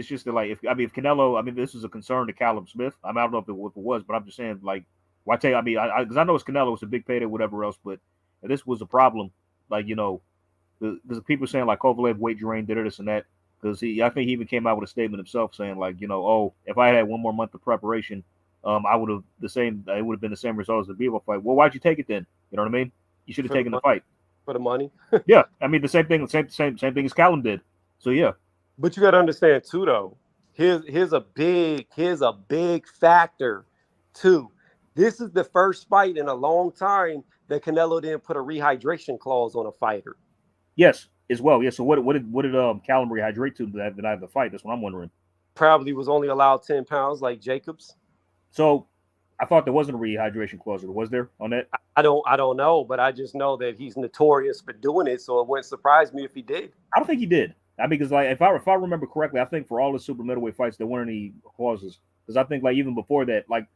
just that, like, if Canelo, this is a concern to Callum Smith. I don't know if it was, but I'm just saying, like, why take? Because I know it's Canelo, it's a big payday, whatever else, but if this was a problem, like, because people saying like Kovalev weight drain, did this and that. Because I think he even came out with a statement himself saying, like, if I had one more month of preparation, I would have it would have been the same result as the Bebo fight. Well, why'd you take it then? You know what I mean? You should have taken the fight. For the money. Yeah. I mean, the same thing as Callum did. So yeah. But you got to understand too, though, here's a big factor too. This is the first fight in a long time that Canelo didn't put a rehydration clause on a fighter. Yes. As well, yeah. So what did Callum rehydrate to the night of the fight? That's what I'm wondering. Probably was only allowed 10 pounds, like Jacobs. So I thought there wasn't a rehydration clause. Was there on that? I don't know, but I just know that he's notorious for doing it. So it wouldn't surprise me if he did. I don't think he did. I mean, because like if I remember correctly, I think for all the super middleweight fights there weren't any clauses. Because I think like even before that, like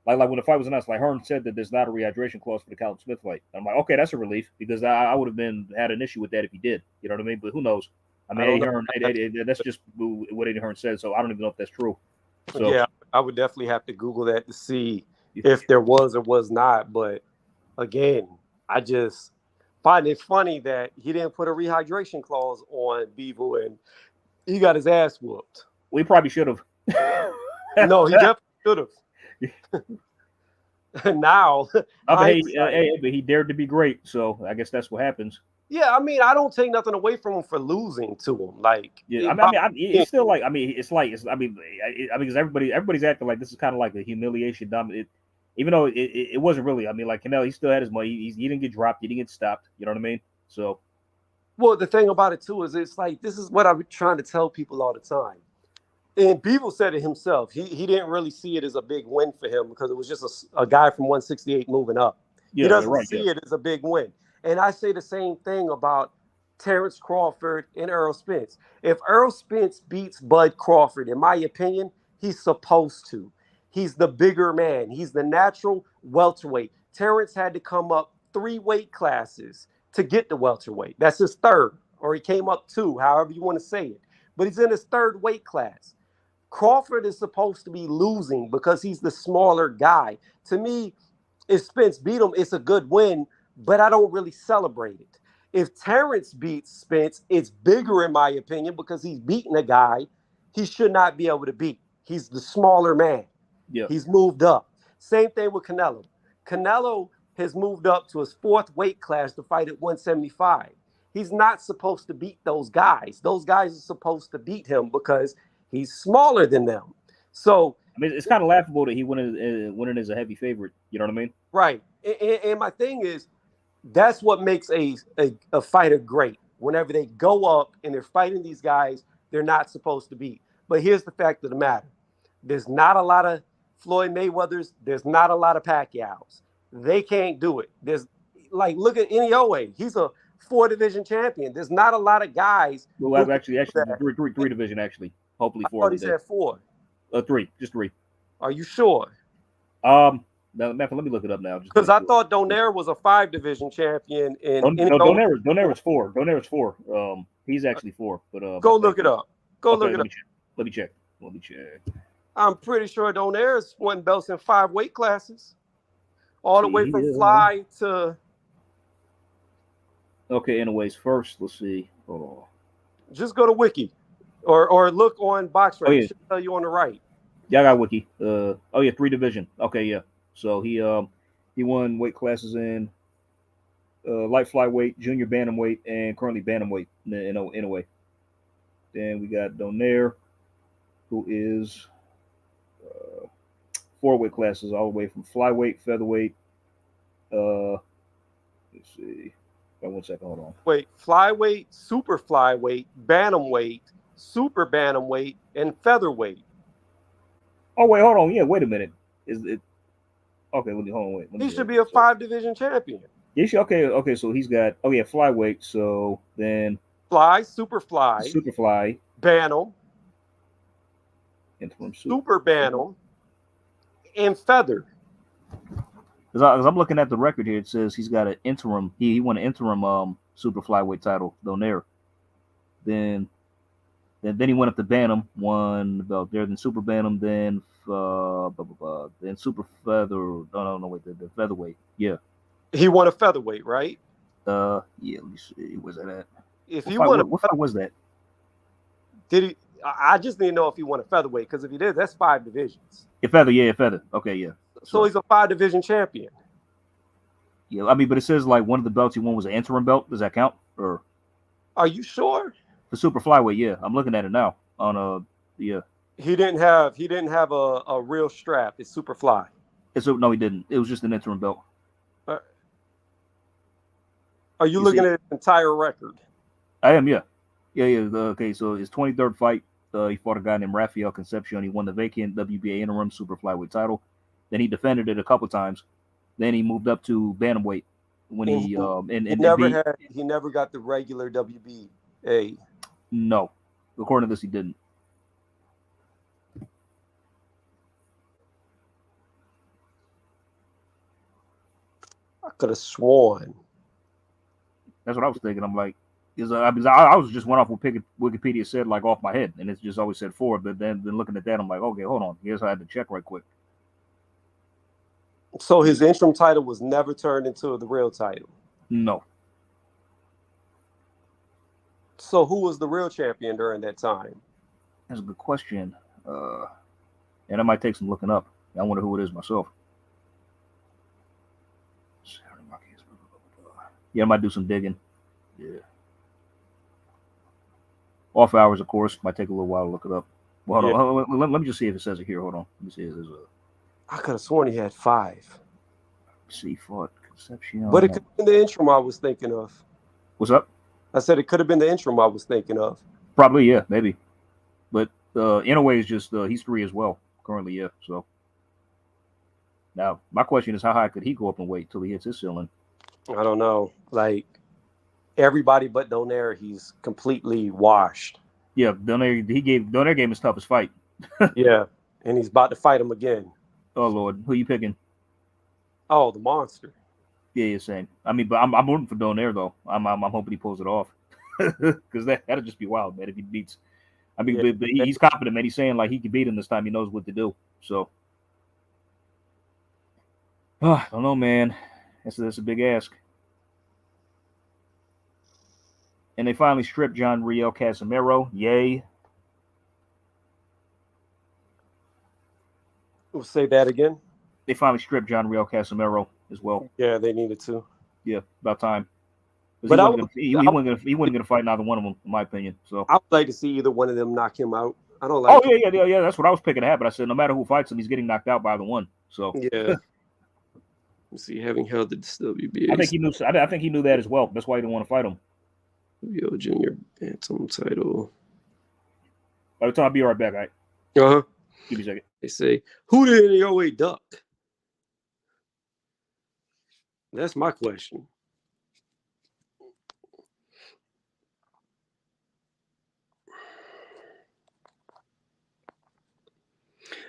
when the fight was announced, like Hearn said that there's not a rehydration clause for the Callum Smith fight. I'm like, okay, that's a relief, because I would have had an issue with that if he did. You know what I mean? But who knows? I mean, Eddie Hearn, that's just what Eddie Hearn said. So I don't even know if that's true. So, yeah, I would definitely have to Google that to see if there was or was not. But again, I just find it funny that he didn't put a rehydration clause on Bebo, and he got his ass whooped. We probably should have. No, he definitely should have. Now, but he dared to be great, so I guess that's what happens. Yeah, I mean, I don't take nothing away from him for losing to him. Like, yeah, it's still like, because everybody's acting like this is kind of like a humiliation. Even though it wasn't really. I mean, like Canelo, he still had his money. He didn't get dropped. He didn't get stopped. You know what I mean? So, well, the thing about it too is it's like, this is what I'm trying to tell people all the time. And Bebo said it himself. He didn't really see it as a big win for him because it was just a guy from 168 moving up. Yeah, he doesn't see it as a big win. And I say the same thing about Terrence Crawford and Errol Spence. If Errol Spence beats Bud Crawford, in my opinion, he's supposed to. He's the bigger man. He's the natural welterweight. Terrence had to come up 3 weight classes to get the welterweight. That's his 3rd, or he came up 2, however you want to say it. But he's in his 3rd weight class. Crawford is supposed to be losing because he's the smaller guy. To me, if Spence beat him, it's a good win, but I don't really celebrate it. If Terrence beats Spence, it's bigger in my opinion because he's beating a guy he should not be able to beat. He's the smaller man. Yeah. He's moved up. Same thing with Canelo. Canelo has moved up to his 4th weight class to fight at 175. He's not supposed to beat those guys. Those guys are supposed to beat him because he's smaller than them. So I mean, it's kind of laughable that he winning as a heavy favorite. You know what I mean? Right. And my thing is, that's what makes a fighter great. Whenever they go up and they're fighting these guys they're not supposed to beat. But here's the fact of the matter. There's not a lot of Floyd Mayweathers. There's not a lot of Pacquiao's. They can't do it. There's like, look at Inoue. He's a 4-division champion. There's not a lot of guys. Well, actually, three division actually. Hopefully I 4. thought he said 4. 3, just 3. Are you sure? Now, let me look it up now. Because I thought Donaire was a 5-division champion. Donaire is 4. Donaire is 4. He's actually 4. But go look it up. Look it up. Let me check. I'm pretty sure Donaire's won belts in 5 weight classes, all the way from fly to. Okay, anyways, first let's see. Hold on. Just go to Wiki, or look on BoxRec. It should tell you on the right. Yeah, I got Wiki. 3 division. Okay, yeah. So he won weight classes in light flyweight, junior bantamweight, and currently bantamweight in a way. Then we got Donaire, who is 4 weight classes all the way from flyweight, featherweight. Let's see. 1 second, hold on. Wait, flyweight, super flyweight, bantamweight, super bantamweight, and featherweight. Oh wait, hold on. Yeah, wait a minute. Is it okay? Hold on, wait. He should be a 5-division champion. Yeah, okay. So he's got flyweight. So then super fly, bantam, super bantam, and feather. Because I'm looking at the record here, it says he's got an interim. He won an interim super flyweight title, Donaire. Then he went up to bantam, won the belt there. Then super bantam, then super feather. No, wait, the featherweight. Yeah. He won a featherweight, right? Yeah. Let me see. Where's that at? If he won, what fight was that? Did he? I just need to know if he won a featherweight, because if he did, that's 5 divisions. Feather. Okay, yeah. So he's a 5-division champion. Yeah, I mean, but it says like one of the belts he won was an interim belt. Does that count? Or are you sure? The super flyweight, yeah. I'm looking at it now. Yeah. He didn't have a real strap. It's super fly. No, he didn't. It was just an interim belt. Are you looking at his entire record? I am, yeah. Okay, so his 23rd fight, he fought a guy named Rafael Concepcion. He won the vacant WBA interim super flyweight title. Then he defended it a couple times. Then he moved up to bantamweight when he never got the regular WBA. No, according to this, he didn't. I could have sworn. That's what I was thinking. I'm like, I was just went off what Wikipedia said, like off my head, and it's just always said 4. But then looking at that, I'm like, okay, hold on. Here's how I had to check right quick. So his interim title was never turned into the real title? No. So who was the real champion during that time? That's a good question. And I might take some looking up. I wonder who it is myself. Yeah, I might do some digging. Yeah. Off hours, of course. Might take a little while to look it up. Well, hold on. Let me just see if it says it here. Hold on. Let me see if there's a. I could have sworn he had 5. See, fought Concepcion. But it could have been the interim I was thinking of. What's up? I said it could have been the interim I was thinking of. Probably, yeah, maybe. But in a way, it's just he's 3 as well currently, yeah. So now my question is, how high could he go up and weight till he hits his ceiling? I don't know. Like everybody but Donaire, he's completely washed. Yeah, Donaire gave him his toughest fight. Yeah, and he's about to fight him again. Oh Lord, who you picking? Oh, the monster. Yeah, same. I mean, but I'm rooting for Donaire though. I'm hoping he pulls it off because that'll just be wild, man. If he beats, I mean, but he's confident, man. He's saying like he can beat him this time. He knows what to do. So, I don't know, man. That's a big ask. And they finally stripped John Riel Casimero. Yay. We'll say that again. They finally stripped John Riel Casimero as well. Yeah, they needed to. Yeah, about time. But he wasn't gonna fight neither one of them, in my opinion. So I would like to see either one of them knock him out. I don't like. Oh yeah. That's what I was picking to happen. I said no matter who fights him, he's getting knocked out by the one. So yeah. Let's see, having held the WBA. I think he knew. I think he knew that as well. That's why he didn't want to fight him. Junior Bantam title. By the time, I'll be right back. All right. Uh-huh. Give me a second. They say, who did NAOA duck? That's my question.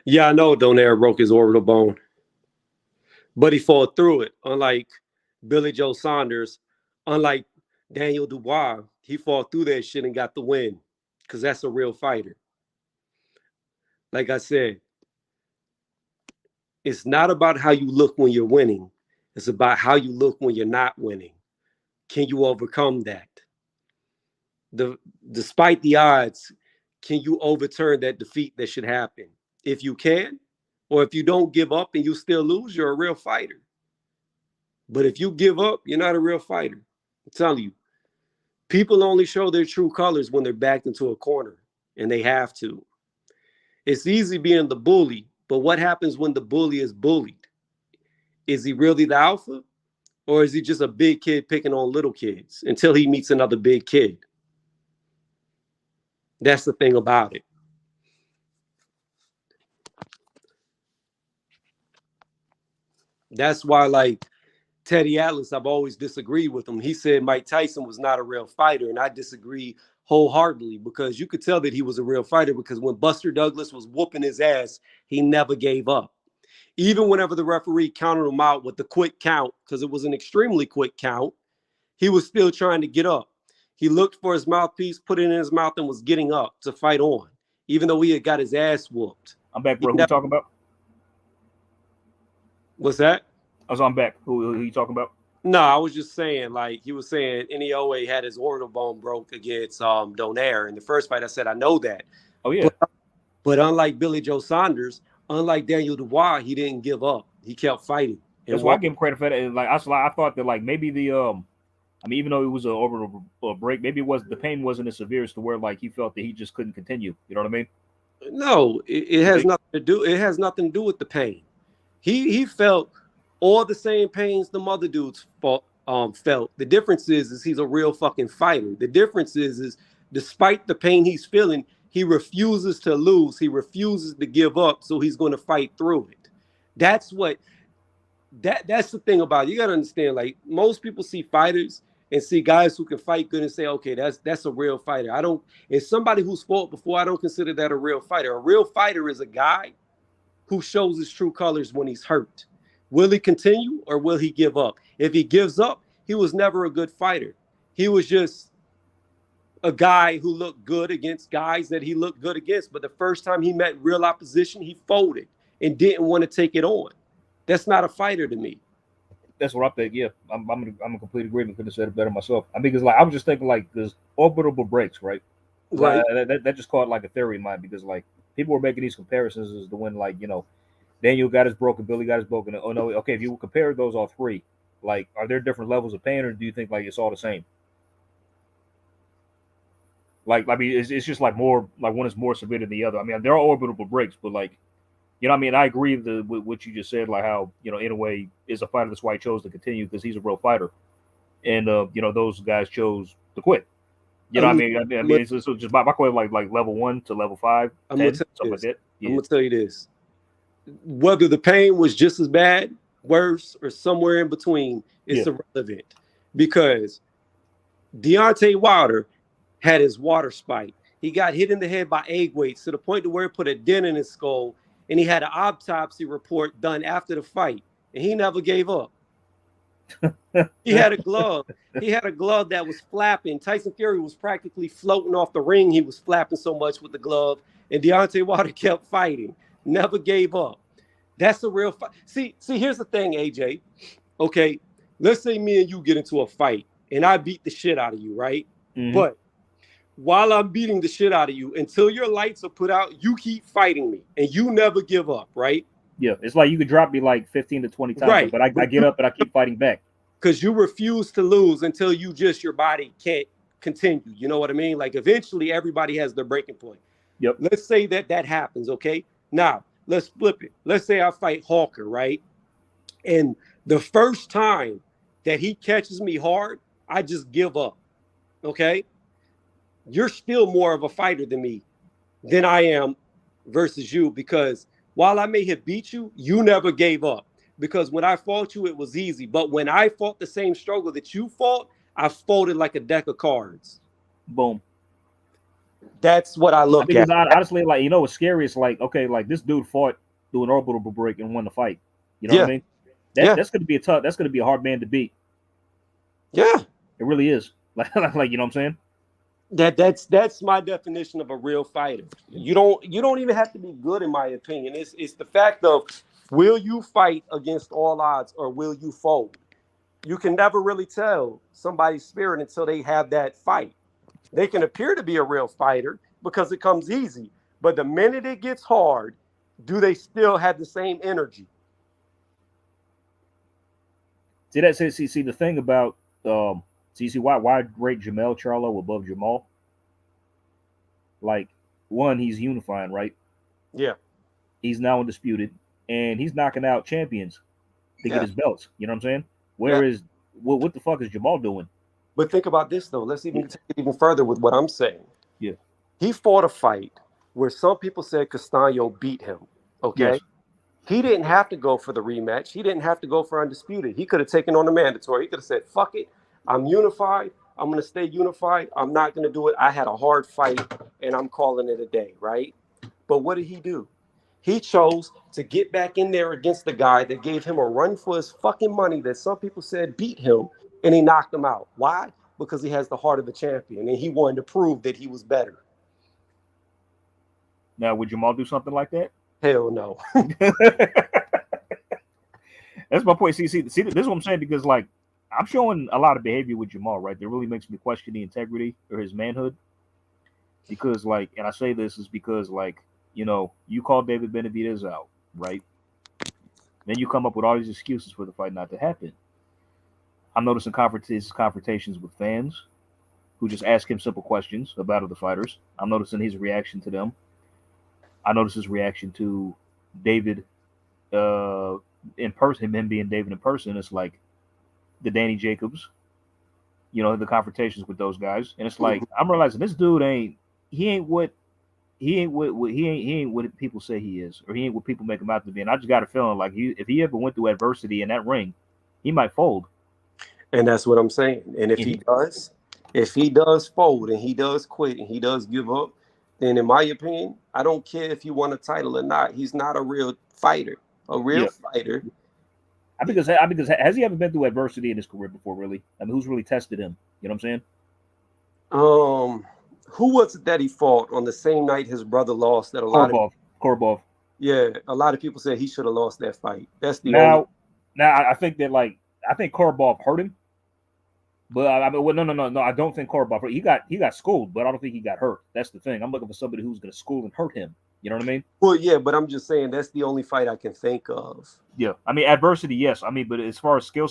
Yeah, I know Donaire broke his orbital bone, but he fought through it. Unlike Billy Joe Saunders, unlike Daniel Dubois, he fought through that shit and got the win because that's a real fighter. Like I said, it's not about how you look when you're winning. It's about how you look when you're not winning. Can you overcome that? Despite the odds, can you overturn that defeat that should happen? If you can, or if you don't give up and you still lose, you're a real fighter. But if you give up, you're not a real fighter. I'm telling you, people only show their true colors when they're backed into a corner, and they have to. It's easy being the bully, but what happens when the bully is bullied? Is he really the alpha? Or is he just a big kid picking on little kids until he meets another big kid? That's the thing about it. That's why, like, Teddy Atlas, I've always disagreed with him. He said Mike Tyson was not a real fighter, and I disagree wholeheartedly because you could tell that he was a real fighter because when Buster Douglas was whooping his ass, he never gave up. Even whenever the referee counted him out with the quick count, because it was an extremely quick count, he was still trying to get up. He looked for his mouthpiece, put it in his mouth, and was getting up to fight on, even though he had got his ass whooped. I'm back, bro. Who you talking about? What's that? I'm back. Who you talking about? No, I was just saying, like, he was saying NAOA had his orbital bone broke against Donaire. In the first fight, I said, I know that. Oh, yeah. But unlike Billy Joe Saunders, unlike Daniel Dubois, he didn't give up. He kept fighting. That's why I give him credit for that. Like, I thought that, like, maybe the I mean, even though it was an orbital break, maybe the pain wasn't as severe as to where, like, he felt that he just couldn't continue. You know what I mean? No, it has nothing to do. It has nothing to do with the pain. He felt all the same pains the other dudes felt. The difference is he's a real fucking fighter. The difference is despite the pain he's feeling, he refuses to lose. He refuses to give up. So he's going to fight through it. That's the thing about it. You got to understand, like, most people see fighters and see guys who can fight good and say, okay, that's a real fighter. As somebody who's fought before, I don't consider that a real fighter. A real fighter is a guy who shows his true colors when he's hurt. Will he continue or will he give up? If he gives up, he was never a good fighter. He was just a guy who looked good against guys that he looked good against. But the first time he met real opposition, he folded and didn't want to take it on. That's not a fighter to me. That's what I think. Yeah, I'm in complete agreement. Could have said it better myself. I mean, because, like, I was just thinking, like, there's orbital breaks, right? Right. That just caught, like, a theory in mind because, like, people were making these comparisons as to when, like, you know, Daniel got his broken, Billy got his broken. Oh no, okay. If you compare those all three, like, are there different levels of pain, or do you think, like, it's all the same? Like, I mean, it's just like more, like, one is more severe than the other. I mean, there are orbital breaks, but, like, you know what I mean? I agree with what you just said, like how, you know, in a way is a fighter. That's why he chose to continue because he's a real fighter. And, you know, those guys chose to quit. You know what I mean? I mean, it's just my question, like level 1 to level 5, 10, something like that. Yeah. I'm going to tell you this. Whether the pain was just as bad, worse, or somewhere in between, it's irrelevant. Because Deontay Wilder had his water spike. He got hit in the head by egg weights to the point to where it put a dent in his skull. And he had an autopsy report done after the fight, and he never gave up. He had a glove. He had a glove that was flapping. Tyson Fury was practically floating off the ring. He was flapping so much with the glove, and Deontay Wilder kept fighting, never gave up. That's a real fight. See, here's the thing, AJ. Okay, let's say me and you get into a fight, and I beat the shit out of you, right? Mm-hmm. But while I'm beating the shit out of you, until your lights are put out, you keep fighting me, and you never give up, right? Yeah, it's like you could drop me like 15 to 20 times, right, but I get up and I keep fighting back. Because you refuse to lose until your body can't continue. You know what I mean? Like, eventually, everybody has their breaking point. Yep. Let's say that happens, okay? Now, let's flip it. Let's say I fight Hawker, right? And the first time that he catches me hard, I just give up, okay? You're still more of a fighter than me, than I am versus you, because while I may have beat you, you never gave up. Because when I fought you, it was easy. But when I fought the same struggle that you fought, I folded like a deck of cards. Boom. That's what I I look think at. it's honestly like, you know what's scary? It's like, okay, like this dude fought through an orbital break and won the fight. You know what Yeah, I mean? yeah, That's gonna be that's gonna be a hard man to beat. yeah. It really is. Like you know what I'm saying? That's my definition of a real fighter. You don't even have to be good, in my opinion. It's the fact of, will you fight against all odds or will you fold? You can never really tell somebody's spirit until they have that fight. They can appear to be a real fighter because it comes easy, but the minute it gets hard, do they still have the same energy? See the thing about see why rate Jermell Charlo above Jermall? Like, one, he's unifying, right? Yeah, He's now undisputed, and he's knocking out champions to get yeah, his belts. You know what I'm saying? yeah. Whereas, what the fuck is Jermall doing? But think about this though. Let's even take it even further with what I'm saying. Yeah. He fought a fight where some people said Castano beat him. Yes. Okay. He didn't have to go for the rematch. He didn't have to go for undisputed. He could have taken on the mandatory. He could have said, fuck it. I'm unified. I'm going to stay unified. I'm not going to do it. I had a hard fight and I'm calling it a day, right? But what did he do? He chose to get back in there against the guy that gave him a run for his fucking money that some people said beat him, and he knocked him out. Why? Because he has the heart of a champion and he wanted to prove that he was better. Now, would Jermall do something like that? Hell no. That's my point. See, this is what I'm saying, because like I'm showing a lot of behavior with Jermall, right? That really makes me question the integrity or his manhood. Because like, and I say this is because like, you know, you call David Benavidez out, right? Then you come up with all these excuses for the fight not to happen. I'm noticing confrontations with fans who just ask him simple questions about other fighters. I'm noticing his reaction to them. I noticed his reaction to David in person, him being David in person. It's like the Danny Jacobs, you know, the confrontations with those guys. And it's like, I'm realizing this dude ain't what people say he is, or he ain't what people make him out to be. And I just got a feeling like if he ever went through adversity in that ring, he might fold. And that's what I'm saying. And if he does fold and he does quit and he does give up, then in my opinion, I don't care if he won a title or not. He's not a real fighter. A real fighter. I think has he ever been through adversity in his career before, really? I mean, who's really tested him? You know what I'm saying? Who was it that he fought on the same night his brother lost? That Korbov. Yeah, a lot of people said he should have lost that fight. That's the only. Now I think that I think Korbov hurt him, but no. I don't think Korbov. He got schooled, but I don't think he got hurt. That's the thing. I'm looking for somebody who's going to school and hurt him. You know what I mean? Well, yeah, but I'm just saying that's the only fight I can think of. Yeah, I mean adversity, yes. I mean, but as far as skill,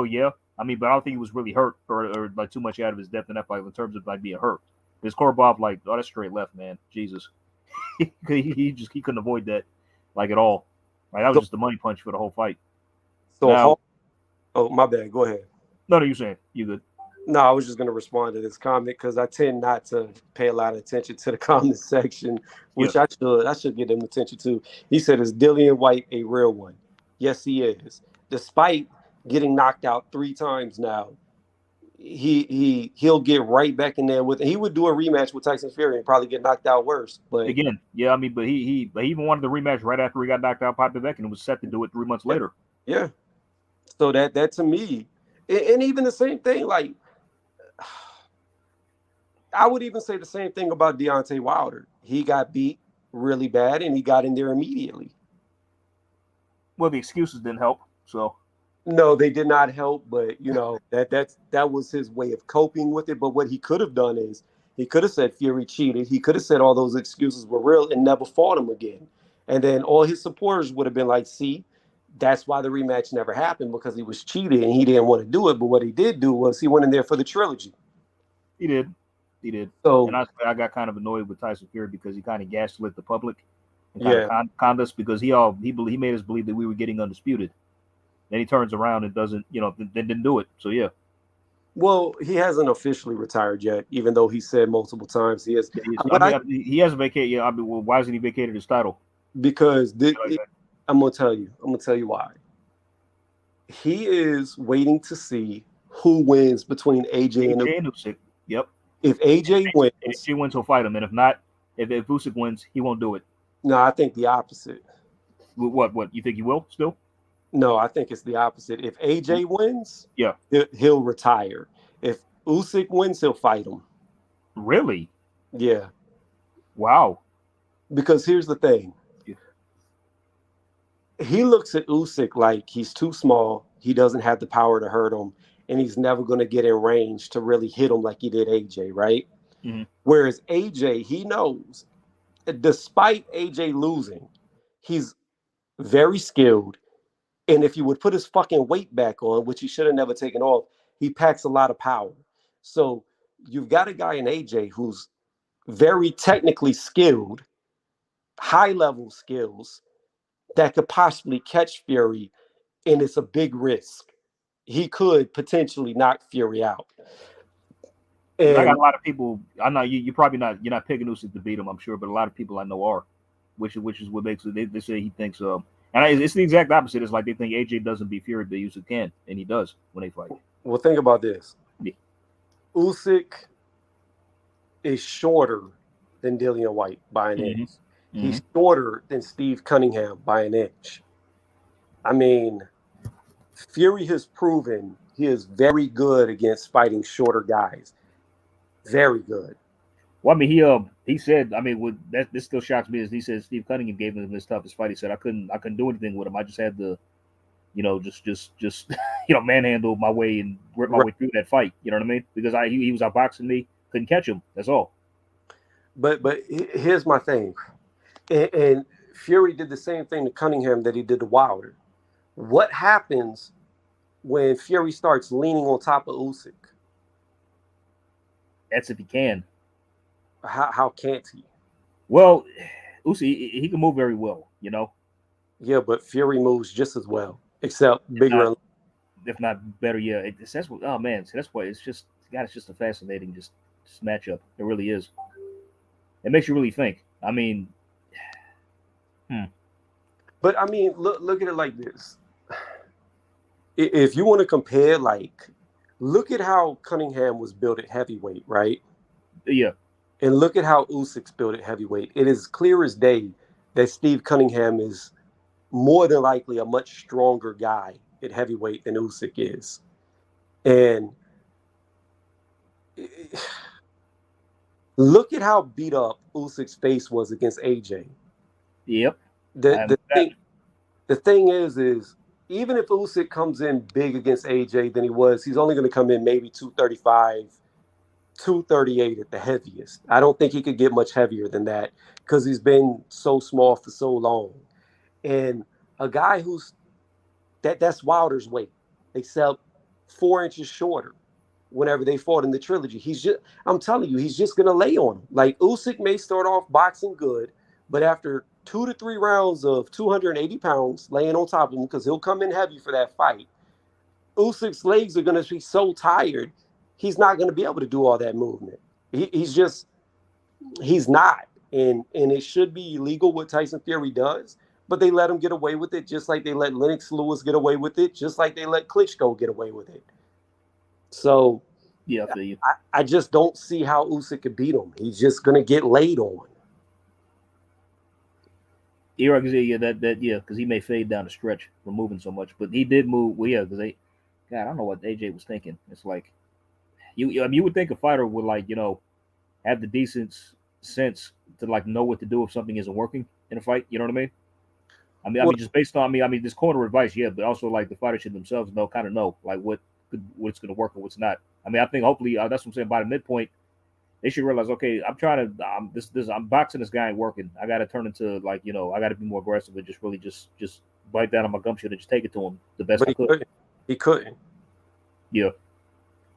yeah. I mean, but I don't think he was really hurt or like too much out of his depth in that fight in terms of like being hurt. Because Korbov, like, oh, that's straight left, man. Jesus, he couldn't avoid that, like at all. Like that was just the money punch for the whole fight. So, now, oh my bad. Go ahead. No, you saying you good? No, I was just going to respond to this comment because I tend not to pay a lot of attention to the comment section, which I should give them attention to. He said, "Is Dillian White a real one?" Yes, he is. Despite getting knocked out 3 times now, he'll get right back in there with. He would do a rematch with Tyson Fury and probably get knocked out worse. But again, yeah, I mean, but he even wanted the rematch right after he got knocked out by Popovec and was set to do it 3 months later. Yeah. So that to me, and even the same thing, like. I would even say the same thing about Deontay Wilder. He got beat really bad, and he got in there immediately. Well, the excuses didn't help. So no, they did not help. But you know that was his way of coping with it. But what he could have done is he could have said Fury cheated. He could have said all those excuses were real and never fought him again. And then all his supporters would have been like, "See, that's why the rematch never happened, because he was cheated and he didn't want to do it." But what he did do was he went in there for the trilogy. He did. So, and I got kind of annoyed with Tyson Fury because he kind of gaslit the public and kind of conned us because he made us believe that we were getting undisputed. Then he turns around and doesn't, then didn't do it. So yeah. Well, he hasn't officially retired yet, even though he said multiple times he has. What I He hasn't vacated. Yeah, well, why hasn't he vacated his title? because Like that. I'm gonna tell you. I'm gonna tell you why. He is waiting to see who wins between AJ and AJ and Usyk. Yep. if AJ wins. AJ wins, he'll fight him, and if not, if Usyk wins, he won't do it. No, I think the opposite. What? You think he will still? No, I think it's the opposite. If AJ wins, Yeah. he'll retire. If Usyk wins, he'll fight him. Really? Yeah. Wow. Because here's the thing. Yeah. He looks at Usyk like he's too small. He doesn't have the power to hurt him, and he's never going to get in range to really hit him like he did AJ, right? Mm-hmm. Whereas AJ, he knows, despite AJ losing, he's very skilled. And if you would put his fucking weight back on, which he should have never taken off, he packs a lot of power. So you've got a guy in AJ who's very technically skilled, high level skills that could possibly catch Fury, and it's a big risk. He could potentially knock Fury out. I got And a lot of people. I know you probably not. You're not picking Usyk to beat him, I'm sure, but a lot of people I know are, which is what makes it. They say he thinks. It's the exact opposite. It's like they think AJ doesn't beat Fury, but Usyk can, and he does when they fight. well, think about this. Yeah. Usyk is shorter than Dillian White by an inch. Mm-hmm. He's shorter than Steve Cunningham by an inch. I mean, Fury has proven he is very good against fighting shorter guys. Very good. Well, I mean, he said, I mean, this still shocks me is he said Steve Cunningham gave him his toughest fight. He said I couldn't do anything with him. I just had to, just manhandle my way and rip my way through that fight. You know what I mean? Because he was outboxing me, couldn't catch him. That's all. But here's my thing, and Fury did the same thing to Cunningham that he did to Wilder. What happens when Fury starts leaning on top of Usyk? That's if he can. How can't he? Well, Usyk, he can move very well, you know. Yeah, but Fury moves just as well, except bigger. If not better, yeah. That's what. Oh man, so that's why it's just a fascinating just matchup. It really is. It makes you really think. I mean, But I mean, look at it like this. If you want to compare, like, look at how Cunningham was built at heavyweight, right? Yeah. And look at how Usyk's built at heavyweight. It is clear as day that Steve Cunningham is more than likely a much stronger guy at heavyweight than Usyk is. And look at how beat up Usyk's face was against AJ. Yep. The thing is even if Usyk comes in big against AJ than he was, he's only going to come in maybe 235, 238 at the heaviest. I don't think he could get much heavier than that because he's been so small for so long. And a guy that's Wilder's weight, except 4 inches shorter. Whenever they fought in the trilogy, I'm telling you, he's just gonna lay on him. Like Usyk may start off boxing good, but after 2 to 3 rounds of 280 pounds laying on top of him, because he'll come in heavy for that fight, Usyk's legs are gonna be so tired, he's not gonna be able to do all that movement. He's not. And it should be illegal what Tyson Fury does, but they let him get away with it, just like they let Lennox Lewis get away with it, just like they let Klitschko get away with it. So yeah, I feel you. I just don't see how Usyk could beat him. He's just gonna get laid on. You're right, because he may fade down the stretch from moving so much, but he did move. Well, yeah, because God, I don't know what AJ was thinking. It's like you would think a fighter would have the decent sense to know what to do if something isn't working in a fight. You know what I mean? I mean, just based on this corner advice, yeah, but also the fighters should themselves know what's going to work and what's not. I mean, I think hopefully that's what I'm saying. By the midpoint, they should realize, okay, I'm boxing this guy ain't working. I got to turn into I got to be more aggressive and just really just bite down on my gumshoe and just take it to him the best I could. He couldn't. Yeah.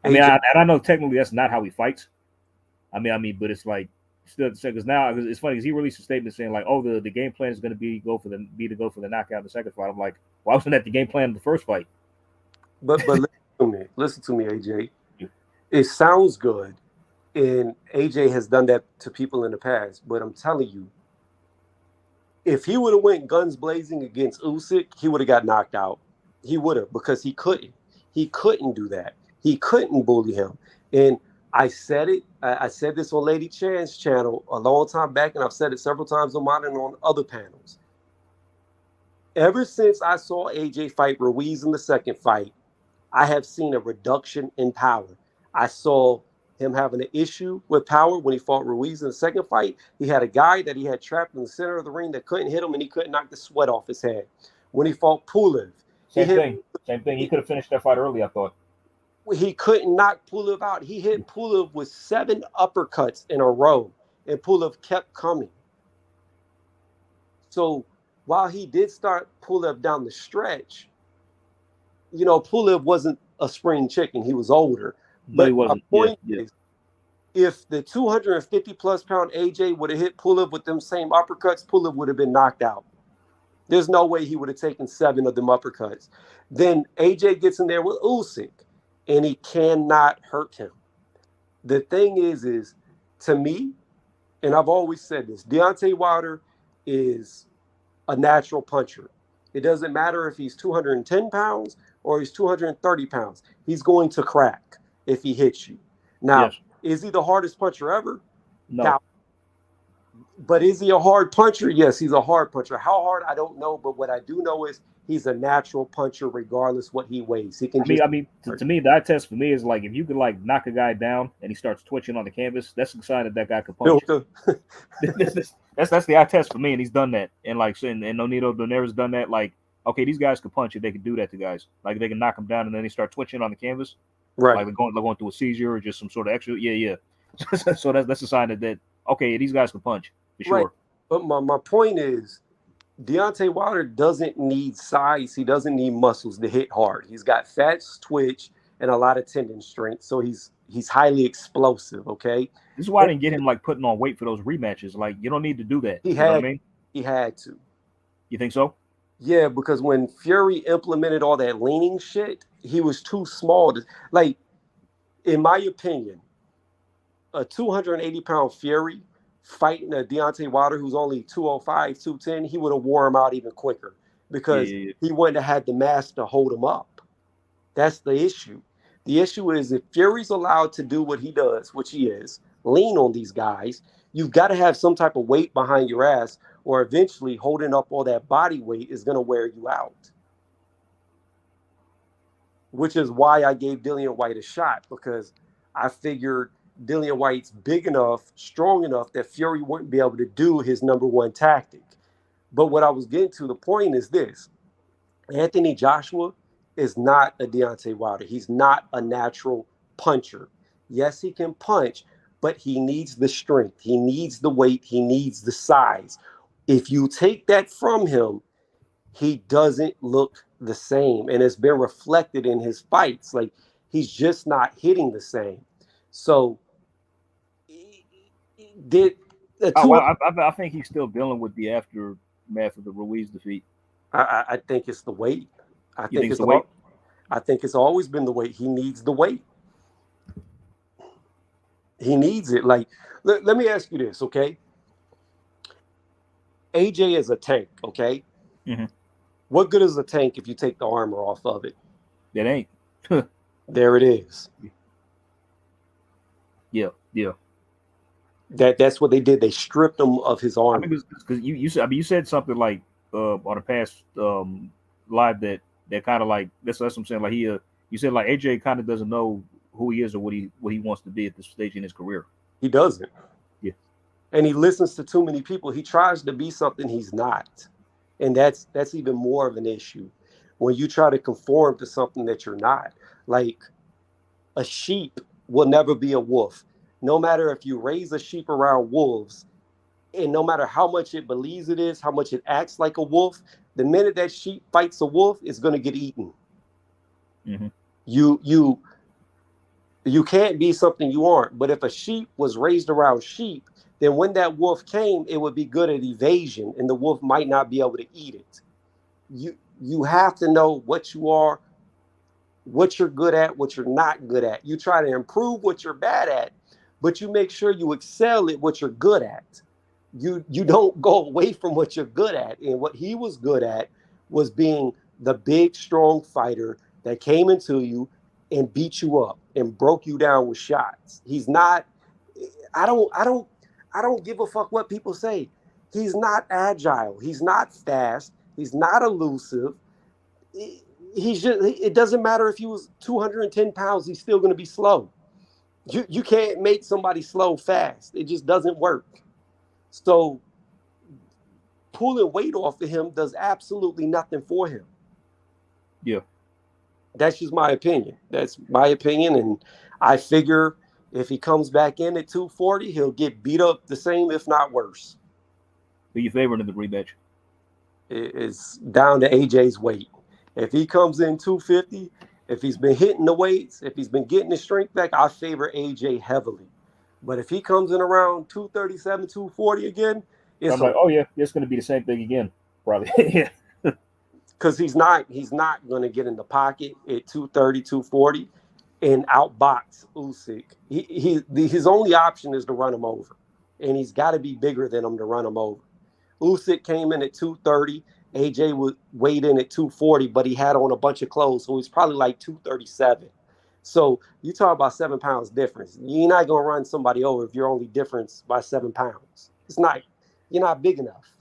I know technically that's not how he fights. But it's still because now it's funny because he released a statement saying the game plan is going to be to go for the knockout in the second fight. I'm like, why wasn't that the game plan in the first fight? But listen to me, AJ. It sounds good, and AJ has done that to people in the past. But I'm telling you, if he would have went guns blazing against Usyk, he would have got knocked out. He would have, because he couldn't. He couldn't do that. He couldn't bully him. And I said it. I said this on Lady Chan's channel a long time back, and I've said it several times on mine and on other panels. Ever since I saw AJ fight Ruiz in the second fight, I have seen a reduction in power. I saw him having an issue with power when he fought Ruiz in the second fight. He had a guy that he had trapped in the center of the ring that couldn't hit him, and he couldn't knock the sweat off his head. When he fought Pulev, Same thing. He could have finished that fight early, I thought. he couldn't knock Pulev out. He hit Pulev with 7 uppercuts in a row, and Pulev kept coming. So while he did start Pulev down the stretch, Pulev wasn't a spring chicken. He was older. No, But he my wasn't. point Yeah. is, if the 250 plus pound AJ would have hit Pulev with them same uppercuts, Pulev would have been knocked out. There's no way he would have taken 7 of them uppercuts. Then AJ gets in there with Usyk, and he cannot hurt him. The thing is to me, and I've always said this, Deontay Wilder is a natural puncher. It doesn't matter if he's 210 pounds or he's 230 pounds. He's going to crack if he hits you. Now, Yes. Is he the hardest puncher ever? No. Doubt. But is he a hard puncher? Yes, he's a hard puncher. How hard, I don't know. But what I do know is he's a natural puncher regardless what he weighs. He can I mean, to me, the eye test for me is like if you could like knock a guy down and he starts twitching on the canvas, that's a sign that guy could punch. That's the eye test for me, and he's done that. And like, and Nonito Donaires done that. Like, okay, these guys could punch it. They could do that to guys. Like they can knock them down and then they start twitching on the canvas. Right. Like they're going through a seizure or just some sort of extra. Yeah. So that's a sign that okay, these guys can punch for sure. Right. But my point is, Deontay Wilder doesn't need size. He doesn't need muscles to hit hard. He's got fat twitch and a lot of tendon strength. So he's highly explosive. Okay. This is why I didn't get him like putting on weight for those rematches. Like you don't need to do that. He know what I mean? He had to. You think so? Yeah, because when Fury implemented all that leaning shit, he was too small. Like, in my opinion, a 280-pound Fury fighting a Deontay Wilder who's only 205, 210, he would have wore him out even quicker because he wouldn't have had the mass to hold him up. That's the issue. The issue is if Fury's allowed to do what he does, which he is, lean on these guys, you've got to have some type of weight behind your ass, or eventually holding up all that body weight is going to wear you out. Which is why I gave Dillian White a shot, because I figured Dillian White's big enough, strong enough that Fury wouldn't be able to do his number one tactic. But what I was getting to, the point is this. Anthony Joshua is not a Deontay Wilder. He's not a natural puncher. Yes, he can punch, but he needs the strength. He needs the weight. He needs the size. If you take that from him, he doesn't look the same. And it's been reflected in his fights. Like, he's just not hitting the same. So, I think he's still dealing with the aftermath of the Ruiz defeat. I think it's the weight. I think it's the weight? I think it's always been the weight. He needs the weight. He needs it. Like, let me ask you this, okay? AJ is a tank, okay? Mm-hmm. What good is a tank if you take the armor off of it? It ain't. There it is. Yeah. That's what they did. They stripped him of his armor. Because you said something like on a past live that kind of like that's what I'm saying. Like you said like AJ kind of doesn't know who he is or what he wants to be at this stage in his career. He doesn't. Yeah. And he listens to too many people. He tries to be something he's not. And that's even more of an issue when you try to conform to something that you're not. Like, a sheep will never be a wolf. No matter if you raise a sheep around wolves, and no matter how much it believes it is, how much it acts like a wolf, the minute that sheep fights a wolf, it's going to get eaten. Mm-hmm. You can't be something you aren't. But if a sheep was raised around sheep, then when that wolf came, it would be good at evasion, and the wolf might not be able to eat it. You have to know what you are what you're good at, what you're not good at. You try to improve what you're bad at, but you make sure you excel at what you're good at. You don't go away from what you're good at. And what he was good at was being the big, strong fighter that came into you and beat you up and broke you down with shots. He's not. I don't give a fuck what people say. He's not agile. He's not fast. He's not elusive. He's just. It doesn't matter if he was 210 pounds. He's still going to be slow. You can't make somebody slow fast. It just doesn't work. So pulling weight off of him does absolutely nothing for him. Yeah. That's just my opinion. That's my opinion. And I figure if he comes back in at 240, he'll get beat up the same, if not worse. Who you favoring in the rematch? It's down to AJ's weight. If he comes in 250, if he's been hitting the weights, if he's been getting his strength back, I favor AJ heavily. But if he comes in around 237, 240 again, I'm like, oh yeah, it's going to be the same thing again, probably. Yeah. Because he's not going to get in the pocket at 230, 240 and outbox Usyk. His only option is to run him over, and he's got to be bigger than him to run him over. Usyk came in at 230. AJ would weighed in at 240, but he had on a bunch of clothes, so he's probably like 237. So you talk about 7 pounds difference. You're not going to run somebody over if you're only difference by 7 pounds. It's not. You're not big enough.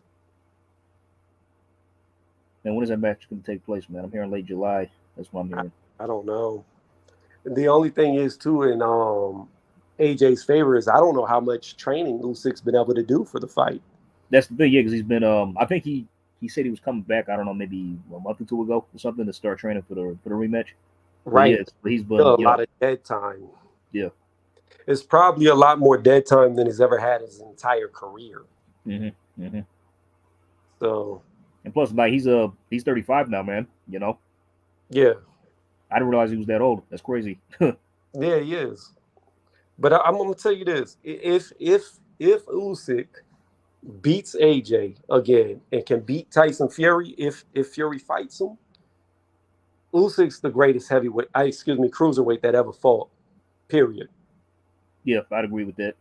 And when is that match going to take place, man? I'm hearing late July. That's what I'm hearing. I don't know. The only thing is, too, in AJ's favor is I don't know how much training Usyk's been able to do for the fight. That's the thing, yeah, because he's been. I think he said he was coming back. I don't know, maybe a month or two ago or something to start training for the rematch. Right. But he's been a lot of dead time. Yeah. It's probably a lot more dead time than he's ever had his entire career. Mm-hmm. Mm-hmm. So. And plus, like he's 35 now, man. You know. Yeah. I didn't realize he was that old. That's crazy. Yeah, he is. But I'm gonna tell you this: if Usyk beats AJ again and can beat Tyson Fury, if Fury fights him, Usyk's the greatest cruiserweight that ever fought. Period. Yeah, I'd agree with that.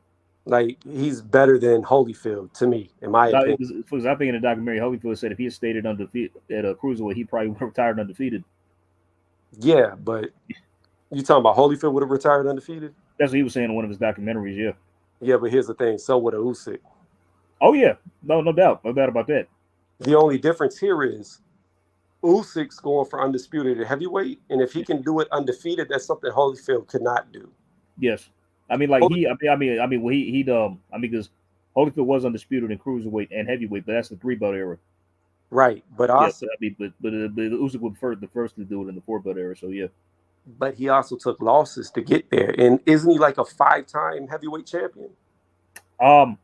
Like, he's better than Holyfield to me, in my opinion. Because I think in the documentary, Holyfield said if he had stayed at undefeated at a cruiserweight, he probably would have retired undefeated. Yeah, but you talking about Holyfield would have retired undefeated? That's what he was saying in one of his documentaries. Yeah. Yeah, but here's the thing: so would Usyk. Oh yeah, no doubt about that. The only difference here is Usyk's going for undisputed at heavyweight, and if he can do it undefeated, that's something Holyfield could not do. Yes. I mean, like because Holyfield was undisputed in cruiserweight and heavyweight, but that's the 3-belt era. Right, but also, but Usyk was the first to do it in the 4-belt era. So yeah. But he also took losses to get there, and isn't he like a 5-time heavyweight champion? 4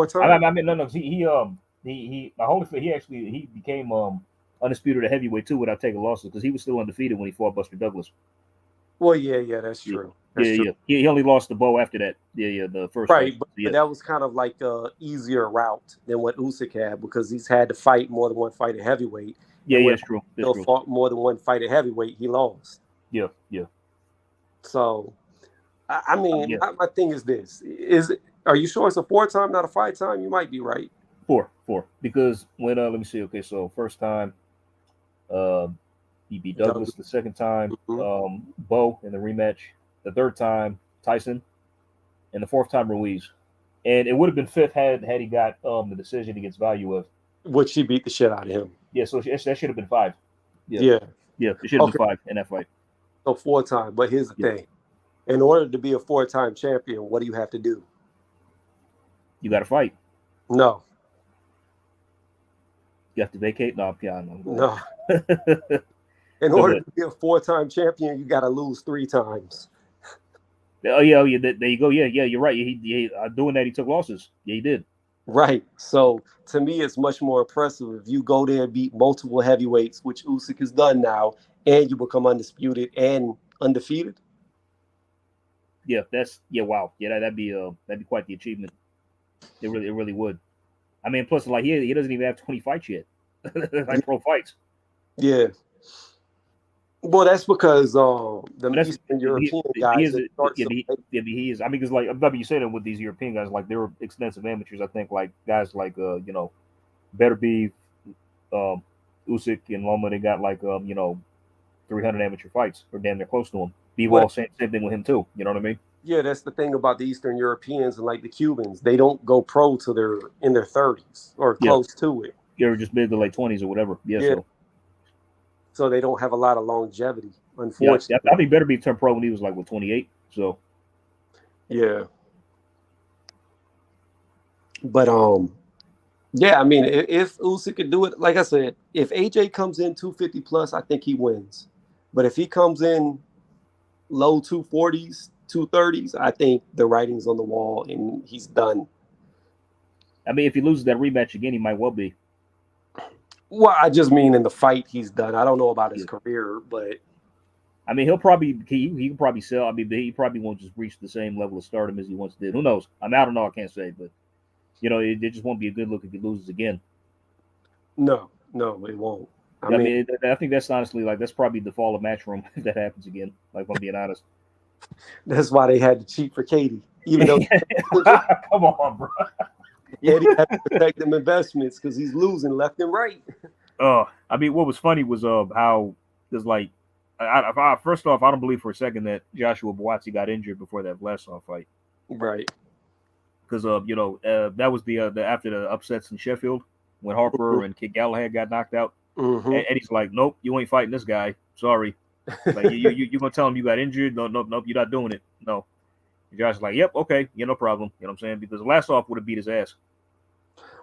times. I mean, no. Holyfield, he became undisputed at heavyweight too without taking losses because he was still undefeated when he fought Buster Douglas. Well, yeah, that's true. Yeah. He only lost the Bo after that. Yeah, the first right. fight. But that was kind of like a easier route than what Usyk had because he's had to fight more than one fight at heavyweight. Yeah, that's true. He fought more than one fight at heavyweight. He lost. Yeah. So, I mean, my thing is this: are you sure it's a 4-time, not a 5-time? You might be right. 4 because when let me see. Okay, so first time, he beat Douglas. The second time, Bo in the rematch. The third time, Tyson, and the fourth time, Ruiz. And it would have been 5th had he got the decision against Valuev. Which he beat the shit out of him. Yeah, so that should have been 5. Yeah. It should have been 5 in that fight. So 4-time, but here's the thing: in order to be a 4-time champion, what do you have to do? You got to fight. No. You have to vacate? No. No. In order to be a 4-time champion, you got to lose 3 times. Oh yeah. There you go. Yeah. You're right. He doing that, he took losses. Yeah, he did. Right. So to me, it's much more impressive if you go there and beat multiple heavyweights, which Usyk has done now, and you become undisputed and undefeated. Yeah. Wow. Yeah. That'd be quite the achievement. It really would. I mean, plus like he doesn't even have 20 fights yet, like pro fights. Yeah. Well, that's because But them that's Eastern he, European he guys is that start yeah, so late. he is. I mean, because like I mean, you say that with these European guys, like they were extensive amateurs. I think like guys like Better Be, um, Usyk and Loma. They got like 300 amateur fights or damn near close to him. Well, Bivol, same thing with him too. You know what I mean? yeah, that's the thing about the Eastern Europeans and like the Cubans. They don't go pro till they're in their 30s or Yeah, close to it. you're just mid to late 20s or whatever. Yeah, Yeah, so so they don't have a lot of longevity, yeah, I unfortunately. think Better Be turned pro when he was like 28. So Yeah, but yeah, I mean, if Usyk could do it, like I said, if AJ comes in 250 plus, I think he wins. But if he comes in low 240s, 230s, I think the writing's on the wall and he's done. I mean, if he loses that rematch again, he might well be. Well, I just mean in the fight he's done. I don't know about his Yeah. career, but I mean, he can probably sell. I mean, he probably won't just reach the same level of stardom as he once did. Who knows? I mean, I don't know. I can't say, but it just won't be a good look if he loses again. no, no, it won't. I I mean, mean, I think that's honestly like that's probably the fall of Matchroom if that happens again. Like, if I'm being honest. that's why they had to cheat for Katie, even though Come on, bro. Eddie had to protect them investments because he's losing left and right. I mean, what was funny was how there's like, first off, I don't believe for a second that Joshua Buatsi got injured before that Vlasov fight Right. because that was the after the upsets in Sheffield when Harper and Kid Galahad got knocked out. Mm-hmm. And Eddie's like, nope, you ain't fighting this guy. Sorry, like you gonna tell him you got injured? No, nope, nope, you're not doing it. No. And Josh's like, yep, okay, yeah, no problem. You know what I'm saying? Because Vlasov would have beat his ass.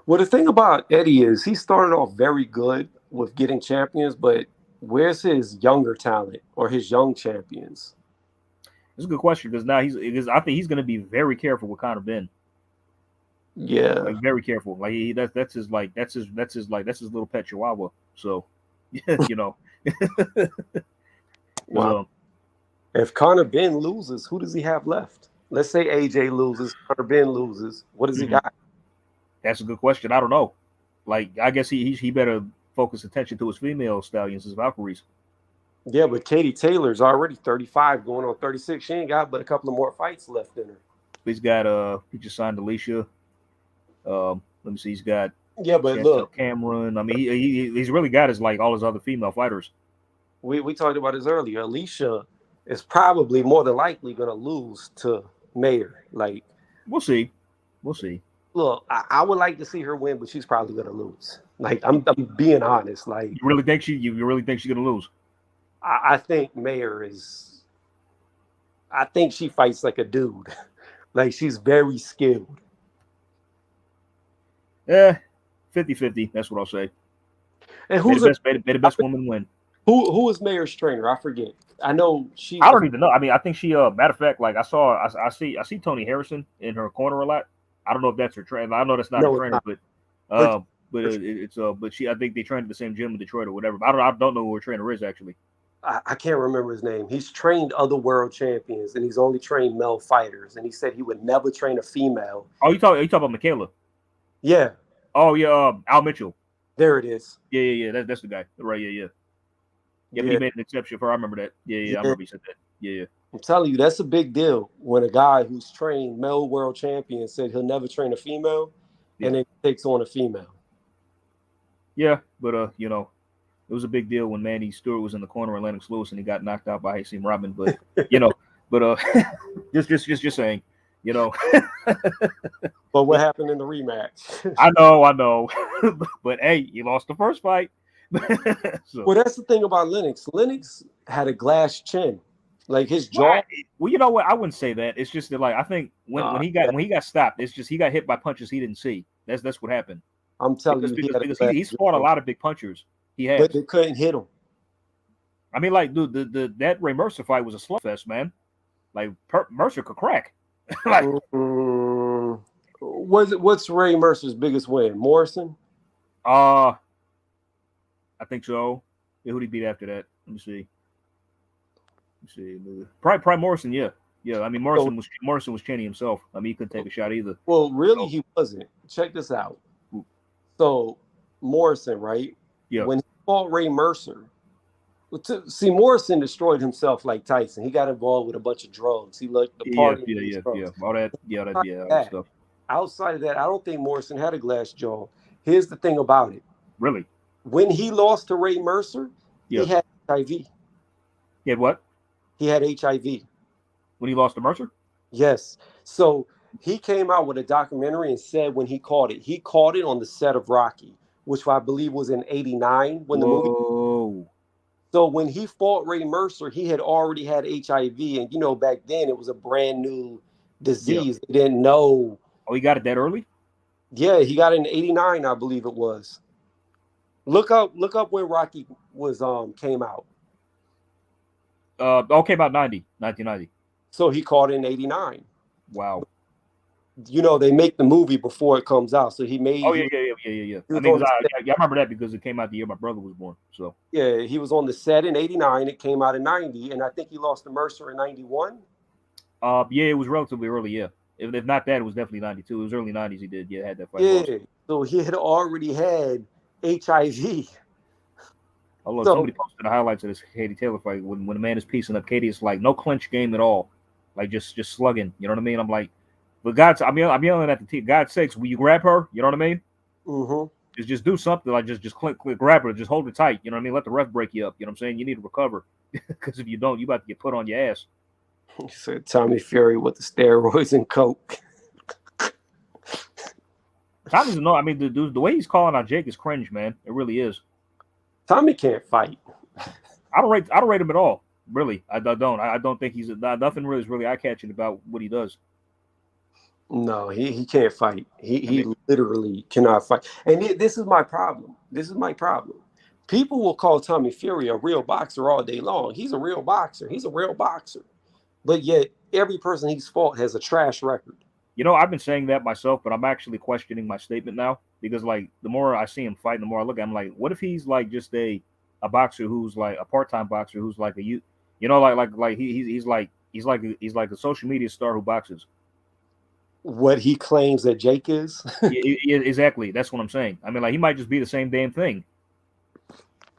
Well, the thing about Eddie is he started off very good with getting champions, but where's his younger talent or his young champions? It's a good question because now I think he's gonna be very careful with Conor Ben. Yeah. Like very careful. Like that's his little pet chihuahua. So you know. Wow. If Conor Ben loses, who does he have left? Let's say AJ loses, Conor Ben loses. What does he got? That's a good question. I don't know. Like I guess he better focus attention to his female stallions, his Valkyries. Yeah, but Katie Taylor's already 35, going on 36. She ain't got but a couple of more fights left in her. He's got he just signed Alicia. Let me see. He's got but Chantel look, Cameron. I mean, he's really got his like all his other female fighters. we talked about this earlier. Alicia is probably more than likely going to lose to Mayer. Like, we'll see. Look, I would like to see her win, but she's probably going to lose. Like, I'm being honest. Like, you really think she's gonna lose? I think Mayer is. I think she fights like a dude. Like, she's very skilled. Yeah, 50-50. That's what I'll say. And who's the best woman win? Who is Mayer's trainer? I forget. I know she. I don't even know. I mean, I think she. Matter of fact, like I see Tony Harrison in her corner a lot. I don't know if that's her trainer. I know that's not her trainer, but but she. I think they trained at the same gym in Detroit or whatever. But I don't know who her trainer is actually. I can't remember his name. He's trained other world champions, and he's only trained male fighters. And he said he would never train a female. Oh, you talking about Michaela? Yeah. Oh yeah, Al Mitchell. There it is. Yeah. That's the guy. Right. Yeah. Yeah, but he made an exception for. I remember that. Yeah. I remember he said that. Yeah. I'm telling you, that's a big deal when a guy who's trained male world champion said he'll never train a female, and then takes on a female. Yeah, but it was a big deal when Manny Stewart was in the corner of Lennox Lewis and he got knocked out by Hakeem Robin. But just saying, But what happened in the rematch? I know, but hey, you lost the first fight. So. Well, that's the thing about Lennox. Lennox had a glass chin, like his jaw. Well, you know what? I wouldn't say that. It's just that, like, I think when he got stopped, it's just he got hit by punches he didn't see. That's what happened. I'm telling you, because he's fought a lot of big punchers. He has, but they couldn't hit him. I mean, like, dude, that Ray Mercer fight was a slugfest, man. Like Mercer could crack. Like, what's Ray Mercer's biggest win? Morrison? I think so. Yeah, who did he beat after that? Let me see. Probably Morrison. Yeah. I mean, Morrison was Cheney himself. I mean, he couldn't take a shot either. Well, really, he wasn't. Check this out. So Morrison, right? Yeah. When he fought Ray Mercer, See, Morrison destroyed himself like Tyson. He got involved with a bunch of drugs. He liked the Yeah, party. yeah, yeah, yeah. All that, yeah, that, yeah, all that That. stuff. Outside of that, I don't think Morrison had a glass jaw. Here's the thing about it. Really? When he lost to Ray Mercer, Yeah. he had HIV. He had what? He had HIV. When he lost to Mercer? Yes. So he came out with a documentary and said when he caught it on the set of Rocky, which I believe was in '89 when the movie. Whoa. So when he fought Ray Mercer, he had already had HIV, and back then it was a brand new Yeah. disease. They didn't know. Oh, he got it that early? Yeah, he got it in '89, I believe it was. Look up when Rocky was came out. Okay, about 1990. So he caught it in '89. Wow. They make the movie before it comes out. So he Oh, he yeah, was, yeah, yeah, yeah, yeah, yeah. he I was mean, on the set. I remember that because it came out the year my brother was born. So, Yeah, he was on the set in '89. It came out in '90, and I think he lost to Mercer in '91. yeah, it was relatively early, yeah. If not that, it was definitely 92. It was early 90s he did, yeah, had that fight Yeah, lost. so he had already had HIV. Although So somebody posted the highlights of this Katie Taylor fight when the man is piecing up Katie, it's like no clinch game at all, like just slugging. You know what I mean? I'm like, but I'm yelling at the team. God's sakes, will you grab her? You know what I mean? mhm. Just do something like just click, grab her, just hold her tight. You know what I mean? Let the ref break you up. You know what I'm saying? You need to recover because if you don't, you about to get put on your ass. He said Tommy Fury with the steroids and coke. Tommy's no, I mean the way he's calling out Jake is cringe, man. It really is. Tommy can't fight. I don't rate him at all. Really, I don't. I don't think he's nothing really is really eye catching about what he does. No, he can't fight. He I mean, literally cannot fight. And this is my problem. This is my problem. People will call Tommy Fury a real boxer all day long. He's a real boxer. He's a real boxer. But yet every person he's fought has a trash record. I've been saying that myself, but I'm actually questioning my statement now because like the more I see him fight, the more I look at him like, what if he's like just a boxer who's like a part-time boxer who's like he's like a social media star who boxes. What he claims that Jake is. Yeah, exactly. That's what I'm saying. I mean, like he might just be the same damn thing.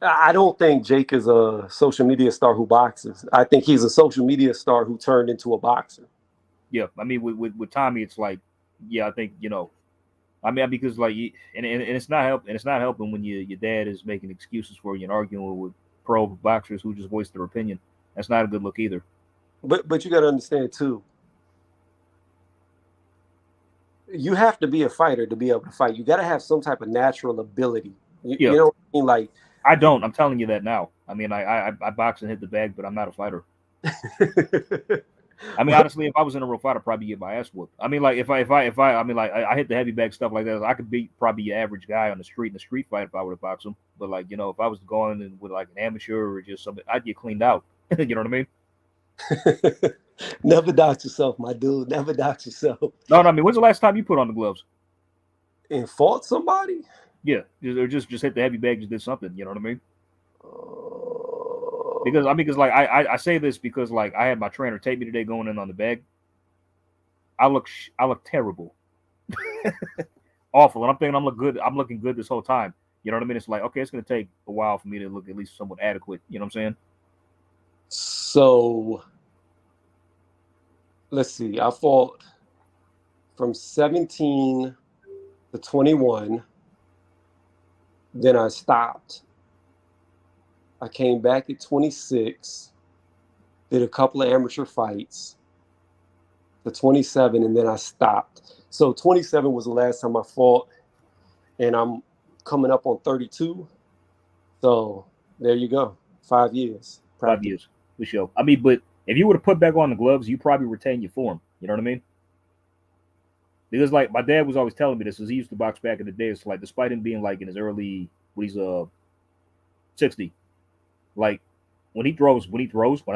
I don't think Jake is a social media star who boxes. I think he's a social media star who turned into a boxer. Yeah, I mean, with Tommy, it's like, yeah, I think I mean, because like, and it's not helping when your dad is making excuses for you and arguing with pro boxers who just voice their opinion. That's not a good look either. But you got to understand too. You have to be a fighter to be able to fight. You got to have some type of natural ability. You know what I mean? Like I don't. I'm telling you that now. I mean, I box and hit the bag, but I'm not a fighter. I mean, honestly, if I was in a real fight, I'd probably get my ass whooped. I mean, like if I mean, like I hit the heavy bag stuff like that, I could beat probably your average guy on the street in a street fight if I were to box him. But like if I was going in with like an amateur or just something, I'd get cleaned out. You know what I mean? Never dox yourself, my dude. Never dox yourself. No, I mean, when's the last time you put on the gloves? And fought somebody? Yeah, or just hit the heavy bag, just did something. You know what I mean? Because like I say this because like I had my trainer tape me today going in on the bag. I look terrible, awful, and I'm thinking I'm looking good this whole time. You know what I mean? It's like, okay, it's gonna take a while for me to look at least somewhat adequate. You know what I'm saying? So let's see. I fought from 17 to 21. Then I stopped. I came back at 26, did a couple of amateur fights to 27, and then I stopped. So 27 was the last time I fought, and I'm coming up on 32. So there you go. 5 years. 5 years for sure. I mean, but if you were to put back on the gloves, you probably retain your form. You know what I mean? Because like my dad was always telling me this, because he used to box back in the day. It's like despite him being like in his early, when he's 60, like when I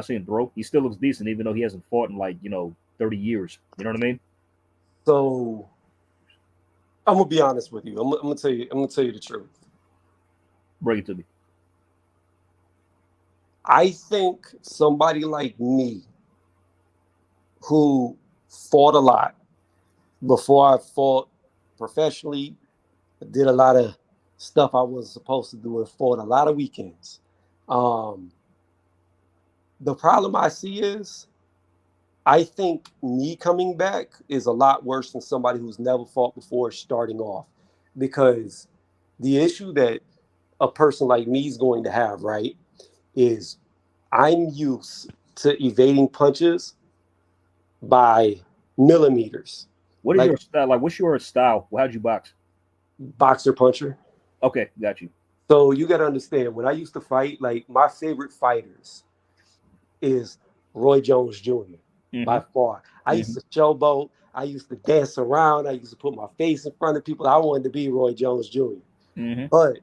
see him throw, he still looks decent, even though he hasn't fought in like 30 years. You know what I mean? So I'm gonna be honest with you. I'm gonna tell you the truth. Bring it to me. I think somebody like me who fought a lot before I fought professionally, did a lot of stuff I wasn't supposed to do and fought a lot of weekends. The problem I see is I think me coming back is a lot worse than somebody who's never fought before starting off, because the issue that a person like me is going to have, right, is I'm used to evading punches by millimeters, What is like your style? Like, what's your style? How'd you box? boxer puncher. Okay, got you. So you got to understand, when I used to fight, like my favorite fighters is Roy Jones Jr. by Mm-hmm. far. I used Mm-hmm. to showboat. I used to dance around. I used to put my face in front of people. I wanted to be Roy Jones Jr. Mm-hmm. But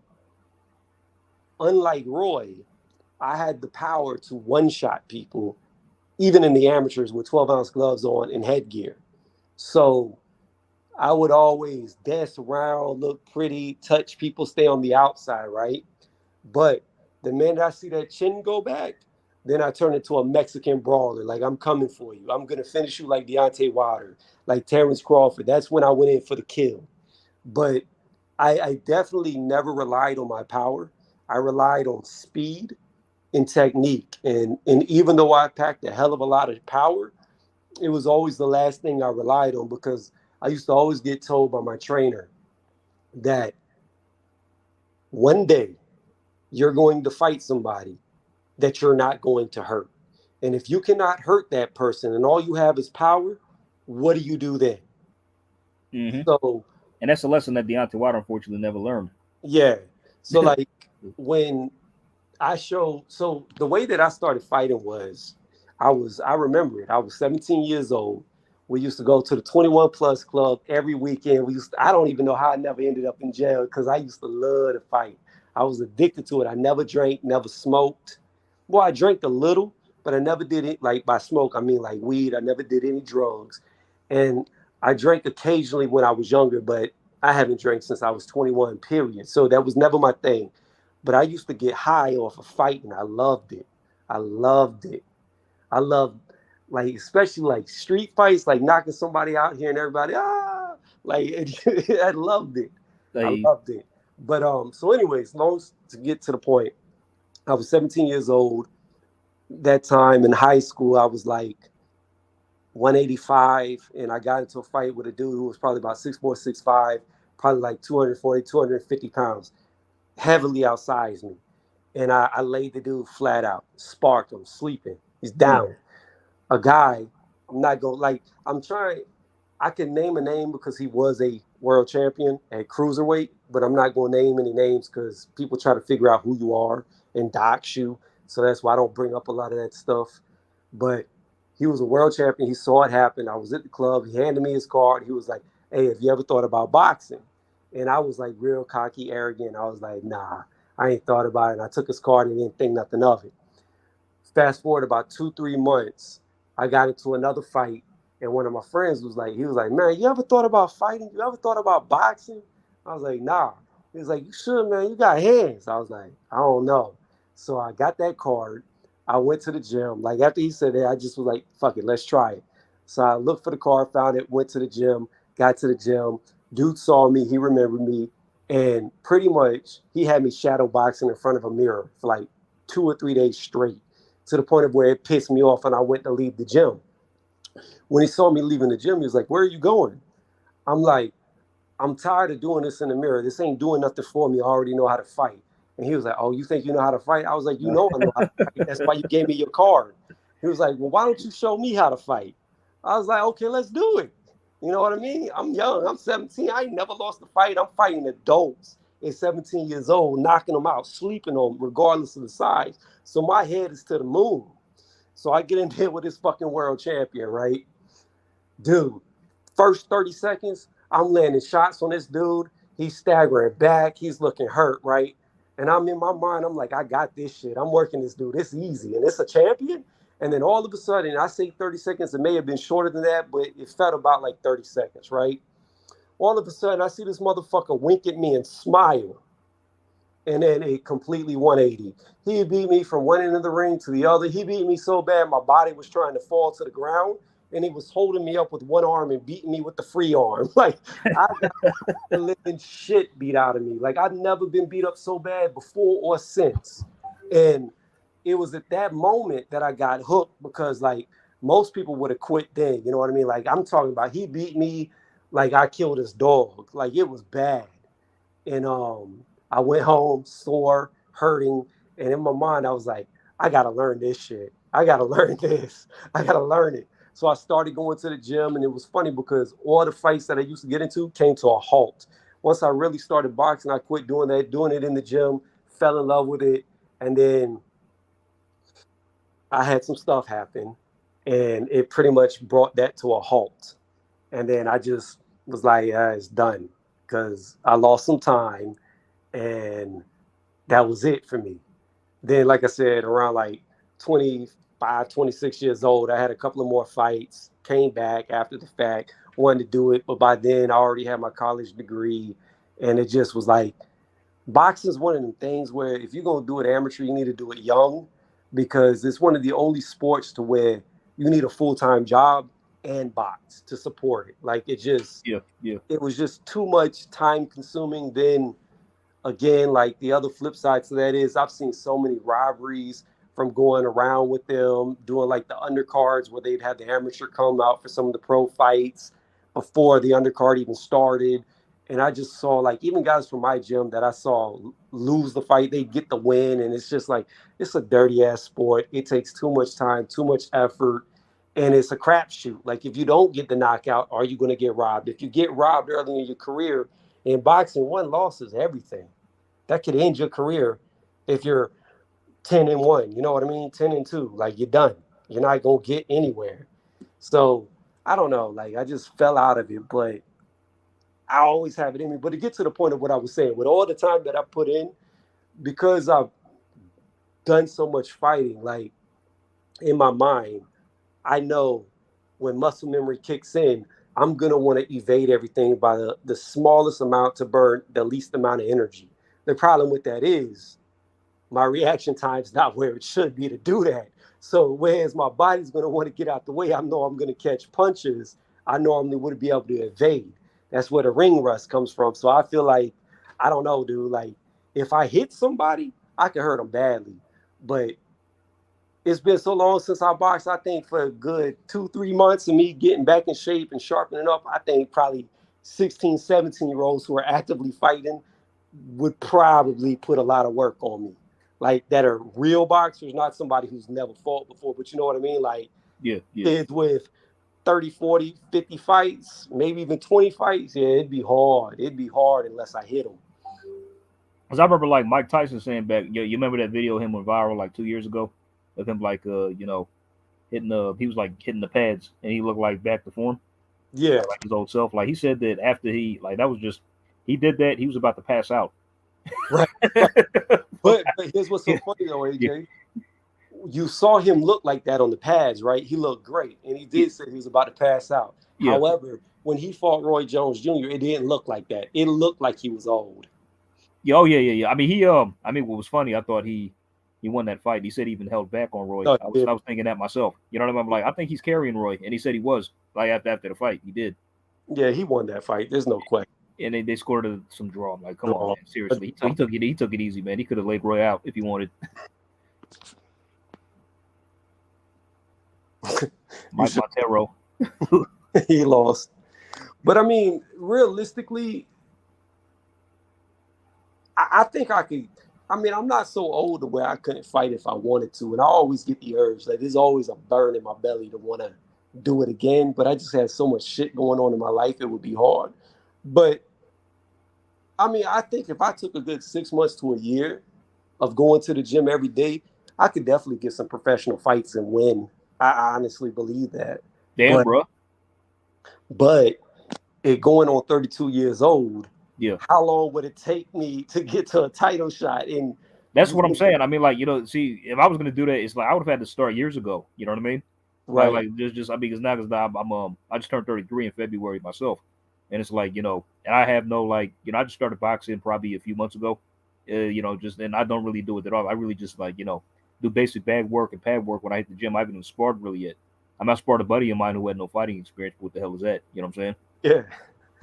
unlike Roy, I had the power to one shot people, even in the amateurs with 12-ounce gloves on and headgear. So I would always dance around, look pretty, touch people, stay on the outside, right? But the minute I see that chin go back, then I turn into a Mexican brawler. Like, I'm coming for you. I'm gonna finish you like Deontay Wilder, like Terrence Crawford. That's when I went in for the kill. But I definitely never relied on my power. I relied on speed and technique. And even though I packed a hell of a lot of power, it was always the last thing I relied on, because I used to always get told by my trainer that one day you're going to fight somebody that you're not going to hurt. And if you cannot hurt that person and all you have is power, what do you do then? Mm-hmm. So, And that's a lesson that Deontay Wilder unfortunately never learned. yeah. So, like, when so the way that I started fighting was, I remember it. I was 17 years old. We used to go to the 21 plus club every weekend. I don't even know how I never ended up in jail, because I used to love to fight. I was addicted to it. I never drank, never smoked. Well, I drank a little, but I never did it, like, by smoke, I mean like weed. I never did any drugs. And I drank occasionally when I was younger, but I haven't drank since I was 21, period. So that was never my thing. But I used to get high off of fighting. I loved it. I loved it. I loved, like, especially like street fights, like knocking somebody out here and everybody, like, I loved it. I They, loved it. But so anyways, long to get to the point, I was 17 years old. That time in high school, I was like 185, and I got into a fight with a dude who was probably about 6'4", 6'5", probably like 240, 250 pounds, heavily outsized me. And I laid the dude flat out, sparked him, sleeping. He's mm, down. A guy, I'm not going, like, I'm trying, I can name a name because he was a world champion at cruiserweight, but I'm not going to name any names because people try to figure out who you are and dox you. So that's why I don't bring up a lot of that stuff. But he was a world champion. He saw it happen. I was at the club. He handed me his card. He was like, "Hey, have you ever thought about boxing?" And I was like real cocky, arrogant. I was like, "Nah, I ain't thought about it." And I took his card and didn't think nothing of it. Fast forward about 2, 3 months, I got into another fight, and one of my friends was like, "Man, you ever thought about fighting? You ever thought about boxing?" I was like, "Nah." He was like, "You should, man. You got hands." I was like, "I don't know." So I got that card. I went to the gym. Like, after he said that, I just was like, "Fuck it, let's try it." So I looked for the card, found it, went to the gym, got to the gym. Dude saw me, he remembered me, and pretty much he had me shadow boxing in front of a mirror for like 2 or 3 days straight, to the point of where it pissed me off and I went to leave the gym. When he saw me leaving the gym, he was like, "Where are you going?" I'm like, "I'm tired of doing this in the mirror. This ain't doing nothing for me. I already know how to fight." And he was like, "Oh, you think you know how to fight?" I was like, "You know I know how to fight. That's why you gave me your card." He was like, "Well, why don't you show me how to fight?" I was like, "Okay, let's do it." You know what I mean? I'm young. I'm 17. I ain't never lost a fight. I'm fighting adults at 17 years old, knocking them out, sleeping on them, regardless of the size. So my head is to the moon. So I get in there with this fucking world champion, right? Dude, first 30 seconds, I'm landing shots on this dude. He's staggering back. He's looking hurt, right? And I'm in my mind, I'm like, I got this shit. I'm working this dude. It's easy. And it's a champion. And then all of a sudden, I say 30 seconds. It may have been shorter than that, but it felt about like 30 seconds, right? All of a sudden, I see this motherfucker wink at me and smile, and then it completely 180. He beat me from one end of the ring to the other. He beat me so bad my body was trying to fall to the ground, and he was holding me up with one arm and beating me with the free arm. Like, I got the living shit beat out of me. Like, I've never been beat up so bad before or since. And it was at that moment that I got hooked because like most people would have quit then. You know what I mean? Like I'm talking about, he beat me like I killed his dog. Like it was bad. And I went home sore, hurting, and in my mind I was like, I gotta learn this shit. I gotta learn this. I gotta learn it. So I started going to the gym, and it was funny because all the fights that I used to get into came to a halt. Once I really started boxing, I quit doing that, doing it in the gym, fell in love with it, and then I had some stuff happen, and it pretty much brought that to a halt. And then I just was like, it's done because I lost some time, and that was it for me. Then, like I said, around like 25, 26 years old, I had a couple of more fights, came back after the fact, wanted to do it. But by then, I already had my college degree. And it just was like, boxing is one of them things where if you're going to do it amateur, you need to do it young because it's one of the only sports to where you need a full-time job and box to support it. Like Yeah, yeah. it was just too much time consuming. Then again, like the other flip side to that is I've seen so many robberies from going around with them, doing like the undercards where they'd have the amateur come out for some of the pro fights before the undercard even started. And I just saw like even guys from my gym that I saw lose the fight, they get the win. And it's just like, it's a dirty ass sport. It takes too much time, too much effort. And it's a crapshoot. Like if you don't get the knockout, are you going to get robbed? If you get robbed early in your career, in boxing, one loss is everything. That could end your career if you're 10-1. You know what I mean? 10-2. Like you're done. You're not gonna get anywhere. So I don't know. Like I just fell out of it, but I always have it in me. But to get to the point of what I was saying, with all the time that I put in, because I've done so much fighting, like in my mind, I know when muscle memory kicks in, I'm gonna want to evade everything by the smallest amount to burn the least amount of energy. The problem with that is my reaction time's not where it should be to do that. So whereas my body's gonna want to get out the way, I know I'm gonna catch punches. I normally wouldn't be able to evade. That's where the ring rust comes from. So I feel like I don't know, dude. Like if I hit somebody, I can hurt them badly. But it's been so long since I boxed. I think for a good 2, 3 months of me getting back in shape and sharpening up, I think probably 16, 17 year olds who are actively fighting would probably put a lot of work on me. Like that are real boxers, not somebody who's never fought before, but you know what I mean? Like Yeah, yeah. kids with 30, 40, 50 fights, maybe even 20 fights. Yeah, it'd be hard. It'd be hard unless I hit them. Because I remember like Mike Tyson saying back, you remember that video of him went viral like 2 years ago of him like hitting he was like hitting the pads and he looked like back to form, Yeah. like his old self. Like he said that after he like that was just he did that, he was about to pass out. Right. Right. But here's what's so funny though, AJ. Yeah. You saw him look like that on the pads, right? He looked great. And he did say he was about to pass out. Yeah. However, when he fought Roy Jones Jr., it didn't look like that. It looked like he was old. Yeah, oh yeah. I mean what was funny, I thought he won that fight. He said he even held back on Roy. No, I was thinking that myself. You know what I mean? I'm like, I think he's carrying Roy, and he said he was like after the fight. He did. yeah, he won that fight. There's no question. And they scored some draw. I'm like, come on, man, seriously. He took it easy, man. He could have laid Roy out if he wanted. Mike Montero. He lost. But I mean, realistically, I think I could. I mean, I'm not so old to where I couldn't fight if I wanted to. And I always get the urge. Like, there's always a burn in my belly to want to do it again. But I just had so much shit going on in my life, it would be hard. But I mean, I think if I took a good 6 months to a year of going to the gym every day, I could definitely get some professional fights and win. I honestly believe that. Damn, bro. But it going on 32 years old, yeah. How long would it take me to get to a title shot? And that's what I'm saying. I mean, like, see, if I was gonna do that, it's like I would have had to start years ago. You know what I mean? Right. Like just I mean, because now I just turned 33 in February myself, and it's like and I have no I just started boxing probably a few months ago, and I don't really do it at all. I really just do basic bag work and pad work when I hit the gym. I haven't even sparred really yet. I might sparred a buddy of mine who had no fighting experience. But what the hell is that? You know what I'm saying? Yeah.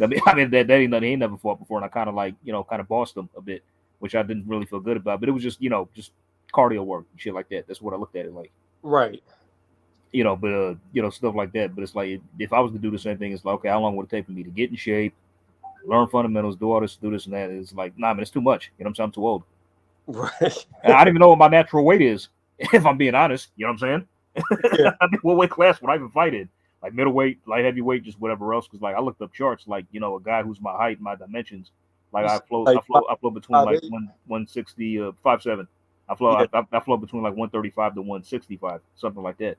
I mean that ain't nothing. He ain't never fought before, and I kind of bossed him a bit, which I didn't really feel good about. But it was just just cardio work and shit like that. That's what I looked at it like. Right. But stuff like that. But it's like if I was to do the same thing, it's like, okay, how long would it take for me to get in shape, learn fundamentals, do all this, do this and that? It's like, nah, man, it's too much. You know what I'm saying? I'm too old. Right. And I don't even know what my natural weight is, if I'm being honest. You know what I'm saying? Yeah. I mean, what weight class would I even fight in? Like middleweight, light heavyweight, just whatever else. Because like I looked up charts, like a guy who's my height, my dimensions. Like I float between like 160, 5'7". I flow between like 135 to 165, something like that.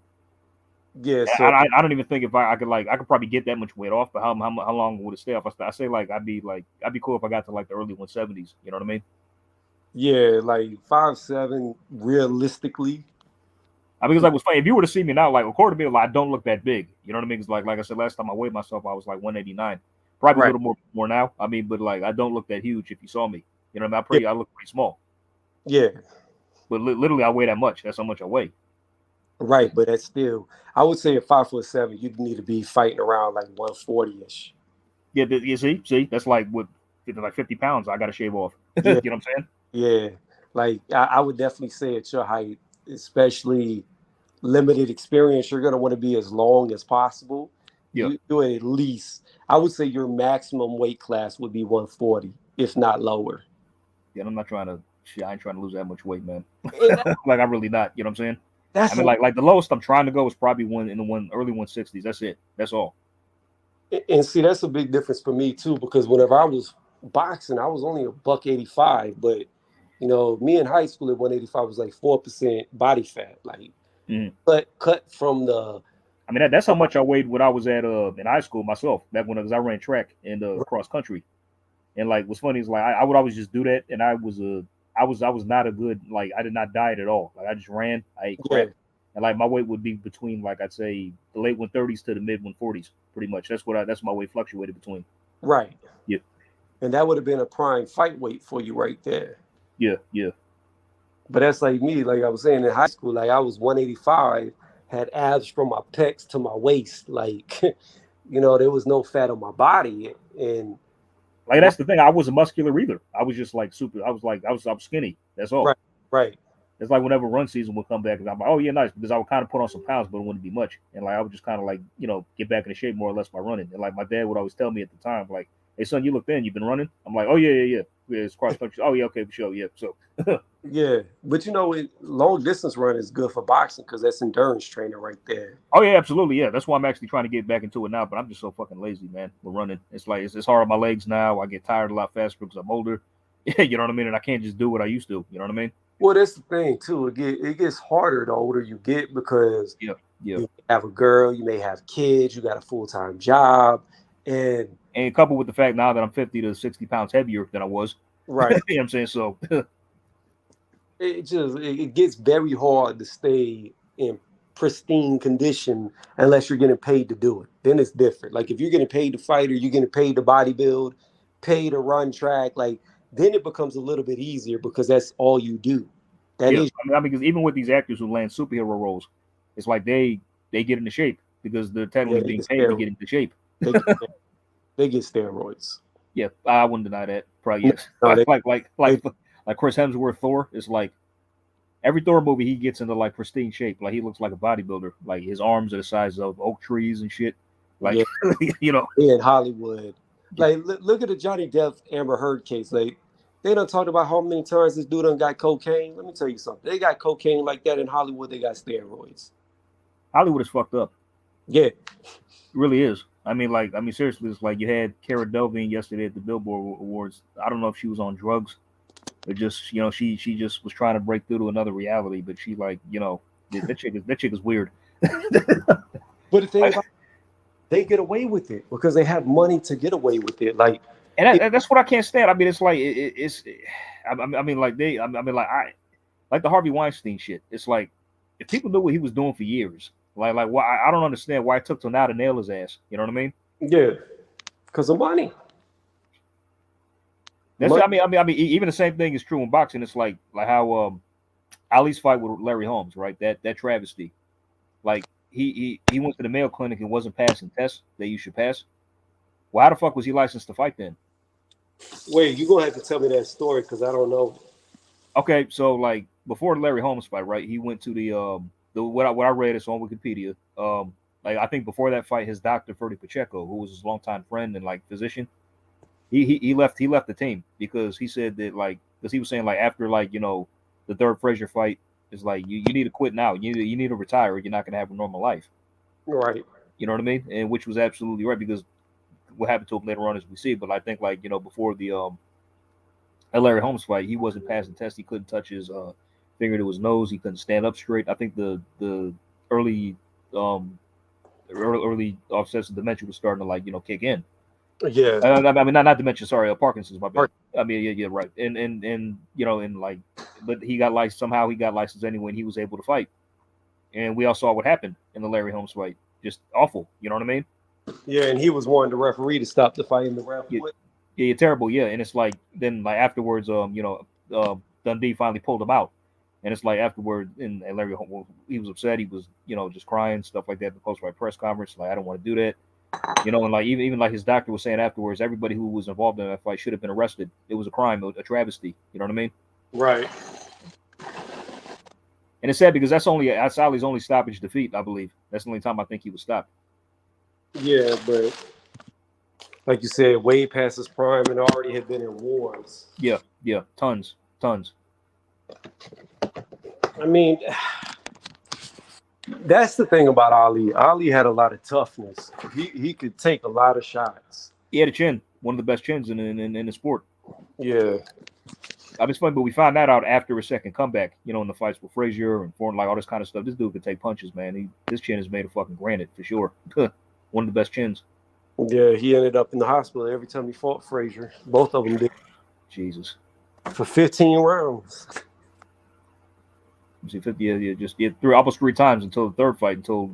Yeah. So I don't even think if I could probably get that much weight off, but how long would it stay off? I say like I'd be cool if I got to like the early 170s. You know what I mean? Yeah, like 5'7", realistically. I mean, it's like, what's funny, if you were to see me now, like, according to me, like, I don't look that big. You know what I mean? Because, like I said, last time I weighed myself, I was like 189. Probably a little more now. I mean, but, like, I don't look that huge if you saw me. You know what I mean? I look pretty small. Yeah. But literally, I weigh that much. That's how much I weigh. Right, but that's still, I would say at 5'7", you'd need to be fighting around like 140-ish. Yeah, you see? That's like, what, like 50 pounds I got to shave off. Yeah. You know what I'm saying? Yeah. Like, I would definitely say at your height, especially limited experience, you're going to want to be as long as possible. Yeah. You do it at least, I would say your maximum weight class would be 140, if not lower. Yeah, I'm not trying to, I ain't trying to lose that much weight, man. Like, I'm really not. You know what I'm saying? That's I mean, like the lowest I'm trying to go is probably early 160s. That's it. That's all. And see, that's a big difference for me too, because whenever I was boxing, I was only $185, but me in high school at 185 was like 4% body fat, like cut from the. I mean, that's how much I weighed when I was at in high school myself. Back when I ran track and cross country, and like what's funny is like I would always just do that, and I was not a good, like, I did not diet at all. Like I just ran, I ate crap, and like my weight would be between, like, I'd say the late 130s to the mid 140s, pretty much. That's my weight fluctuated between. Right. Yeah. And that would have been a prime fight weight for you right there. Yeah, yeah. But that's like me, like I was saying in high school, like I was 185, had abs from my pecs to my waist, like there was no fat on my body, and like that's the thing. I wasn't muscular either. I was just like super. I was skinny. That's all. Right. It's like whenever run season would come back, and I'm like, oh yeah, nice, because I would kind of put on some pounds, but it wouldn't be much, and like I would just kind of like get back into shape more or less by running. And like my dad would always tell me at the time, like, hey son, you look thin. You've been running. I'm like, oh yeah. It's cross country. Oh yeah, okay, for sure, yeah. So yeah, but long distance run is good for boxing because that's endurance training right there. Oh yeah, absolutely, yeah. That's why I'm actually trying to get back into it now, but I'm just so fucking lazy, man. We're running. It's like it's hard on my legs now. I get tired a lot faster because I'm older. You know what I mean? And I can't just do what I used to. You know what I mean? Well, that's the thing too. It gets harder the older you get because you have a girl, you may have kids, you got a full-time job, and coupled with the fact now that I'm 50 to 60 pounds heavier than I was. Right. You know what I'm saying? So it gets very hard to stay in pristine condition unless you're getting paid to do it. Then it's different. Like if you're getting paid to fight or you're getting paid to bodybuild, paid to run track, like then it becomes a little bit easier because that's all you do. I mean, because even with these actors who land superhero roles, it's like they get into shape because they're technically being paid to get into shape. They get steroids. Yeah, I wouldn't deny that. Probably yes. Like Chris Hemsworth Thor is like every Thor movie he gets into like pristine shape. Like he looks like a bodybuilder. Like his arms are the size of oak trees and shit. Like in Hollywood. Like look at the Johnny Depp Amber Heard case. Like they done talked about how many times this dude done got cocaine. Let me tell you something. They got cocaine like that in Hollywood. They got steroids. Hollywood is fucked up. Yeah, it really is. I mean, seriously, it's like you had Cara Delevingne yesterday at the Billboard Awards. I don't know if she was on drugs, or just she just was trying to break through to another reality. But she that chick is weird. But the thing about they get away with it because they have money to get away with it. Like, and that's what I can't stand. I mean, it's like like the Harvey Weinstein shit. It's like if people knew what he was doing for years. Like why I don't understand why it took till now to nail his ass. You know what I mean? Yeah, because of money. I mean, even the same thing is true in boxing. It's like how Ali's fight with Larry Holmes, right? That travesty. Like he went to the Mayo Clinic and wasn't passing tests that you should pass. Well, how the fuck was he licensed to fight then? Wait, you're gonna have to tell me that story because I don't know. Okay, so like before the Larry Holmes fight, right? He went to the what I read is on Wikipedia. Like I think before that fight, his doctor Ferdy Pacheco, who was his longtime friend and like physician, he left the team because he said that like because he was saying like after like the third Frazier fight is like you need to quit now. You need to retire. Or you're not gonna have a normal life. Right. You know what I mean? And which was absolutely right because what happened to him later on as we see. But I think like before the Larry Holmes fight, he wasn't passing tests. He couldn't touch his finger to his nose. He couldn't stand up straight. I think the early early offsets of dementia was starting to like kick in. Yeah. I mean not dementia. Sorry, Parkinson's. My bad. Park- I mean yeah right. And and like, but he got licensed somehow. He got licensed anyway, and he was able to fight. And we all saw what happened in the Larry Holmes fight. Just awful. You know what I mean? Yeah, and he was wanting the referee to stop the fight, and the ref Yeah. wouldn't. Yeah, terrible. Yeah, and it's like then like afterwards, Dundee finally pulled him out, and it's like afterward, and Larry he was upset. He was just crying stuff like that at the post-fight press conference. Like I don't want to do that, and like even like his doctor was saying afterwards, everybody who was involved in that fight should have been arrested. It was a crime, a travesty. You know what I mean? Right. And it's sad because that's Ali's only stoppage defeat, I believe. That's the only time I think he was stopped. Yeah, but like you said, way past his prime and already had been in wars. Yeah, tons. I mean, that's the thing about Ali. Ali had a lot of toughness. He could take a lot of shots. He had a chin, one of the best chins in the sport. Yeah. I mean, it's funny, but we found that out after his second comeback, in the fights with Frazier and Foreign, like all this kind of stuff. This dude could take punches, man. His chin is made of fucking granite for sure. One of the best chins. Yeah, he ended up in the hospital every time he fought Frazier. Both of them did. Jesus. For 15 rounds. See, 50, just almost 3 times until the third fight, until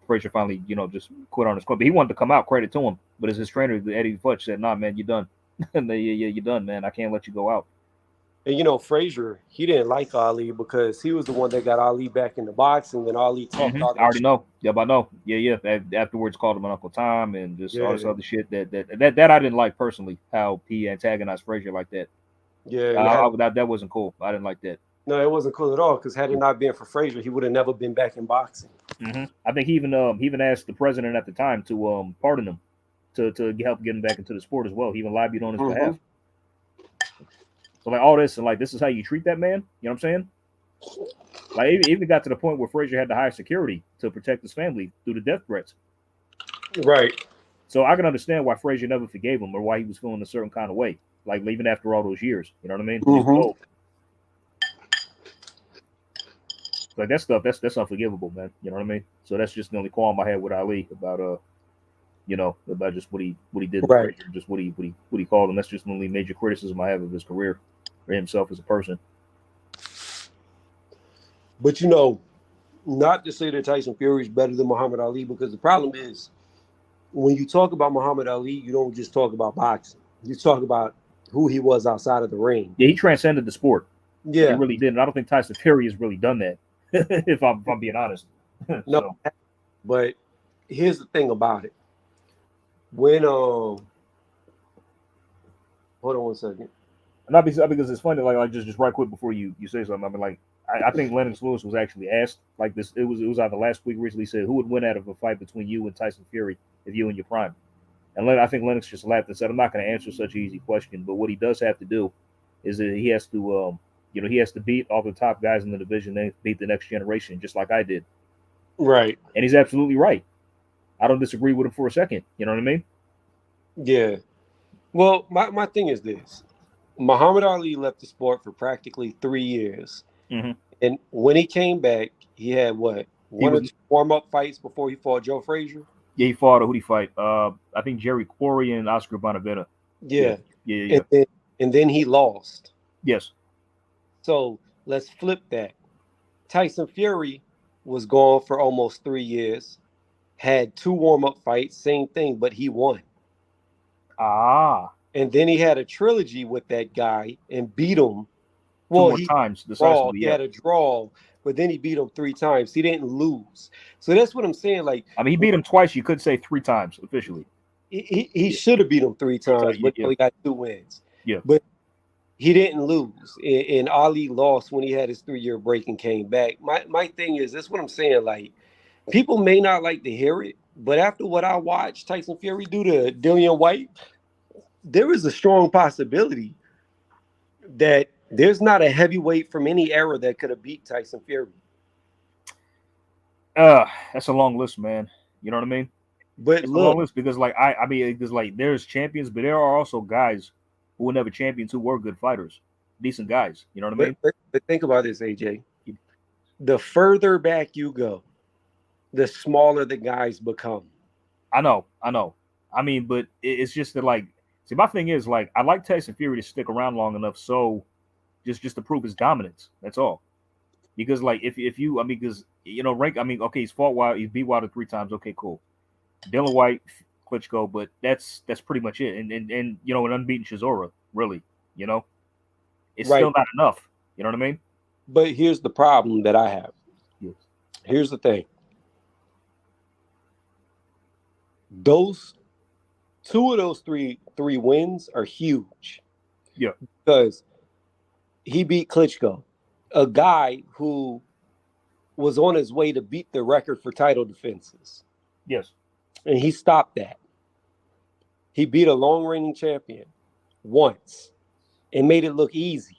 Frazier finally, just quit on his corner. But he wanted to come out, credit to him. But as his trainer, Eddie Futch, said, "Nah, man, you're done. You're done, man. I can't let you go out." And Frazier, he didn't like Ali because he was the one that got Ali back into boxing. Then Ali talked all that I already shit. know. Yep, I know. Yeah. Afterwards, called him an Uncle Tom and just all this Yeah. other shit that I didn't like personally. How he antagonized Frazier like that. Yeah, That wasn't cool. I didn't like that. no, it wasn't cool at all. Because had it not been for Frazier, he would have never been back in boxing. I think he even asked the president at the time to pardon him to help get him back into the sport as well. He even lobbied on his behalf. So like all this and like this is how you treat that man. You know what I'm saying? Like it even got to the point where Frazier had to hire security to protect his family through the death threats. Right. So I can understand why Frazier never forgave him or why he was feeling a certain kind of way. Like even after all those years, you know what I mean? Like that stuff, that's unforgivable, man. You know what I mean? So that's just the only qualm I had with Ali about about just what he did, Right. Frazier, just what he called him. That's just the only major criticism I have of his career or himself as a person. But not to say that Tyson Fury is better than Muhammad Ali, because the problem is when you talk about Muhammad Ali, you don't just talk about boxing. You talk about who he was outside of the ring. Yeah, he transcended the sport. Yeah. He really did. And I don't think Tyson Fury has really done that. if I'm being honest. No, but here's the thing about it. When hold on one second. Not because it's funny, like just right quick before you say something. I mean, like I think Lennox Lewis was actually asked like this. It was either last week recently said who would win out of a fight between you and Tyson Fury if you in your prime. And I think Lennox just laughed and said, "I'm not going to answer such an easy question, but what he does have to do is that he has to he has to beat all the top guys in the division, then beat the next generation, just like I did." Right. And he's absolutely right. I don't disagree with him for a second. You know what I mean? Yeah. Well, my thing is this. Muhammad Ali left the sport for practically 3 years. And when he came back, he had what? One or two warm-up fights before he fought Joe Frazier? Yeah, he fought. Who'd he fight? I think Jerry Quarry and Oscar Bonavita. Yeah. Yeah. And then he lost. Yes. So let's flip that. Tyson Fury was gone for almost 3 years, had 2 warm-up fights, same thing, but he won. And then he had a trilogy with that guy and beat him. Well, he had a draw, but then he beat him 3 times. He didn't lose. So that's what I'm saying. Like, I mean, he beat him twice. You could say 3 times officially. He should have beat him 3 times, but he only got 2 wins. Yeah. But he didn't lose, and Ali lost when he had his 3-year break and came back. My thing is, that's what I'm saying. Like, people may not like to hear it, but after what I watched Tyson Fury do to Dillian White, there is a strong possibility that there's not a heavyweight from any era that could have beat Tyson Fury. That's a long list, man. You know what I mean? But It's a long look, list because, like, I mean, because like there's champions, but there are also guys who were never champions who were good fighters, decent guys. You know what I but, mean? but, but think about this, AJ. The further back you go, the smaller the guys become. I know. I mean, but it's just that, like, see, my thing is, like, I like Tyson Fury to stick around long enough so just to prove his dominance. That's all. Because, like, if you, I mean, because rank, I mean, okay, he's fought Wilder, he's beat Wilder 3 times. Okay, cool. Dylan White, Klitschko, but that's pretty much it. And an unbeaten Chisora, really, it's Right. still not enough. You know what I mean? But here's the problem that I have. Yes. Here's the thing. Those two of those three wins are huge. Yeah. Because he beat Klitschko, a guy who was on his way to beat the record for title defenses. Yes. And he stopped that. He beat a long-reigning champion once and made it look easy.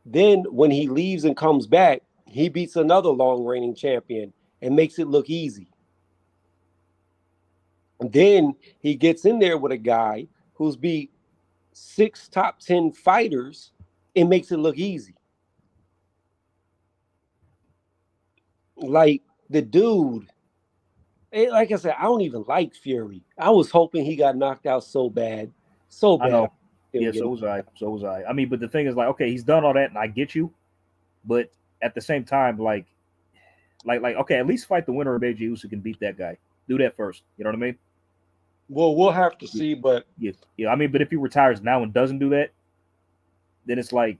Then when he leaves and comes back, he beats another long-reigning champion and makes it look easy. And then he gets in there with a guy who's beat 6 top 10 fighters and makes it look easy. Like, the dude, like I said, I don't even like Fury. I was hoping he got knocked out so bad. I know. Yeah, so was I. I mean, but the thing is, like, okay, he's done all that, and I get you, but at the same time, like, okay, at least fight the winner of AJ Usyk and beat that guy. Do that first. You know what I mean? Well, we'll have to see, but yeah. I mean, but if he retires now and doesn't do that, then it's like,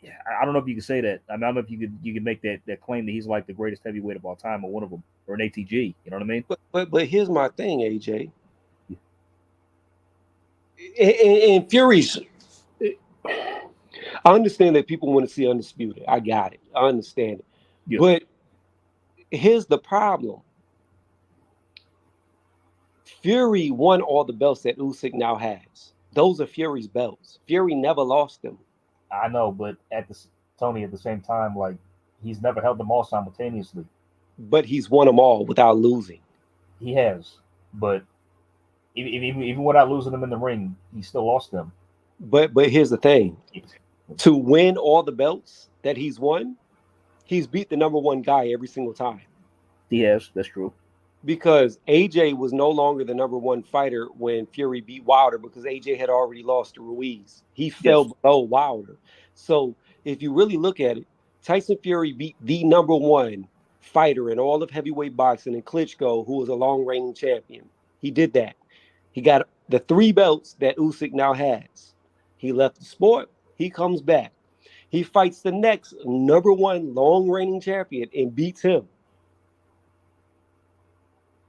I don't know if you can say that. I mean, I don't know if you could make that claim that he's like the greatest heavyweight of all time or one of them or an ATG. You know what I mean? But here's my thing, AJ. And Fury's, I understand that people want to see undisputed. I got it. I understand it. Yeah. But here's the problem. Fury won all the belts that Usyk now has. Those are Fury's belts. Fury never lost them. I know, but at the same time, like, he's never held them all simultaneously. But he's won them all without losing. He has, but even without losing them in the ring, he still lost them. But here's the thing: to win all the belts that he's won, he's beat the number one guy every single time. He has. That's true. Because AJ was no longer the number one fighter when Fury beat Wilder because AJ had already lost to Ruiz. He fell below Wilder. So if you really look at it, Tyson Fury beat the number one fighter in all of heavyweight boxing in Klitschko, who was a long-reigning champion. He did that. He got the 3 belts that Usyk now has. He left the sport. He comes back. He fights the next number one long-reigning champion and beats him.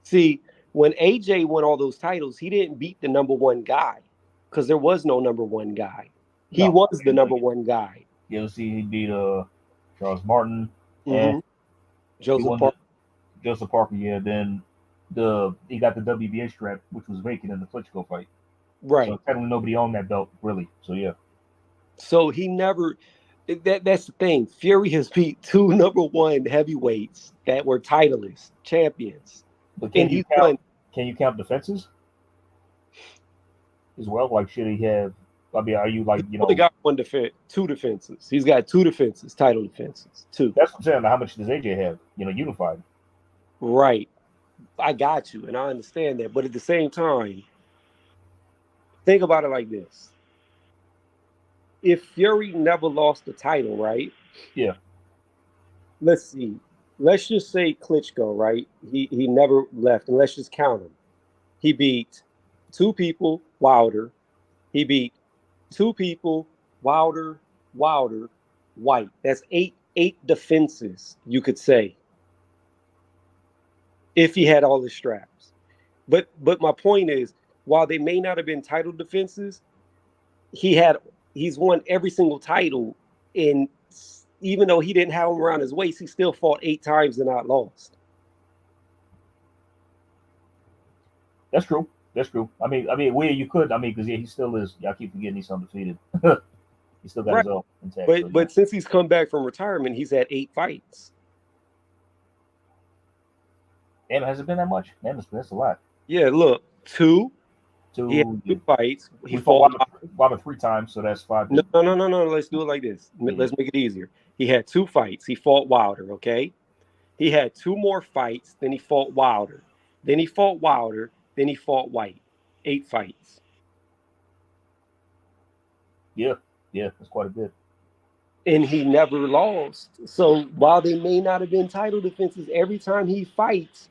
See, when AJ won all those titles, he didn't beat the number one guy because there was no number one guy. He was the number one guy. Yeah, see, he beat Charles Martin and Joseph Parker. Joseph Parker, yeah. Then he got the WBA strap, which was vacant in the Klitschko fight. Right. So technically nobody owned that belt, really. So yeah. So he never. That's the thing. Fury has beat 2 number one heavyweights that were titleist champions. But can you count defenses as well? Like, should he have? I mean, are you like, He only got 2 defenses. He's got 2 defenses, title defenses, 2. That's what I'm saying. How much does AJ have? Unified. Right. I got you, and I understand that. But at the same time, think about it like this: if Fury never lost the title, right? Yeah. Let's see. Let's just say Klitschko, right? He never left, and let's just count him. He beat 2 people, Wilder. He beat 2 people, Wilder, White. That's 8 defenses, you could say, if he had all his straps. But my point is, while they may not have been title defenses, he had he's won every single title, and even though he didn't have him around his waist, he still fought 8 times and not lost. That's true. That's true. Where you could, because he still is. I keep forgetting he's undefeated. He still got Right. his own intact. But so, but since he's come back from retirement, he's had 8 fights. Damn, has it been that much? Damn, that's a lot. Yeah, look, 2. He had 2 fights. He fought Wilder 3 times, so that's 5. No. Let's do it like this. Let's make it easier. He had 2 fights. He fought Wilder, okay? He had 2 more fights. Then he fought Wilder. Then he fought Wilder. Then he fought White. 8 fights. Yeah, that's quite a bit. And he never lost. So while they may not have been title defenses, every time he fights,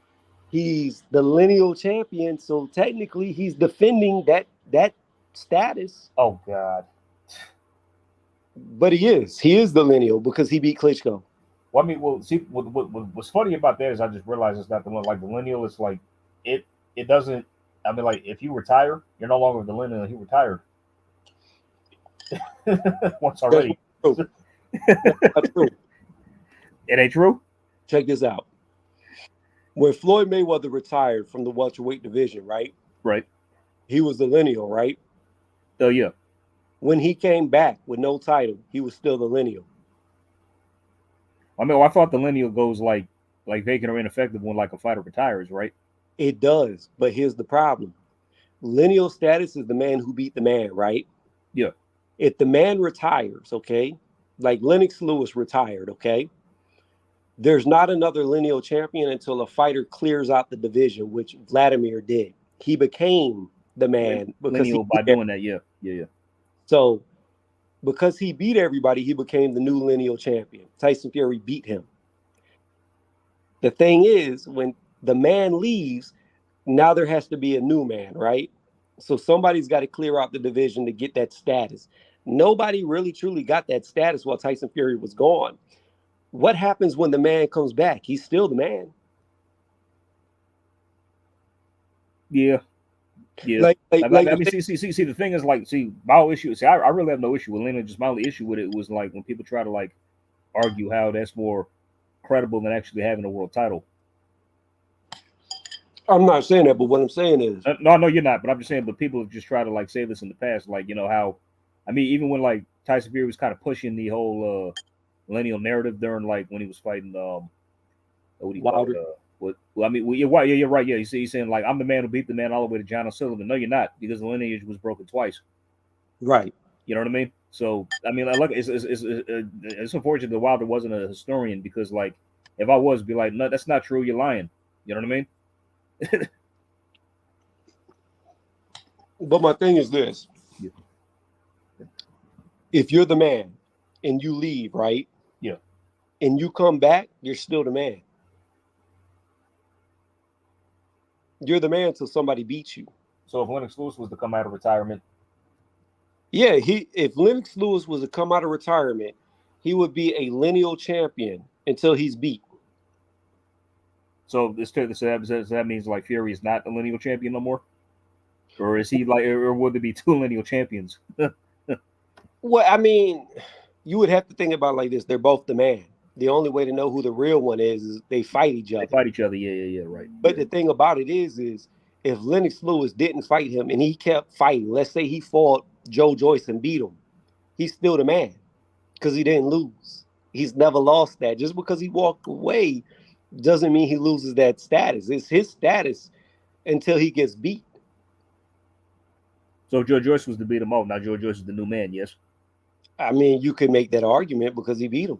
he's the lineal champion. So technically, he's defending that status. Oh God. But he is the lineal because he beat Klitschko. Well, see, what's funny about that is I just realized it's not the one like the lineal. It's like it doesn't. Like if you retire, you're no longer the lineal. He retired once already. That's true. It ain't true. Check this out. When Floyd Mayweather retired from the welterweight division, right? Right. He was the lineal, right? Oh yeah. When he came back with no title, he was still the lineal. I thought the lineal goes like vacant or ineffective when like a fighter retires, right? It does, but here's the problem. Lineal status is the man who beat the man, right? Yeah. If the man retires, okay, like Lennox Lewis retired, okay, there's not another lineal champion until a fighter clears out the division, which Vladimir did. He became the man because lineal by doing that, yeah. So because he beat everybody, he became the new lineal champion. Tyson Fury beat him. The thing is, when the man leaves, now there has to be a new man, right? So somebody's got to clear out the division to get that status. Nobody really truly got that status while Tyson Fury was gone. What happens when the man comes back? He's still the man. Yeah. See, the thing is, like, my whole issue. See, I really have no issue with lineal. Just my only issue with it was like when people try to like argue how that's more credible than actually having a world title. I'm not saying that, but what I'm saying is no, you're not. But I'm just saying, but people have just tried to like say this in the past, like how, even when like Tyson Fury was kind of pushing the whole lineal narrative during like when he was fighting what do you call it? You're right. Yeah, he's saying like I'm the man who beat the man all the way to John O'Sullivan. No, you're not, because the lineage was broken twice. Right. You know what I mean? So look, it's unfortunate that Wilder wasn't a historian, because like if I was, be like, no, that's not true. You're lying. You know what I mean? But my thing is this. Yeah. If you're the man and you leave, right? Yeah. And you come back, you're still the man. You're the man until somebody beats you. So if Lennox Lewis was to come out of retirement. Yeah, if Lennox Lewis was to come out of retirement, he would be a lineal champion until he's beat. So that means like Fury is not a lineal champion no more? Or is he like, or would there be 2 lineal champions? Well, you would have to think about it like this. They're both the man. The only way to know who the real one is they fight each other. Yeah, right. But the thing about it is if Lennox Lewis didn't fight him and he kept fighting, let's say he fought Joe Joyce and beat him, he's still the man because he didn't lose. He's never lost that. Just because he walked away doesn't mean he loses that status. It's his status until he gets beat. So Joe Joyce was to beat him up. Now Joe Joyce is the new man, yes? You could make that argument because he beat him.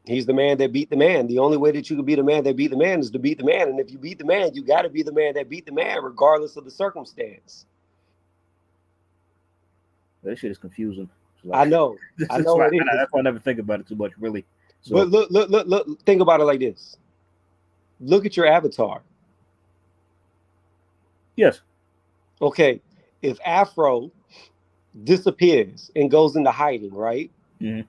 He's the man that beat the man. The only way that you can be the man that beat the man is to beat the man. And if you beat the man, you got to be the man that beat the man, regardless of the circumstance. That shit is confusing. I know. I know it is. That's why I never think about it too much, really. So, but look, think about it like this. Look at your avatar. Yes. Okay. If Afro disappears and goes into hiding, right? Mm-hmm.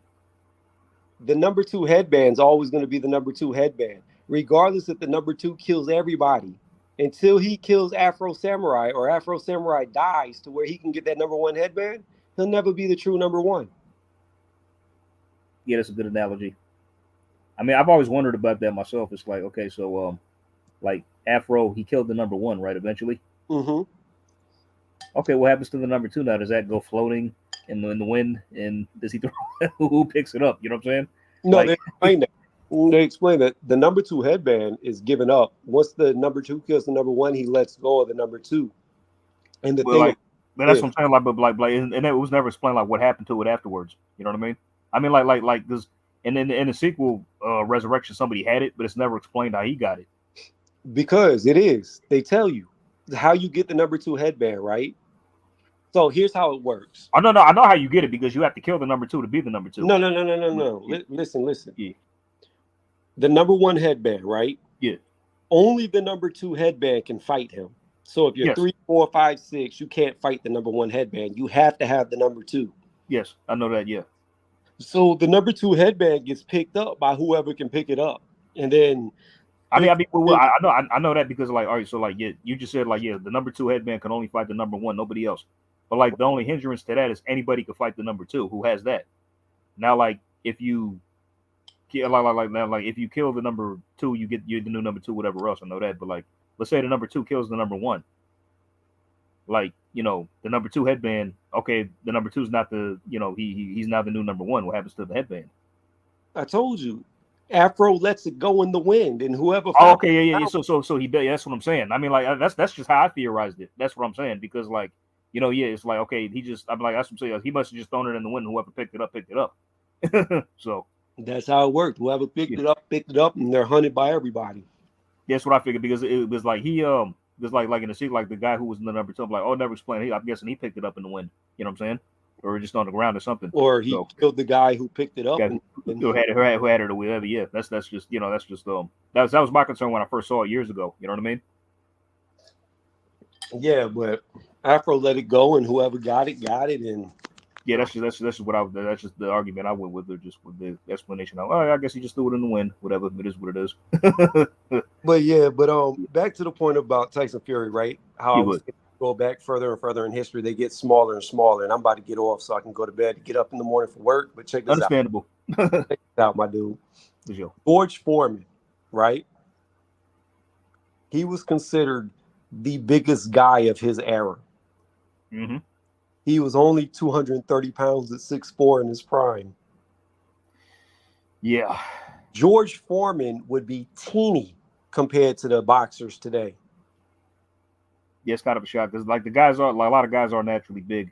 The number 2 headband's always going to be the number 2 headband, regardless if the number 2 kills everybody. Until he kills Afro Samurai or Afro Samurai dies to where he can get that number 1 headband, he'll never be the true number 1. Yeah, that's a good analogy. I mean, I've always wondered about that myself. It's like, okay, so like Afro, he killed the number one, right? Eventually. Mm-hmm. Okay, what happens to the number two now? Does that go floating in the wind? And does he throw? Who picks it up? You know what I'm saying? No, Like, they explain that. They explain that the number two headband is given up. Once the number two kills the number one, he lets go of the number two. And the well, thing, like, but that's what I'm saying. Like, but like, and it was never explained like what happened to it afterwards. You know what I mean? I mean, like this, and then in the sequel, Resurrection, somebody had it, but it's never explained how he got it. because it is, they tell you how you get the number two headband, right? So here's how it works. I know how you get it because you have to kill the number two to be the number two. No. Yeah. Listen. Yeah. The number one headband, right? Yeah. Only the number two headband can fight him. So if you're Yes. 3, 4, 5, 6, you can't fight the number one headband. You have to have the number two. Yes, I know that. Yeah. So the number two headband gets picked up by whoever can pick it up, and then I mean, well, I know that because like, all right, so like, yeah, you just said like, yeah, the number two headband can only fight the number one, nobody else. But like, the only hindrance to that is anybody can fight the number two. Who has that? Now, like, if you like if you kill the number two, you're the new number two, whatever else. I know that, but like, let's say the number two kills the number one. Like, you know, the number two headband. Okay, the number two is not the, you know, he's now the new number one. What happens to the headband? I told you, Afro lets it go in the wind, and whoever. Oh, okay, yeah. So he does. Yeah, that's what I'm saying. I mean, like that's just how I theorized it. That's what I'm saying because like, you know, yeah, it's like okay, I'm like that's what I'm saying. He must have just thrown it in the wind. And whoever picked it up. So that's how it worked. Whoever picked it up, and they're hunted by everybody. That's what I figured because it was like he was like in the sequel, like the guy who was in the number two. I'm like, oh, never explained. I'm guessing he picked it up in the wind. You know what I'm saying? Or just on the ground or something. Or he killed the guy who picked it up. Who had it or whatever. Yeah, that's just, you know, that's just that was my concern when I first saw it years ago. You know what I mean? Yeah, but Afro let it go, and whoever got it, and yeah, that's just that's just the argument I went with, or just with the explanation. Oh, I guess he just threw it in the wind. Whatever, it is what it is. but back to the point about Tyson Fury, right? How I was go back further and further in history, they get smaller and smaller, and I'm about to get off so I can go to bed to get up in the morning for work. But check this Understandable. out. Check this out, my dude. Sure. George Foreman, right? He was considered the biggest guy of his era. Mm-hmm. He was only 230 pounds at 6'4" in his prime. Yeah. George Foreman would be teeny compared to the boxers today. Yeah, it's kind of a shock because like a lot of guys are naturally big.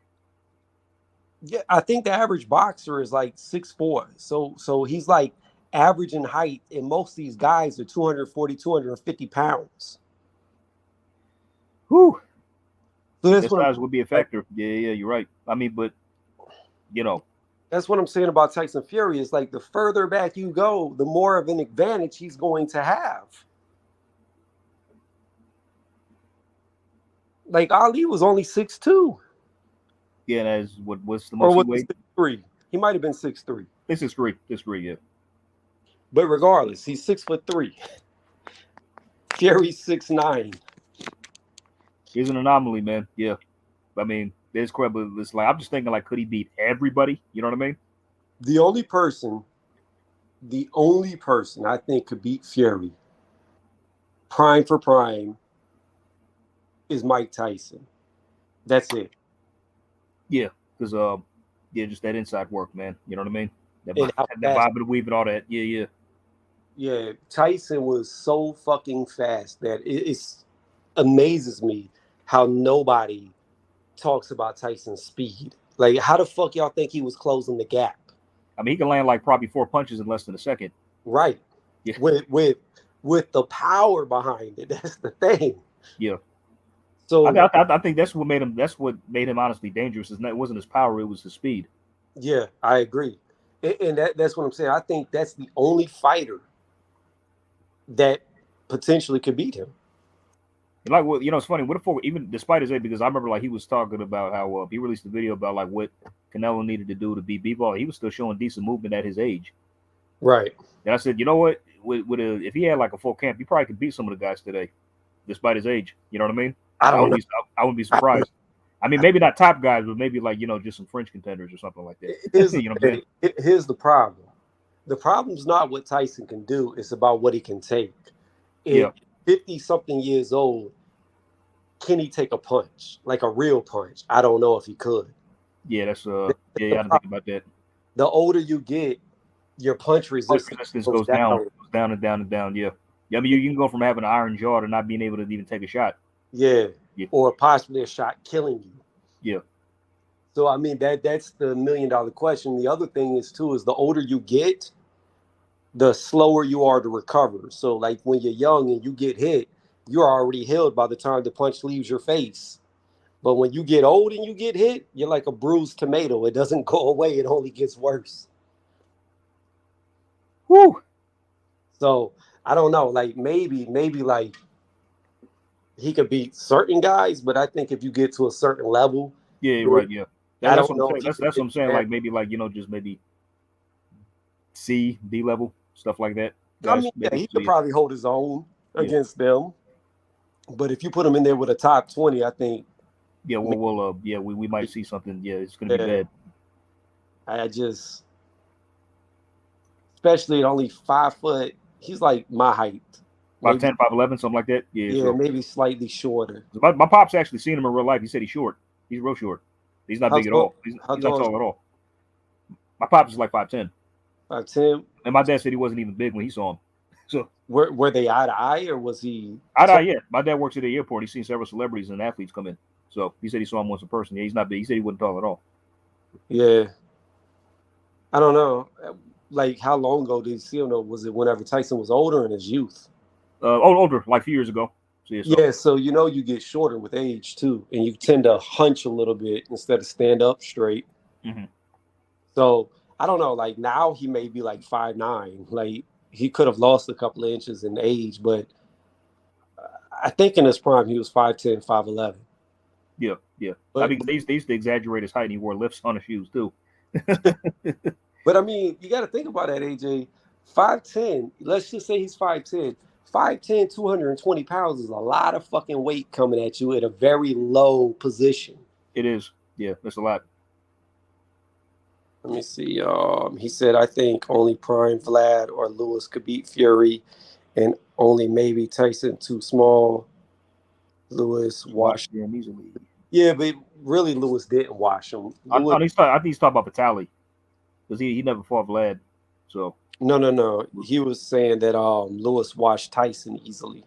Yeah, I think the average boxer is like 6'4". So he's like average in height, and most of these guys are 240, 250 pounds. Whew. So that's what size would be a factor. Yeah, you're right. I mean, but you know, that's what I'm saying about Tyson Fury. Is like the further back you go, the more of an advantage he's going to have. Like Ali was only 6'2". Yeah, that's what's the most or he weighed? 6'3". He might have been 6'3". It's 6'3". 6'3", yeah. But regardless, he's 6'3". Fury's 6'9". He's an anomaly, man. Yeah. I mean, there's credible. It's like I'm just thinking, like, could he beat everybody? You know what I mean? The only person I think could beat Fury, prime for prime, is Mike Tyson. That's it. Yeah, because just that inside work, man. You know what I mean? That bob and weave and all that. Yeah, Tyson was so fucking fast that it amazes me how nobody talks about Tyson's speed. Like, how the fuck y'all think he was closing the gap? I mean, he can land like probably 4 punches in less than a second. Right. Yeah. With the power behind it. That's the thing. Yeah. So I think that's what made him honestly dangerous. It wasn't his power, it was his speed. Yeah, I agree. And that's what I'm saying. I think that's the only fighter that potentially could beat him. Like, well, you know, it's funny. What if, even despite his age, because I remember like he was talking about how he released a video about like what Canelo needed to do to beat Bivol. He was still showing decent movement at his age. Right. And I said, you know what? If he had like a full camp, he probably could beat some of the guys today, despite his age. You know what I mean? I wouldn't be surprised. I mean, maybe not top guys, but maybe like, you know, just some French contenders or something like that. Here's you know what I'm saying? Here's the problem. the problem's not what Tyson can do; it's about what he can take. Yeah. At 50-something years old, can he take a punch, like a real punch? I don't know if he could. Yeah, that's That's yeah, the you got to think about that. The older you get, your punch Punch resistance resistance goes goes down, down. goes down and down and down. Yeah. Yeah, I mean, you can go from having an iron jaw to not being able to even take a shot. Yeah. Yeah. Or possibly a shot killing you. Yeah. So I mean that's the $1,000,000 question. The other thing is too is the older you get, the slower you are to recover. So like when you're young and you get hit, you're already healed by the time the punch leaves your face. But when you get old and you get hit, you're like a bruised tomato. It doesn't go away. It only gets worse. Whew. So I don't know. Like maybe like he could beat certain guys, but I think if you get to a certain level, Yeah, you're right. Yeah. I That's don't what I'm know saying. if he That's could what I'm beat saying. that. Like maybe like just maybe C, D level stuff like that. I Guys, mean, yeah, maybe. he So could yeah, probably hold his own yeah, against them. But if you put him in there with a top 20, I think yeah. We'll yeah, we might see something. Yeah, it's gonna be yeah, bad. I just, especially at only 5 foot, he's like my height. Maybe, 5'10", 5'11", something like that. Yeah. yeah, So maybe slightly shorter. my pop's actually seen him in real life. He said he's short. He's real short. He's not How big at tall? all. How He's not tall is tall at all. My pops is like 5'10", 5'10"? and my dad said he wasn't even big when he saw him. So Were they eye to eye or was he I tall? yeah, my dad works at the airport. He's seen several celebrities and athletes come in. So he said he saw him once in person. Yeah, he's not big. He said he wasn't tall at all. Yeah, I don't know. Like how long ago did you see him though? Was it whenever Tyson was older in his youth? Older, like a few years ago. So yeah, so Yeah, so you get shorter with age too, and you tend to hunch a little bit instead of stand up straight. hmm So I don't know. Like now he may be like 5'9". Like he could have lost a couple of inches in age, but I think in his prime he was 5'10", 5'11". yeah, yeah. I But mean, they used to exaggerate his height. And he wore lifts on his shoes too. but I mean, you got to think about that, AJ. 5'10". Let's just say he's 5'10". 5'10", 220 pounds is a lot of fucking weight coming at you at a very low position. It is. Yeah, that's a lot. Let me see. He said, I think only Prime Vlad or Lewis could beat Fury, and only maybe Tyson too small. Lewis Watch washed. them easily. Yeah, but really, Lewis didn't wash him. I Lewis, thought I think he's talking about Vitali because he never fought Vlad. So no. He was saying that Lewis washed Tyson easily.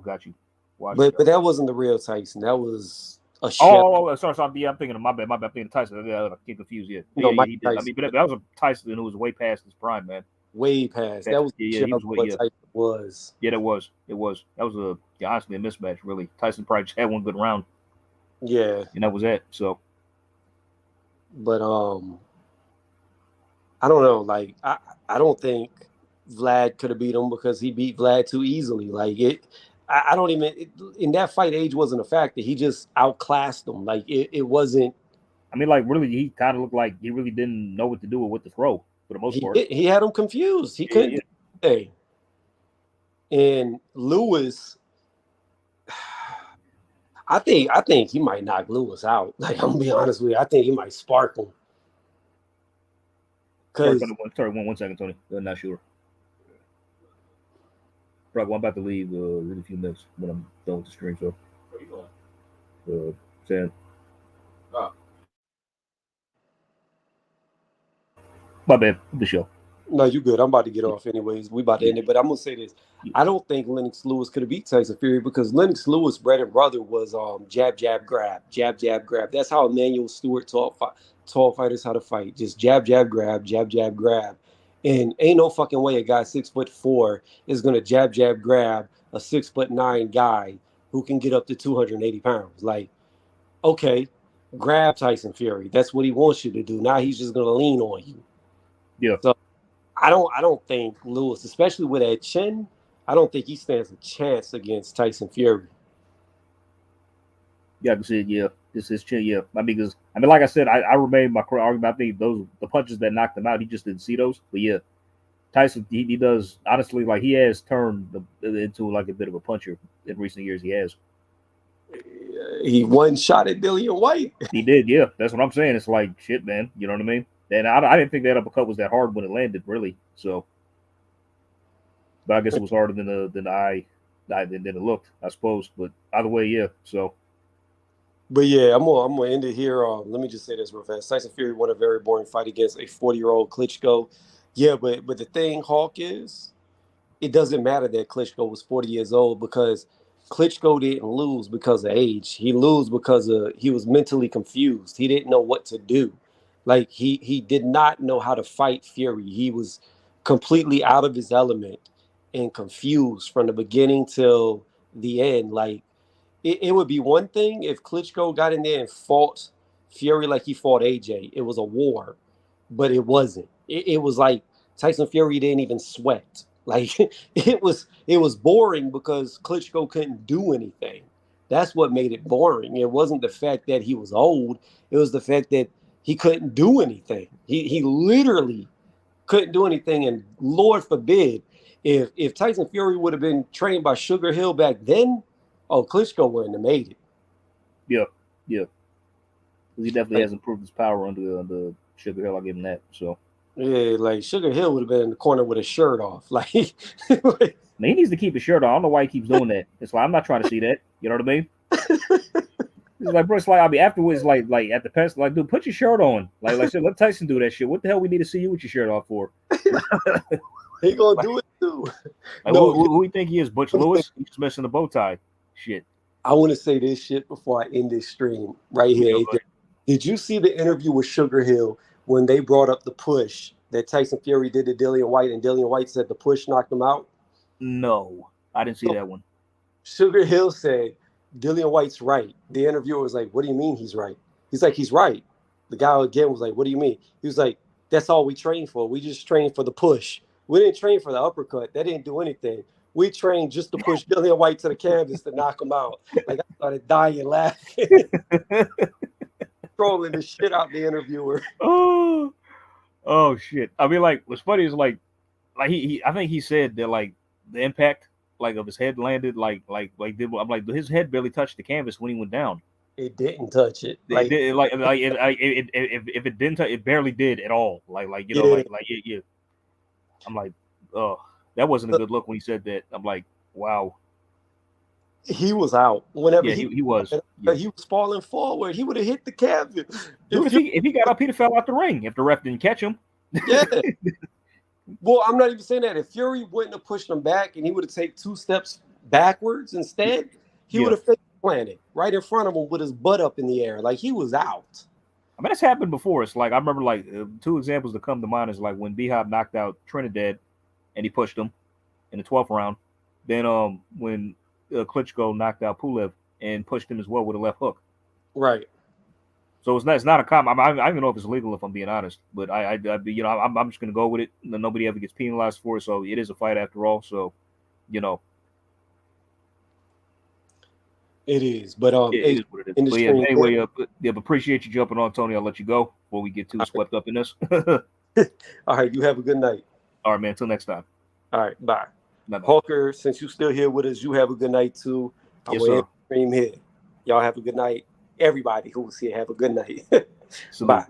got you. Watch. But that wasn't the real Tyson. That was a chef. Sorry. Yeah, I'm thinking of my bad. I'm thinking of Tyson. I get confused. Yeah, You know, yeah, Mike he did. I Tyson, mean, but that was a Tyson who was way past his prime, man. way past. That was Yeah, he was way. what Yeah, Tyson was. yeah, that was. It was. That was honestly a mismatch. Really, Tyson probably just had one good round, Yeah, and that was it. So but I don't know. Like I don't think Vlad could have beat him because he beat Vlad too easily. Like I don't even in that fight. Age wasn't a factor. He just outclassed him. Like it wasn't. I mean, like really, he kind of looked like he really didn't know what to do with the throw for the most part. He had him confused. He couldn't do anything. And Lewis, I think he might knock Lewis out. Like I'm gonna be honest with you, I think he might spark him. Sorry, one second, Tony. I'm not sure. Probably I'm about to leave in a few minutes when I'm done with the stream. So, Where you going? saying, Oh. my bad, the show. No, you good. I'm about to get off anyways. We about to end it, but I'm gonna say this. I don't think Lennox Lewis could have beat Tyson Fury because Lennox Lewis' bread and brother was jab, jab, grab, jab, jab, grab. That's how Emmanuel Stewart taught fighters how to fight. Just jab, jab, grab, jab, jab, grab. And ain't no fucking way a guy 6'4" is gonna jab, jab, grab a 6'9" guy who can get up to 280 pounds. Like, okay, grab Tyson Fury. That's what he wants you to do. Now he's just gonna lean on you. Yeah. So I don't think Lewis, especially with that chin, I don't think he stands a chance against Tyson Fury. Yeah, I can see it. Yeah, this is chin. Yeah, I mean, because like I said, I remain my argument. I think the punches that knocked him out, he just didn't see those. But yeah, Tyson, he does honestly like he has turned into like a bit of a puncher in recent years. He has. He one shot at Dillian White. He did. Yeah, that's what I'm saying. It's like shit, man. You know what I mean? And I didn't think that uppercut was that hard when it landed, really. So, but I guess it was harder than it looked, I suppose. But either way, yeah. So, But yeah, I'm gonna end it here. Let me just say this real fast. Tyson Fury won a very boring fight against a 40-year-old Klitschko. Yeah, but the thing, Hawk, is it doesn't matter that Klitschko was 40 years old because Klitschko didn't lose because of age. He lose because he was mentally confused. He didn't know what to do. Like he did not know how to fight Fury. He was completely out of his element and confused from the beginning till the end. Like it would be one thing if Klitschko got in there and fought Fury like he fought AJ. It was a war, but it wasn't. It was like Tyson Fury didn't even sweat. Like it was boring because Klitschko couldn't do anything. That's what made it boring. It wasn't the fact that he was old. It was the fact that he couldn't do anything. He literally couldn't do anything. And Lord forbid, if Tyson Fury would have been trained by Sugar Hill back then, oh, Klitschko wouldn't have made it. yeah. He definitely has improved his power under Sugar Hill. I'll give him that. So, Yeah, like Sugar Hill would have been in the corner with his shirt off. Like, man, he needs to keep his shirt on. I don't know why he keeps doing that. It's like I'm not trying to see that. You know what I mean? It's like, bro, it's like, I mean, afterwards, like at the past, like, dude, put your shirt on. Like, shit, let Tyson do that shit. What the hell we need to see you with your shirt off for? he gonna do it too. Like, No, who you think he is? Butch Lewis? He's missing the bow tie. Shit. I want to say this shit before I end this stream right here. AJ. Did you see the interview with Sugar Hill when they brought up the push that Tyson Fury did to Dillian White, and Dillian White said the push knocked him out? No, I didn't see that one. Sugar Hill said Dillian White's right. The interviewer was like, "What do you mean he's right?" He's like, "He's right." The guy again was like, "What do you mean?" He was like, "That's all we trained for. We just trained for the push. We didn't train for the uppercut. That didn't do anything. We trained just to push Dillian White to the canvas to knock him out." Like, I started dying laughing, trolling the shit out the interviewer. Oh shit. I mean, like, what's funny is like he I think he said that like the impact like of his head landed I'm like his head barely touched the canvas when he went down. It didn't touch it. Like if it didn't touch, it barely did at all. Like you know yeah. I'm like, oh, that wasn't a good look when he said that. I'm like, wow. He was out. Whenever he was. He was falling forward. He would have hit the canvas. Dude, if he got up, he'd have fell out the ring if the ref didn't catch him. Yeah. Well, I'm not even saying that. If Fury wouldn't have pushed him back and he would have taken 2 steps backwards instead, he would have face planted right in front of him with his butt up in the air. Like, he was out. I mean, it's happened before. It's like, I remember like 2 examples that come to mind is like when B-Hop knocked out Trinidad and he pushed him in the 12th round. Then when Klitschko knocked out Pulev and pushed him as well with a left hook. Right. So it's not a common. I don't even know if it's legal if I'm being honest, but I'm just gonna go with it. Nobody ever gets penalized for it, so it is a fight after all. So, you know, it is. But it is what it is. But yeah, anyway, appreciate you jumping on, Tony. I'll let you go before we get too swept up in this. All right, you have a good night. All right, man. Until next time. All right, bye. Bye-bye. Hawker, since you're still here with us, you have a good night too. Yes, I'm sir. going to stream here. Y'all have a good night. Everybody who was here, have a good night. Salute. Bye.